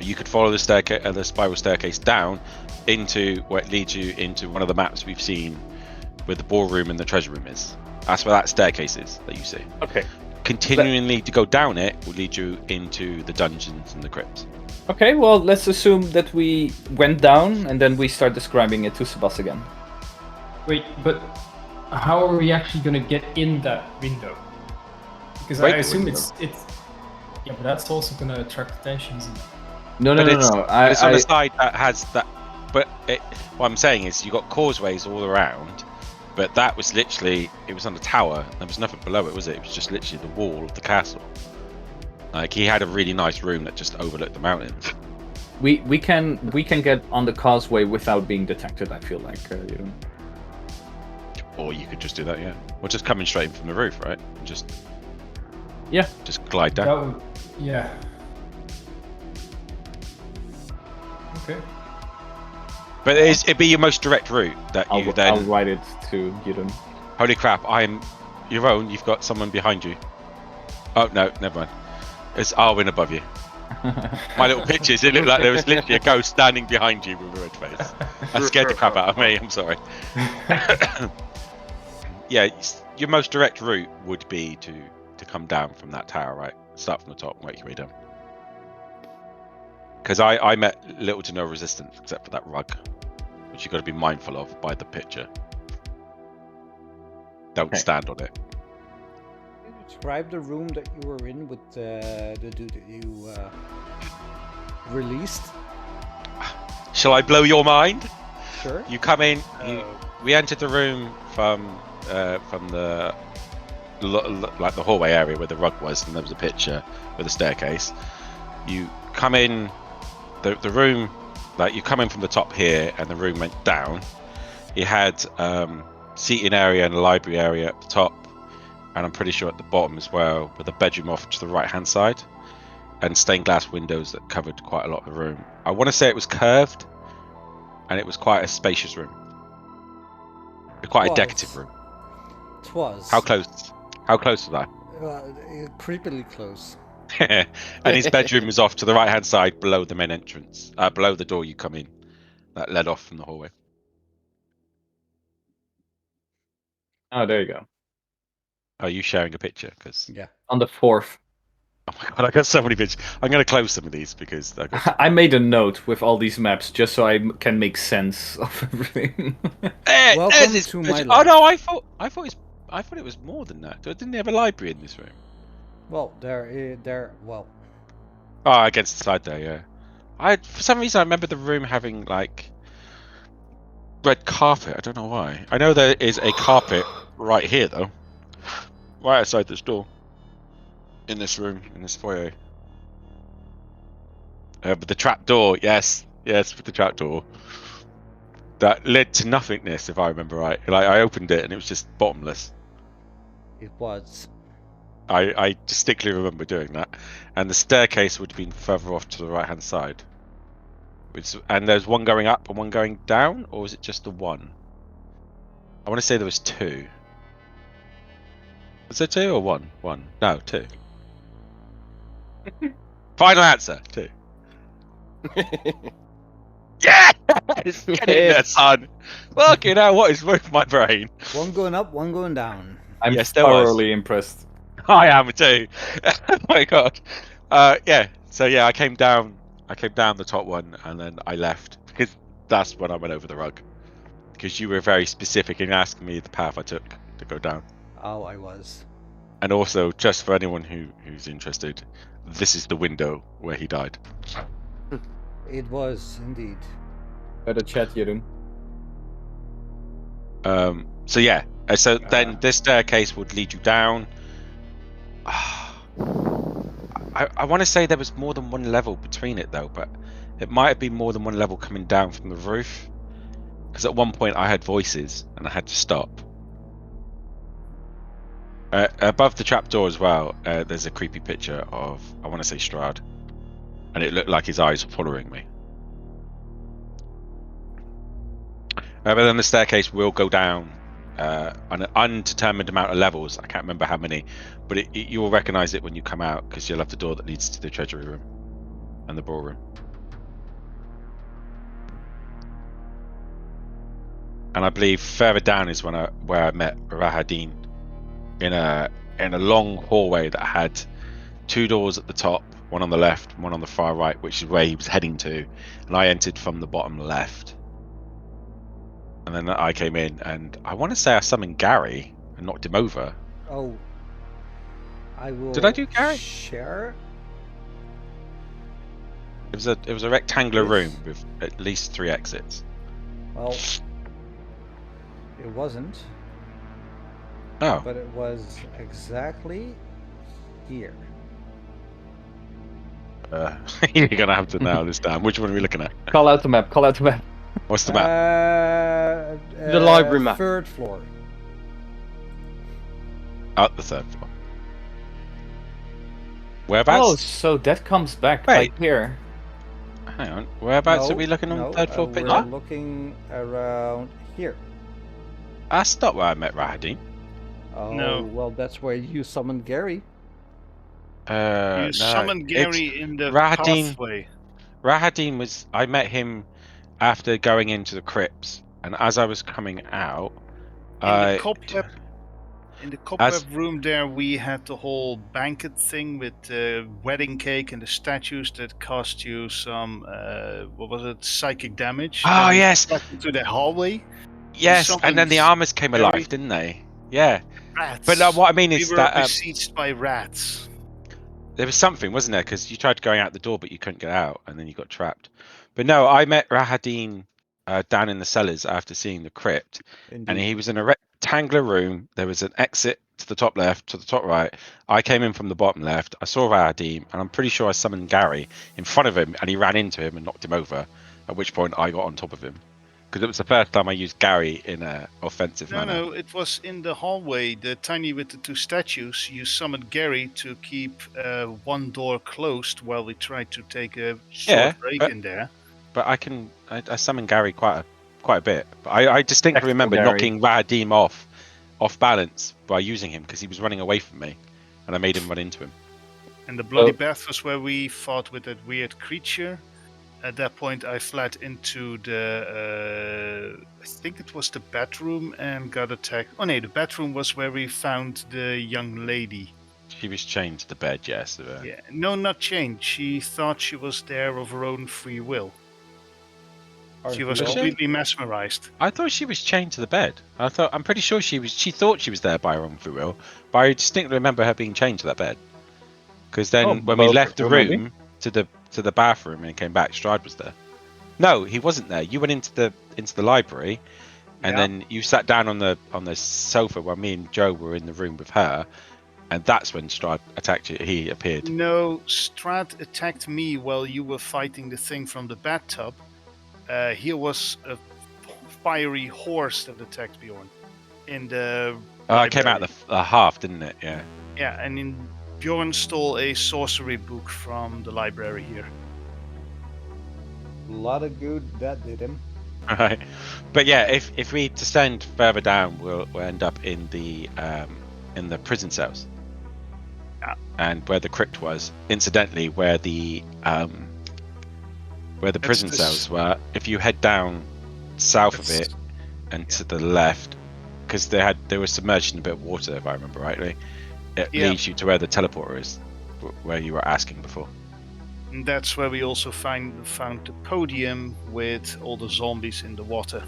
You could follow the staircase, the spiral staircase down into where it leads you into one of the maps we've seen, where the ballroom and the treasure room is. That's where that staircase is that you see. Okay. Continually to go down it will lead you into the dungeons and the crypts. Okay, well, let's assume that we went down and then we start describing it to Sebas again. Wait, but how are we actually gonna get in that window? Because I assume it's yeah, but that's also gonna attract attention. No. It's on the side that has that. But what I'm saying is, you got causeways all around, but that was literally, it was on the tower. There was nothing below it, was it? It was just literally the wall of the castle. Like, he had a really nice room that just overlooked the mountains. We can get on the causeway without being detected. I feel like you know. Or you could just do that, yeah. Or just coming straight in from the roof, right? And just glide down. That would, yeah. Okay. But it'd be your most direct route that you then. I'll write it to Yudun. Holy crap! I'm your own. You've got someone behind you. Oh no, never mind. It's Arwen above you. My little pictures. It looked like there was literally a ghost standing behind you with a red face. That scared the crap out of me. I'm sorry. Yeah, your most direct route would be to come down from that tower, right? Start from the top and work your way down. Because I met little to no resistance except for that rug, which you've got to be mindful of by the picture. Don't stand on it. Can you describe the room that you were in with the dude that you released? Shall I blow your mind? Sure. You come in. We entered the room from the like the hallway area where the rug was, and there was a picture with a staircase. You come in the room, like you come in from the top here, and the room went down. It had seating area and a library area at the top, and I'm pretty sure at the bottom as well, with a bedroom off to the right hand side, and stained glass windows that covered quite a lot of the room. I want to say it was curved, and it was quite a spacious room. Quite a decorative room. It was. How close? How close was Creepily close. that? And his bedroom was off to the right hand side, below the main entrance, below the door you come in, that led off from the hallway. Oh, there you go. Are you sharing a picture? Because Yeah. On the fourth. Oh my god, I got so many pictures. I'm going to close some of these because I got. I made a note with all these maps just so I can make sense of everything. Welcome to my Oh life. no, I thought it was more than that. Didn't they have a library in this room? Well, well, Oh, against the side there, yeah. For some reason I remember the room having like red carpet. I don't know why. I know there is a carpet right here though, right outside this door. In this room, in this foyer. But the trap door, yes, with the trap door. That led to nothingness, if I remember right. Like I opened it and it was just bottomless. it was. I distinctly remember doing that, and the staircase would have been further off to the right hand side. And there's one going up and one going down, or was it just the one? I want to say there was two. Was there two or one? One. No, two. Final answer, two. Yes! Get in there, son. Fucking hell, what is with my brain? One going up, one going down. I'm Yes, there was. thoroughly impressed. I am too. Oh my god. Yeah. So yeah, I came down the top one, and then I left because that's when I went over the rug. Because you were very specific in asking me the path I took to go down. Oh, I was. And also, just for anyone who's interested, this is the window where he died. It was indeed. Better chat, Jeroen. So yeah. So then this staircase would lead you down. I want to say there was more than one level between it though, but it might have been more than one level coming down from the roof. Because at one point I had voices and I had to stop. Above the trapdoor as well, there's a creepy picture of, I want to say Strahd, and it looked like his eyes were following me. But then the staircase will go down on an undetermined amount of levels. I can't remember how many, but you will recognize it when you come out because you'll have the door that leads to the treasury room and the ballroom. And I believe further down is where I met Rahadin in a long hallway that had two doors at the top, one on the left, one on the far right, which is where he was heading to, and I entered from the bottom left. And then I came in, and I want to say I summoned Gary and knocked him over. Oh, I will. Did I do Gary? Share. It was a rectangular Yes. room with at least 3 exits. Well, it wasn't, Oh, but it was exactly here. you're gonna have to nail this down. Which one are we looking at? Call out the map. Call out the map. What's the map? The library map. Third floor. Up the 3rd floor. Whereabouts? Oh, so that comes back Wait. right here. Hang on. Whereabouts are we looking on no, the 3rd floor we're picture? looking around here. That's not where I met Rahadin. Oh, No. well, that's where you summoned Gary. No, You summoned it's Gary in the Rahadin. pathway. Rahadin was. I met him after going into the crypts, and as I was coming out, In the cobweb room there, we had the whole banquet thing with the wedding cake and the statues that cost you some, what was it, psychic damage. Oh, Then yes. back into the hallway. yes, and then the summons armors came Gary. alive, didn't they? Yeah, Rats. but what I mean we is were that besieged by rats. there was something, wasn't there? Because you tried going out the door, but you couldn't get out, and then you got trapped. But no, I met Rahadin down in the cellars after seeing the crypt, and Indeed. he was in a rectangular room. There was an exit to the top left, to the top right. I came in from the bottom left. I saw Rahadin, and I'm pretty sure I summoned Gary in front of him, and he ran into him and knocked him over. At which point I got on top of him, because it was the first time I used Gary in an offensive manner. No, it was in the hallway, the tiny with the 2 statues. You summoned Gary to keep one door closed while we tried to take a short break but- in there. But I summoned Gary quite a bit. But I distinctly Tactical remember Gary. knocking Rahadin off balance by using him because he was running away from me, and I made him run into him. And the Bloody Bath was where we fought with that weird creature. At that point, I fled into the, I think it was the bedroom and got attacked. Oh no, the bedroom was where we found the young lady. She was chained to the bed, yes. Yeah, no, not chained. She thought she was there of her own free will. She was Was she? completely mesmerized. I thought she was chained to the bed. I'm pretty sure she thought she was there by her own free will, but I distinctly remember her being chained to that bed. Because then when we left the room to the bathroom and came back, Strahd was there. No, he wasn't there. You went into the library, and then you sat down on the sofa while me and Joe were in the room with her, and that's when Strahd attacked you. He appeared. No, Strahd attacked me while you were fighting the thing from the bathtub. Here was a fiery horse that attacked Bjorn in the. Oh, it came out the half, didn't it? Yeah. Yeah, and Bjorn stole a sorcery book from the library here. A lot of good that did him. Right. But yeah, if we descend further down, we'll end up in the prison cells. Yeah. And where the crypt was, incidentally, where the prison cells were, if you head down south of it and to the left, because they were submerged in a bit of water, if I remember rightly, it leads you to where the teleporter is, where you were asking before. And that's where we also found the podium with all the zombies in the water,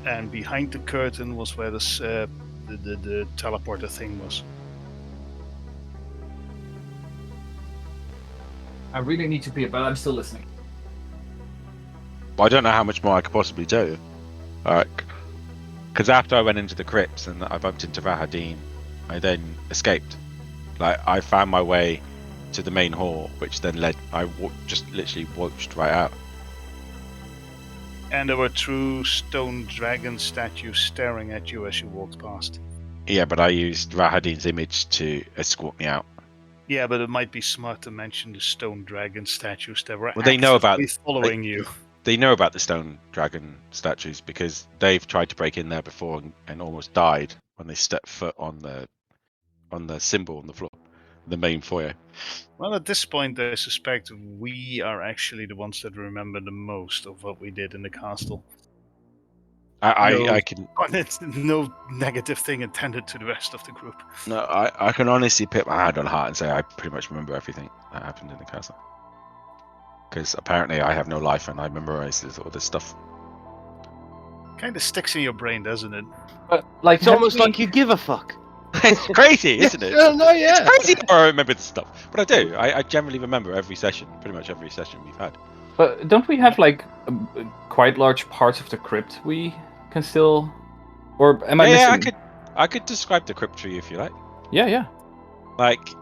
and behind the curtain was where the teleporter thing was. I really need to pee, but I'm still listening. Well, I don't know how much more I could possibly do. Because after I went into the crypts and I bumped into Rahadin, I then escaped. I found my way to the main hall, which then led. I just literally watched right out. And there were true stone dragon statues staring at you as you walked past. Yeah, but I used Rahadin's image to escort me out. Yeah, but it might be smart to mention the stone dragon statues that were Well, they know about following you. They know about the stone dragon statues because they've tried to break in there before and almost died when they stepped foot on the symbol on the floor, the main foyer. Well, at this point, I suspect we are actually the ones that remember the most of what we did in the castle. I can. It's no negative thing intended to the rest of the group. No, I can honestly put my hand on heart and say I pretty much remember everything that happened in the castle. Because apparently I have no life and I memorized all this stuff. Kind of sticks in your brain, doesn't it? But It's almost like you give a fuck. It's crazy, isn't it? No, yeah. It's crazy how I remember this stuff. But I do. I generally remember every session, pretty much every session we've had. But don't we have quite large parts of the crypt we can still, or am I missing? Yeah, I could describe the crypt to you if you like. Yeah.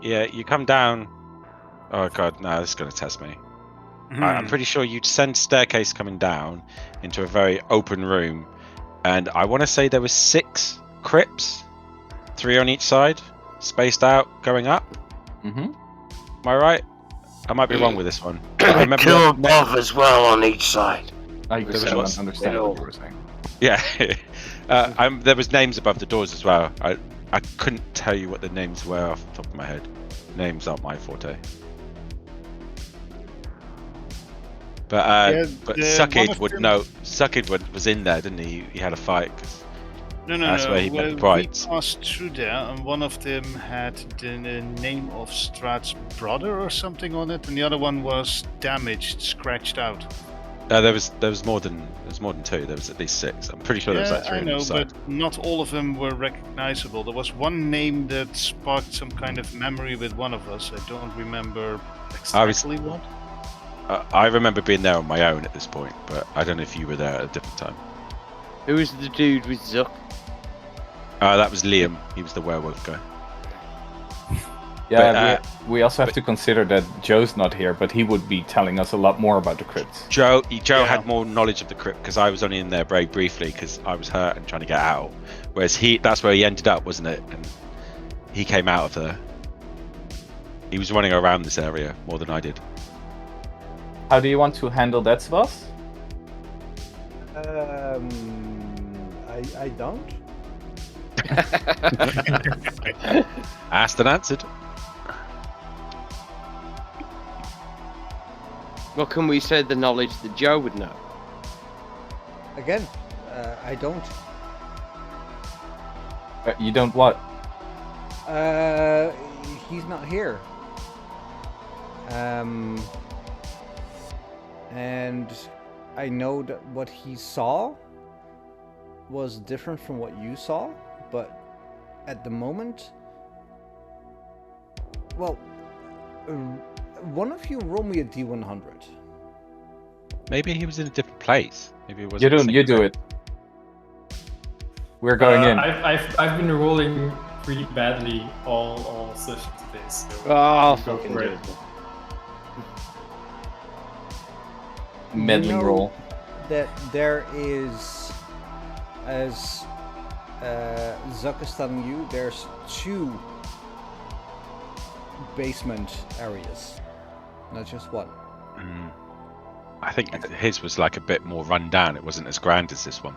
You come down. Oh god, no, this is gonna test me. I'm pretty sure you descend staircase coming down into a very open room, and I want to say there were 6 crypts, 3 on each side, spaced out, going up. Mm-hmm. Am I right? I might be wrong with this one. I remember Two above as well on each side. I There was don't what? understand what you were saying. Yeah, there was names above the doors as well. I couldn't tell you what the names were off the top of my head. Names aren't my forte. But Suckid would know. Suckid was in there, didn't he? He had a fight. No. That's where he met the We brides. passed through there, and one of them had the name of Strahd's brother or something on it, and the other one was damaged, scratched out. There was more than 2. There was at least 6. I'm pretty sure there was like 3 I on know, each side. but not all of them were recognizable. There was one name that sparked some kind of memory with one of us. I don't remember exactly what. I remember being there on my own at this point, but I don't know if you were there at a different time. Who was the dude with Zuck? That was Liam. He was the werewolf guy. Yeah, we also have to consider that Joe's not here, but he would be telling us a lot more about the crypt. Joe had more knowledge of the crypt because I was only in there very briefly because I was hurt and trying to get out. Whereas that's where he ended up, wasn't it? And he came out of there. He was running around this area more than I did. How do you want to handle that, Svas? I don't. Asked and answered. What can we say the knowledge that Joe would know? Again, I don't. You don't what? he's not here. And I know that what he saw was different from what you saw, but at the moment, well, one of you roll me a D100. Maybe he was in a different place. Maybe it was. You do it. We're going in. I've been rolling pretty badly all sessions today, so Oh, go fucking for do it. it. Meddling know roll. That there is, as Zuck is telling you, there's 2 basement areas, not just one. I think his was like a bit more run down. It wasn't as grand as this one.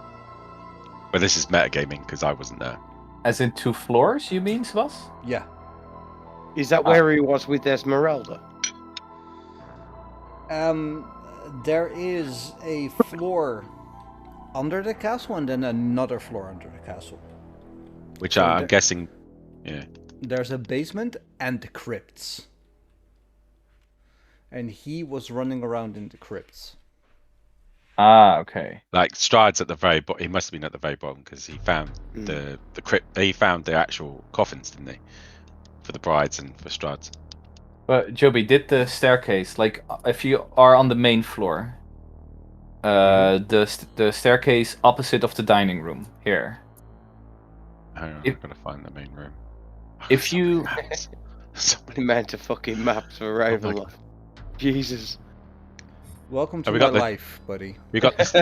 But this is metagaming because I wasn't there. As in 2 floors, you mean, Svas? Yeah. Is that where he was with Esmeralda? There is a floor under the castle and then another floor under the castle. Which So I'm guessing, yeah. There's a basement and the crypts. And he was running around in the crypts. Ah, okay. Like Strahd's at the very bottom. He must have been at the very bottom because he found the crypt. He found the actual coffins, didn't he? For the brides and for Strahd's. But Joby, did the staircase, like if you are on the main floor, the staircase opposite of the dining room here. Hang on, If- I'm gonna find the main room. If you So The amount of fucking maps for my Ravenloft. Jesus. Welcome to we my got the- life, buddy. we got this.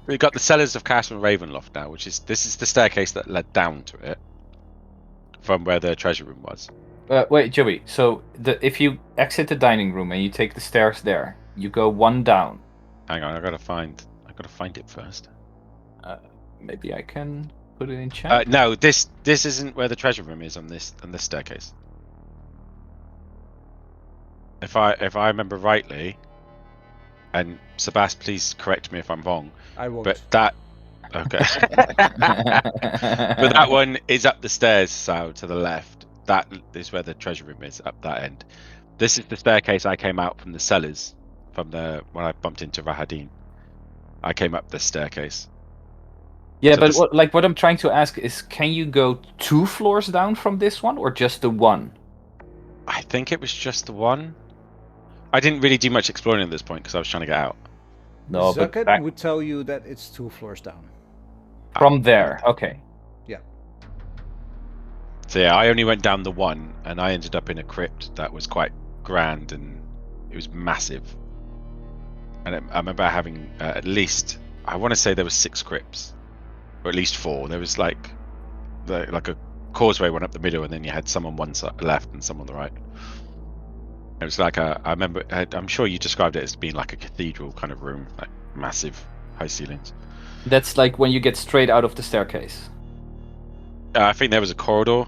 We got the cellars of Castle Ravenloft now, which is this is the staircase that led down to it from where the treasure room was. wait, Joey. So if you exit the dining room and you take the stairs there, you go 1 down. Hang on, I gotta find it first. Maybe I can put it in chat. No, this isn't where the treasure room is on this staircase. If I remember rightly, and Sebast, please correct me if I'm wrong, I won't. but that okay. But that one is up the stairs, so to the left. That is where the treasure room is, up that end. This is the staircase I came out from the cellars, when I bumped into Rahadin. I came up this staircase. Yeah, So but this- what I'm trying to ask is, can you go 2 floors down from this one, or just the 1? I think it was just the one. I didn't really do much exploring at this point because I was trying to get out. No, but Zucket back would tell you that it's 2 floors down. from there. Okay. So yeah, I only went down the one, and I ended up in a crypt that was quite grand and it was massive. And I remember having at least, I want to say there was 6 crypts, or at least 4. There was like a causeway went up the middle, and then you had some on one side left and some on the right. It was like I remember, I'm sure you described it as being like a cathedral kind of room, like massive high ceilings. That's like when you get straight out of the staircase. I think there was a corridor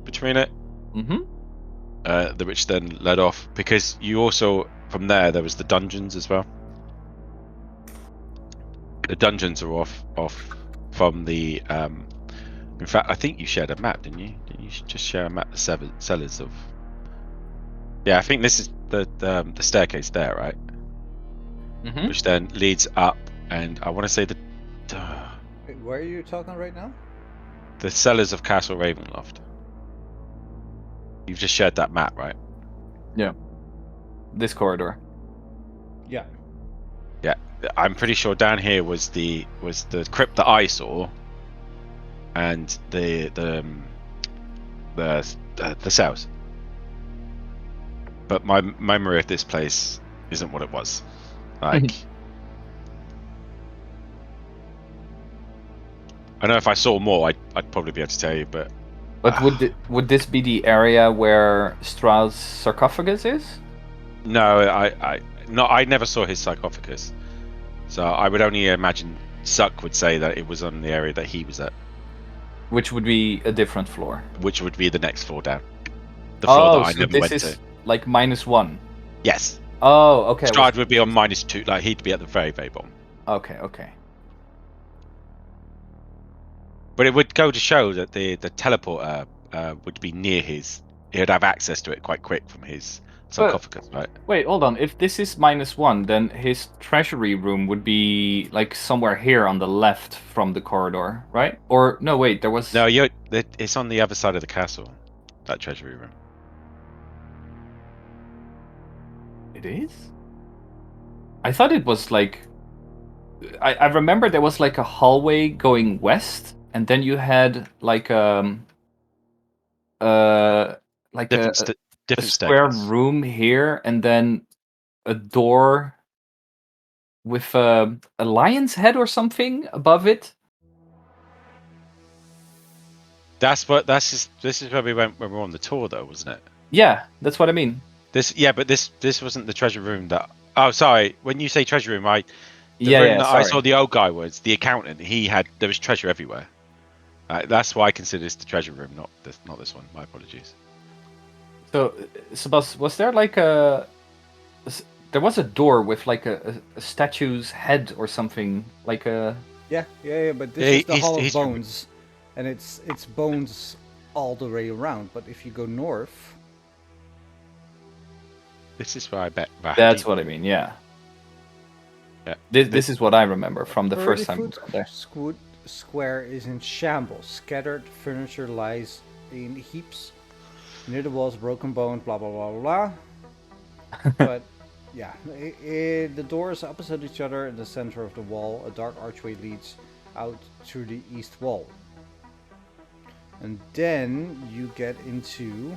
between it, Mm-hmm. which then led off, because you also, from there was the dungeons as well. The dungeons are off from the. In fact, I think you shared a map, didn't you? Didn't you just share a map? The cellars of. Yeah, I think this is the staircase there, right? Mm-hmm. Which then leads up, and I want to say Wait, where are you talking right now? the cellars of Castle Ravenloft. You've just shared that map, right? This corridor. Yeah. Yeah, I'm pretty sure down here was the crypt that I saw, and the cells. But my memory of this place isn't what it was. Like, I know if I saw more, I'd probably be able to tell you, but. But would this be the area where Strahd's sarcophagus is? No, I never saw his sarcophagus, so I would only imagine Suck would say that it was on the area that he was at, Which would be a different floor. which would be the next floor down, the floor that I so never this went is to. like -1. Yes, Oh, okay. Strahd would be on -2, like he'd be at the very, very bottom. Okay. But it would go to show that the teleporter would be near his he'd have access to it quite quick from his sarcophagus, right? Wait, hold on. If this is -1, then his treasury room would be like somewhere here on the left from the corridor, right? Or no, wait, there was. No, it's on the other side of the castle. That treasury room. It is? I thought it was like... I remember there was like a hallway going west, and then you had like Different a square stages. room here, and then a door with a lion's head or something above it. This is where we went when we were on the tour, though, wasn't it? Yeah, that's what I mean. But this wasn't the treasure room that. Oh, sorry. When you say treasure room, I Sorry. saw the old guy was the accountant. There was treasure everywhere. That's why I consider this the treasure room, not this one. My apologies. So, Sebas, was there like there was a door with like a statue's head or something, like a... Yeah, but this is the Hall of Bones, and it's bones all the way around. But if you go north, this is where I bet. That's what I mean. Yeah. Yeah. This is what I remember from the first time we were there. Square is in shambles. Scattered furniture lies in heaps. Near the walls, broken bones, blah blah blah blah. But yeah, the doors opposite each other in the center of the wall. A dark archway leads out to the east wall, and then you get into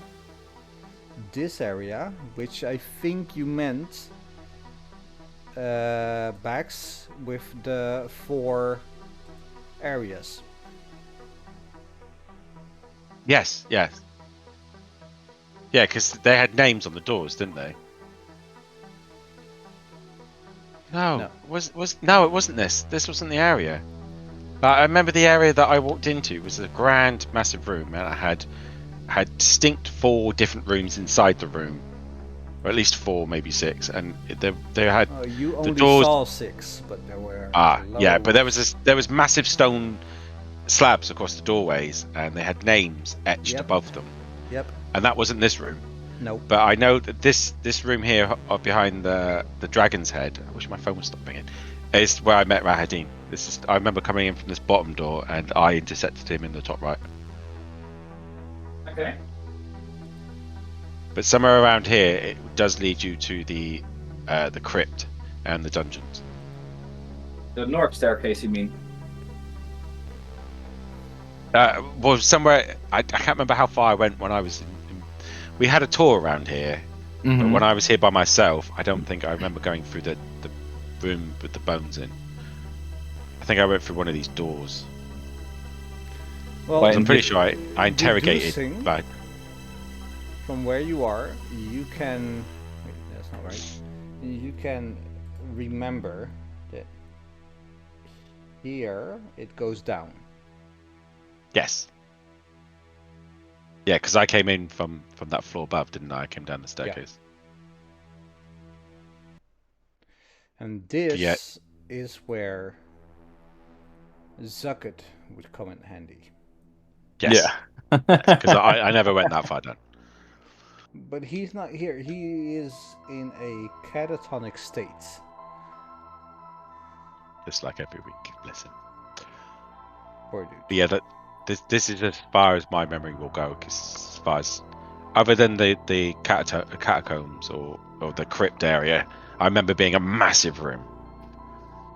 this area, which I think you meant Bax with the 4 areas. Yes. Yeah, because they had names on the doors, didn't they? No. It wasn't this. This wasn't the area. I remember the area that I walked into was a grand, massive room, and it had distinct 4 different rooms inside the room, or at least 4, maybe 6, and they had you only the doors... saw 6, but there were but there was massive stone slabs across the doorways, and they had names etched above them. Yep. And that wasn't this room. No. But I know that this room here behind the dragon's head, I wish my phone would stop ringing, is where I met Rahadin. I remember coming in from this bottom door, and I intercepted him in the top right. Okay. But somewhere around here, it does lead you to the crypt and the dungeons. The north staircase, you mean? Well, somewhere I can't remember how far I went when I was. We had a tour around here, but when I was here by myself, I don't think I remember going through the room with the bones in. I think I went through one of these doors. Well, I'm pretty sure I interrogated. But from where you are, you can. Wait, that's not right. You can remember that here it goes down. Yes. Yeah, because I came in from that floor above, didn't I? I came down the staircase. Yeah. And this is where Zucket would come in handy. Yes. Yeah. Because I never went that far down. But he's not here. He is in a catatonic state. Just like every week. Listen. Poor dude. But yeah, this is as far as my memory will go. Cause as far as, other than the catacombs or the crypt area, I remember being a massive room.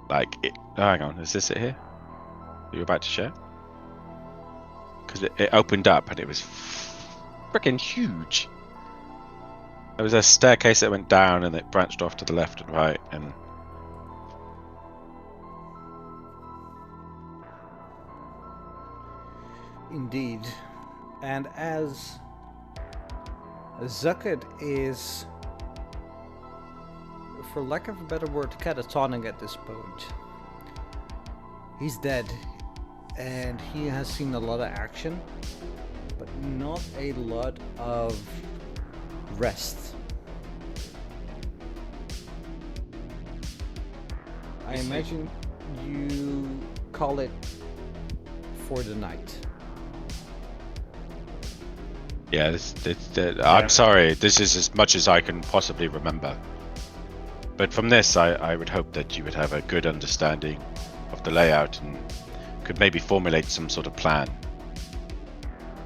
Like, hang on, is this it here? Are you about to share? Because it opened up and it was freaking huge. There was a staircase that went down and it branched off to the left and right, and indeed. And as Zucket is, for lack of a better word, catatonic at this point. He's dead, and he has seen a lot of action, but not a lot of rest. I imagine you call it for the night. Yeah, I'm sorry. This is as much as I can possibly remember. But from this, I would hope that you would have a good understanding of the layout and could maybe formulate some sort of plan.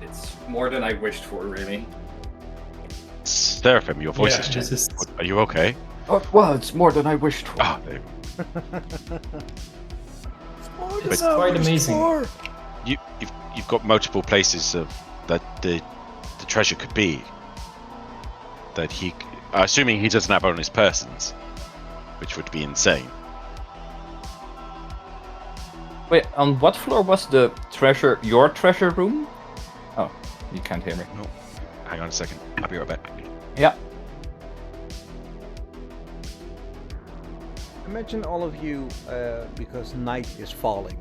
It's more than I wished for, really. Seraphim, your voice Yeah, has this changed. is- Are you okay? Oh, well, it's more than I wished for. Ah, there- It's quite amazing. you've got multiple places that the treasure could be. That assuming he doesn't have on his persons, which would be insane. Wait, on what floor was the treasure? Your treasure room? Oh, you can't hear me. No, hang on a second. I'll be right back. Yeah. Imagine all of you, because night is falling.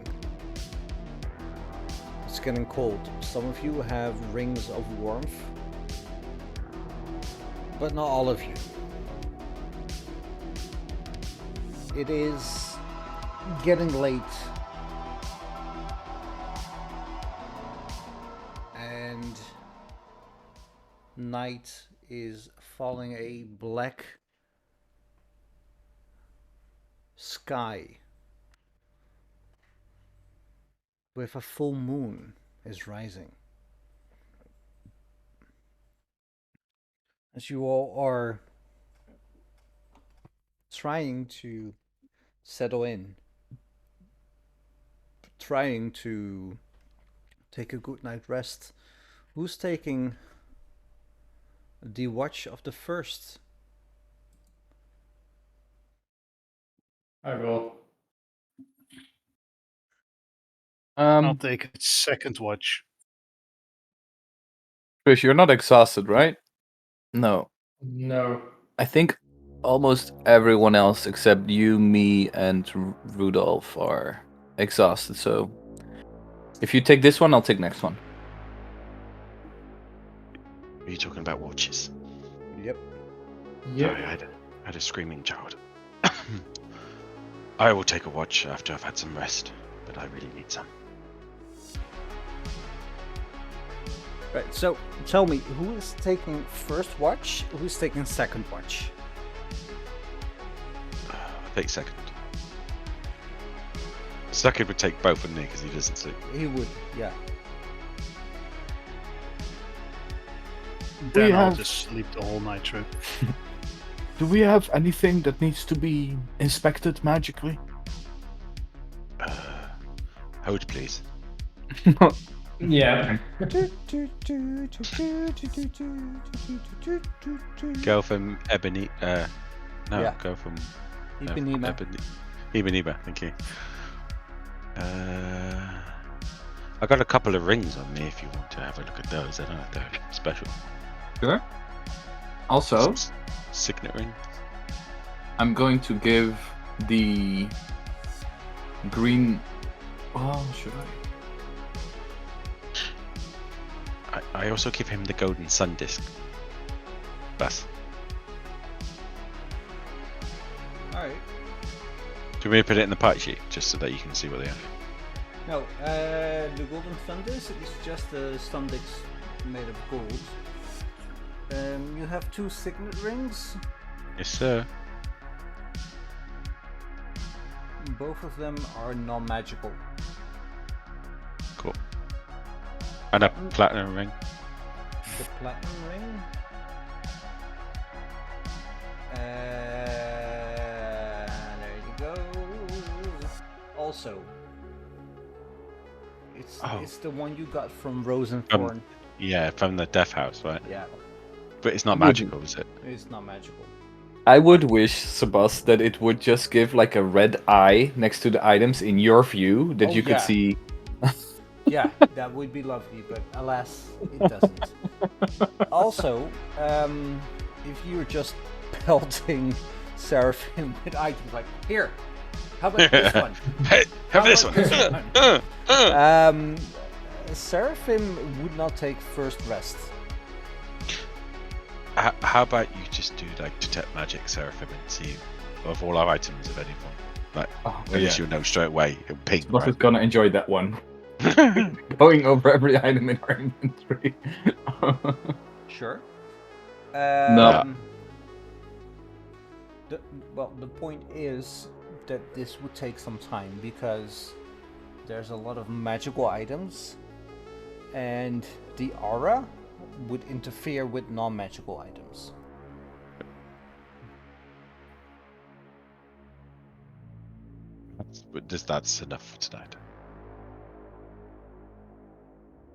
It's getting cold. Some of you have rings of warmth, but not all of you. It is getting late, and night is falling a black sky with a full moon is rising. As you all are trying to settle in, trying to take a good night rest, who's taking the watch of the first? I will. I'll take a second watch. Chris, you're not exhausted, right? No. No. I think almost everyone else except you, me, and Rudolph are exhausted. So if you take this one, I'll take next one. Are you talking about watches? Yep. Sorry, I had a screaming child. I will take a watch after I've had some rest, but I really need some. Right, so tell me, who is taking first watch? Who's taking second watch? I'll take second. Second would take both, wouldn't he? Because he doesn't sleep. He would, yeah. Then I'll have- just sleep the whole night through. Do we have anything that needs to be inspected magically? Hold, please. Yeah. Go from Ebony. No, Yeah. go from Ipanema. Ipanema, thank you. I got a couple of rings on me if you want to have a look at those. I don't know if they're special. Sure. Also, Some signet ring. I'm going to give the green. Oh, should I also give him the golden sun disc. Bas. Alright. Do you want me to put it in the party sheet just so that you can see what they are? No, the golden sun disc is just a sun disc made of gold. You have 2 signet rings. Yes, sir. Both of them are non-magical. Cool. And a platinum ring. The platinum ring. There you go. Also, it's the one you got from Rosenthorn. Yeah, from the Death House, right? Yeah, But it's not magical, is it? it's not magical. I would wish, Sebas, that it would just give like a red eye next to the items in your view that Oh, you could yeah. see. Yeah, that would be lovely, but alas, it doesn't. Also, if you're just pelting Seraphim with items like, here, how about this one? Hey, have How this about one. this one? Seraphim would not take first rest. How about you just do like detect magic, Seraphim, and see of all our items of any form. Like, Oh, at least you'll know straight away. It'll ping, Sebas is right? gonna enjoy that one. Going over every item in our inventory. Sure. No. The point is that this would take some time because there's a lot of magical items, and the aura would interfere with non-magical items. That's enough for tonight.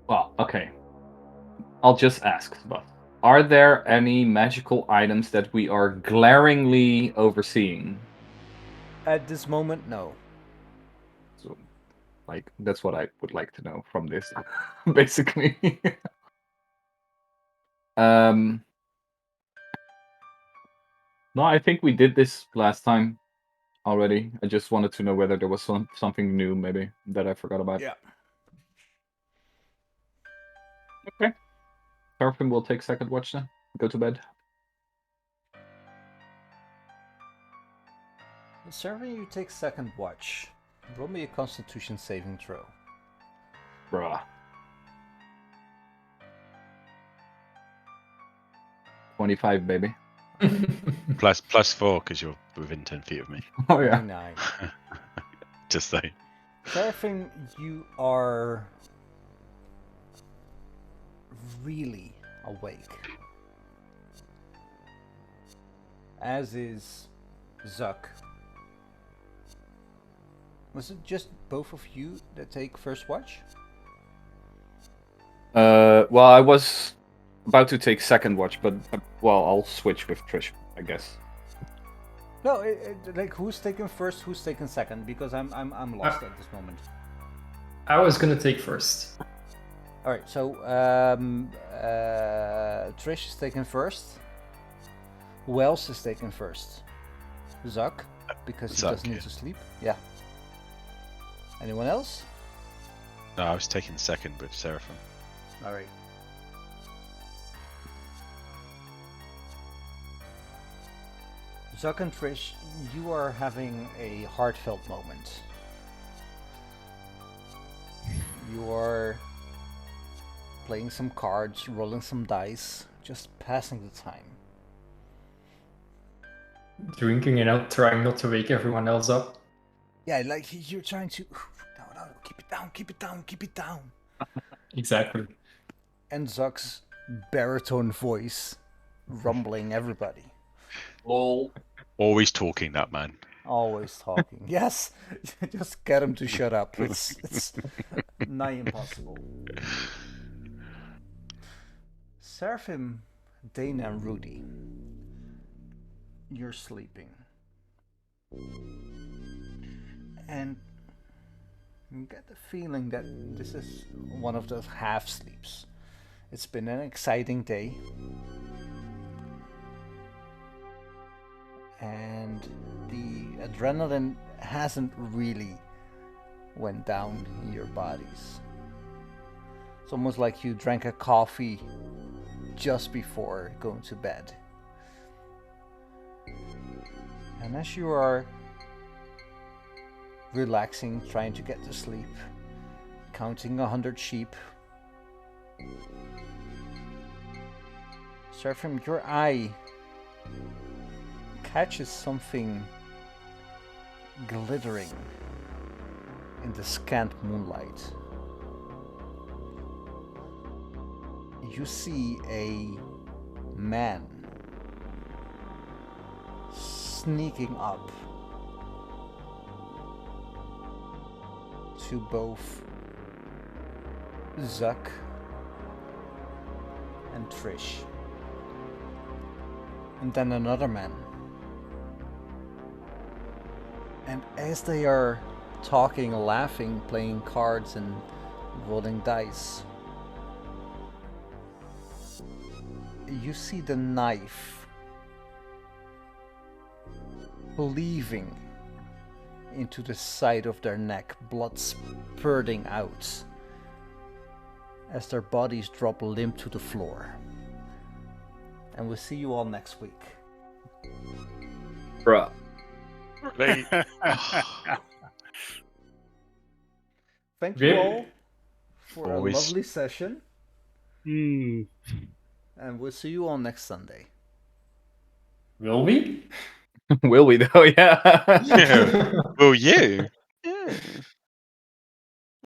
Well, okay. I'll just ask, but are there any magical items that we are glaringly overseeing? At this moment, no. So, like, that's what I would like to know from this, basically. No, I think we did this last time already. I just wanted to know whether there was something new, maybe, that I forgot about. Yeah. Okay. Seraphim will take second watch then. Go to bed. Seraphim, you take second watch. Roll me a Constitution saving throw. Bruh. 25, baby. plus 4 because you're within 10 feet of me. Oh yeah. 29. Just saying. Seraphim, you are really awake. As is Zuck. Was it just both of you that take first watch? Well, I was about to take second watch, but well, I'll switch with Trish, I guess. No, like who's taking first, who's taking second? Because I'm lost at this moment. I was gonna take first. All right, so Trish is taking first. Who else is taking first? Zuck, because he Zuck, doesn't need to sleep. Yeah. Anyone else? No, I was taking second with Seraphim. All right. Zuck and Trish, you are having a heartfelt moment. You are playing some cards, rolling some dice, just passing the time. Drinking and out, trying not to wake everyone else up. Yeah, like you're trying to... No, keep it down, keep it down, keep it down. Exactly. And Zuck's baritone voice rumbling everybody. Lol. Always talking, that man. Always talking. Yes, just get him to shut up. It's nigh impossible. Seraphim, Dana, and Rudy, you're sleeping. And you get the feeling that this is one of those half sleeps. It's been an exciting day. And the adrenaline hasn't really went down in your bodies. It's almost like you drank a coffee just before going to bed. And as you are relaxing, trying to get to sleep, counting 100 sheep, Seraphim, your eye catches something glittering in the scant moonlight. You see a man sneaking up to both Zuck and Trish. And then another man. And as they are talking, laughing, playing cards and rolling dice, you see the knife cleaving into the side of their neck, blood spurting out as their bodies drop limp to the floor. And we'll see you all next week. Bruh. Thank you all for Always. a lovely session. Hmm. And we'll see you all next Sunday. Will we? Will we though? Yeah. Will you? Yeah.